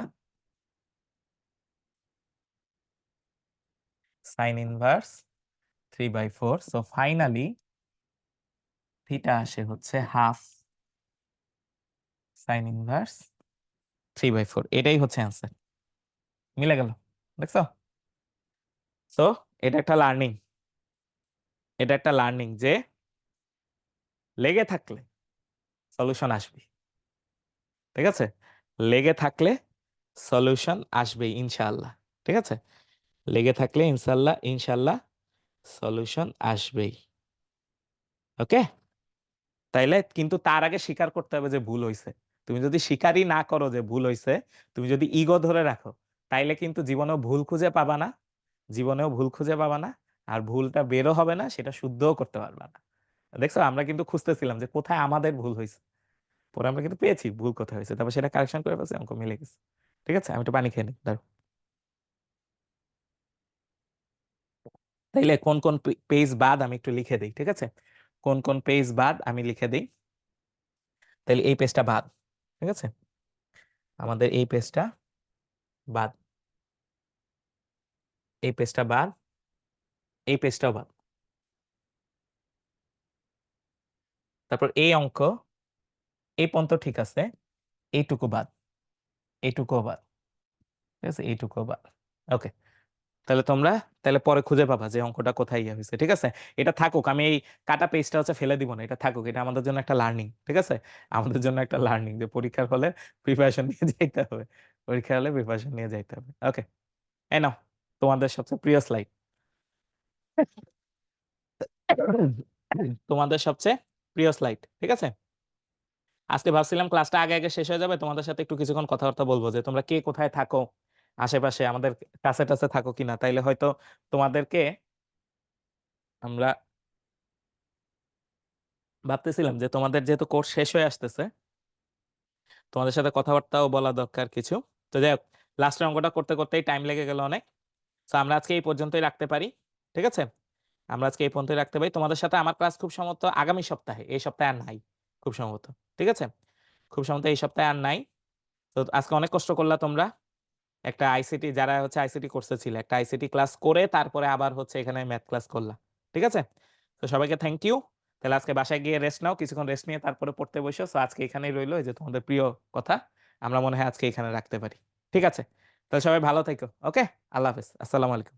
sine inverse 3/4। So finally theta আসে হচ্ছে হাফ সাইন ইনভার্স 3/4। এটাই হচ্ছে অ্যান্সার, মিলে গেল, দেখছো? তো এটা একটা লার্নিং, এটা একটা লার্নিং যে লেগে থাকলে সলিউশন আসবে। ঠিক আছে, লেগে থাকলে সলিউশন আসবে ইনশাআল্লাহ। ঠিক আছে, লেগে থাকলে ইনশাআল্লাহ ইনশাআল্লাহ সলিউশন আসবেই। ওকে, তাইলে কিন্তু তার আগে স্বীকার করতে হবে যে ভুল হয়েছে। তুমি যদি স্বীকারই না করো যে ভুল হয়েছে, তুমি যদি ইগো ধরে রাখো, তাইলে কিন্তু জীবনেও ভুল খুঁজে পাবা না, জীবনেও ভুল খুঁজে পাবা না, আর ভুলটা বেরো হবে না, সেটা শুদ্ধও করতে পারবা না। দেখছো, আমরা কিন্তু খুঁজতেছিলাম যে কোথায় আমাদের ভুল হয়েছে, পরে আমরা কিন্তু পেয়েছি ভুল কোথায় হয়েছে, তারপর সেটা কারেকশন করে ফেলছি, অঙ্ক মিলে গেছে। ঠিক আছে, আমি একটু পানি খেয়ে নিই, দাঁড়াও। তাইলে কোন কোন পেজ বাদ আমি একটু লিখে দিই, ঠিক আছে, কোন কোন পেজ বাদ আমি লিখে দিই। তাহলে এই পেজটা বাদ, ঠিক আছে, আমাদের এই পেজটা বাদ, এই পেজটা বাদ, এই পেজটাও বাদ। তারপর এই অঙ্ক এই পর্যন্ত ঠিক আছে, এইটুকু বাদ, এইটুকুও বাদ, ঠিক আছে, এইটুকুও বাদ। ওকে, তাহলে তোমরা তাহলে পরে খুঁজে পাবা যে অঙ্কটা কোথায় ইয়ে হয়েছে। ঠিক আছে, এটা থাকুক, আমি এই কাটা পেজটা হচ্ছে ফেলে দিব না, এটা থাকুক, এটা আমাদের জন্য একটা লার্নিং। ঠিক আছে, আমাদের জন্য একটা লার্নিং যে পরীক্ষার হলে প্রিপারেশন নিয়ে যাইতে হবে, পরীক্ষার হলে প্রিপারেশন নিয়ে যাইতে হবে। ওকে, এই নাও তোমাদের সবচেয়ে প্রিয় স্লাইড, তোমাদের সবচেয়ে প্রিয় স্লাইড। ঠিক আছে, আজকে ভাবছিলাম ক্লাসটা আগে আগে শেষ হয়ে যাবে, তোমাদের সাথে একটু কিছুক্ষণ কথাবার্তা বলবো যে তোমরা কে কোথায় থাকো, আশেপাশে আমাদের কাছে টাছে থাকো কিনা, তাইলে হয়তো তোমাদেরকে আমরা ভাবতেছিলাম যে তোমাদের যেহেতু কোর্স শেষ হয়ে আসতেছে, তোমাদের সাথে কথাবার্তাও বলা দরকার কিছু। তো যাই হোক, লাস্টের অঙ্কটা করতে করতেই টাইম লেগে গেল অনেক। তো আমরা আজকে এই পর্যন্তই রাখতে পারি। ঠিক আছে, আমরা আজকে এই পর্যন্তই রাখতে পারি। তোমাদের সাথে আমার ক্লাস খুব সম্ভবত আগামী সপ্তাহে, এই সপ্তাহে আর নাই খুব সম্ভবত। ঠিক আছে, খুব সম্ভবত এই সপ্তাহে আর নাই। তো আজকে অনেক কষ্ট করলা তোমরা, একটা আইসিটি, যারা হচ্ছে আইসিটি কোর্সে ছিল, একটা আইসিটি ক্লাস করে তারপরে আবার হচ্ছে এখানে ম্যাথ ক্লাস করলা। ঠিক আছে, তো সবাইকে থ্যাংক ইউ। তাহলে আজকে বাসায় গিয়ে রেস্ট নাও, কিছুক্ষণ রেস্ট নিয়ে তারপরে পড়তে বসো। সো আজকে এখানেই রইলো, এই যে তোমাদের প্রিয় কথা আমরা মনে হয় আজকে এখানে রাখতে পারি। ঠিক আছে, তাহলে সবাই ভালো থেকো। ওকে, আল্লাহ হাফেজ, আসসালামু আলাইকুম।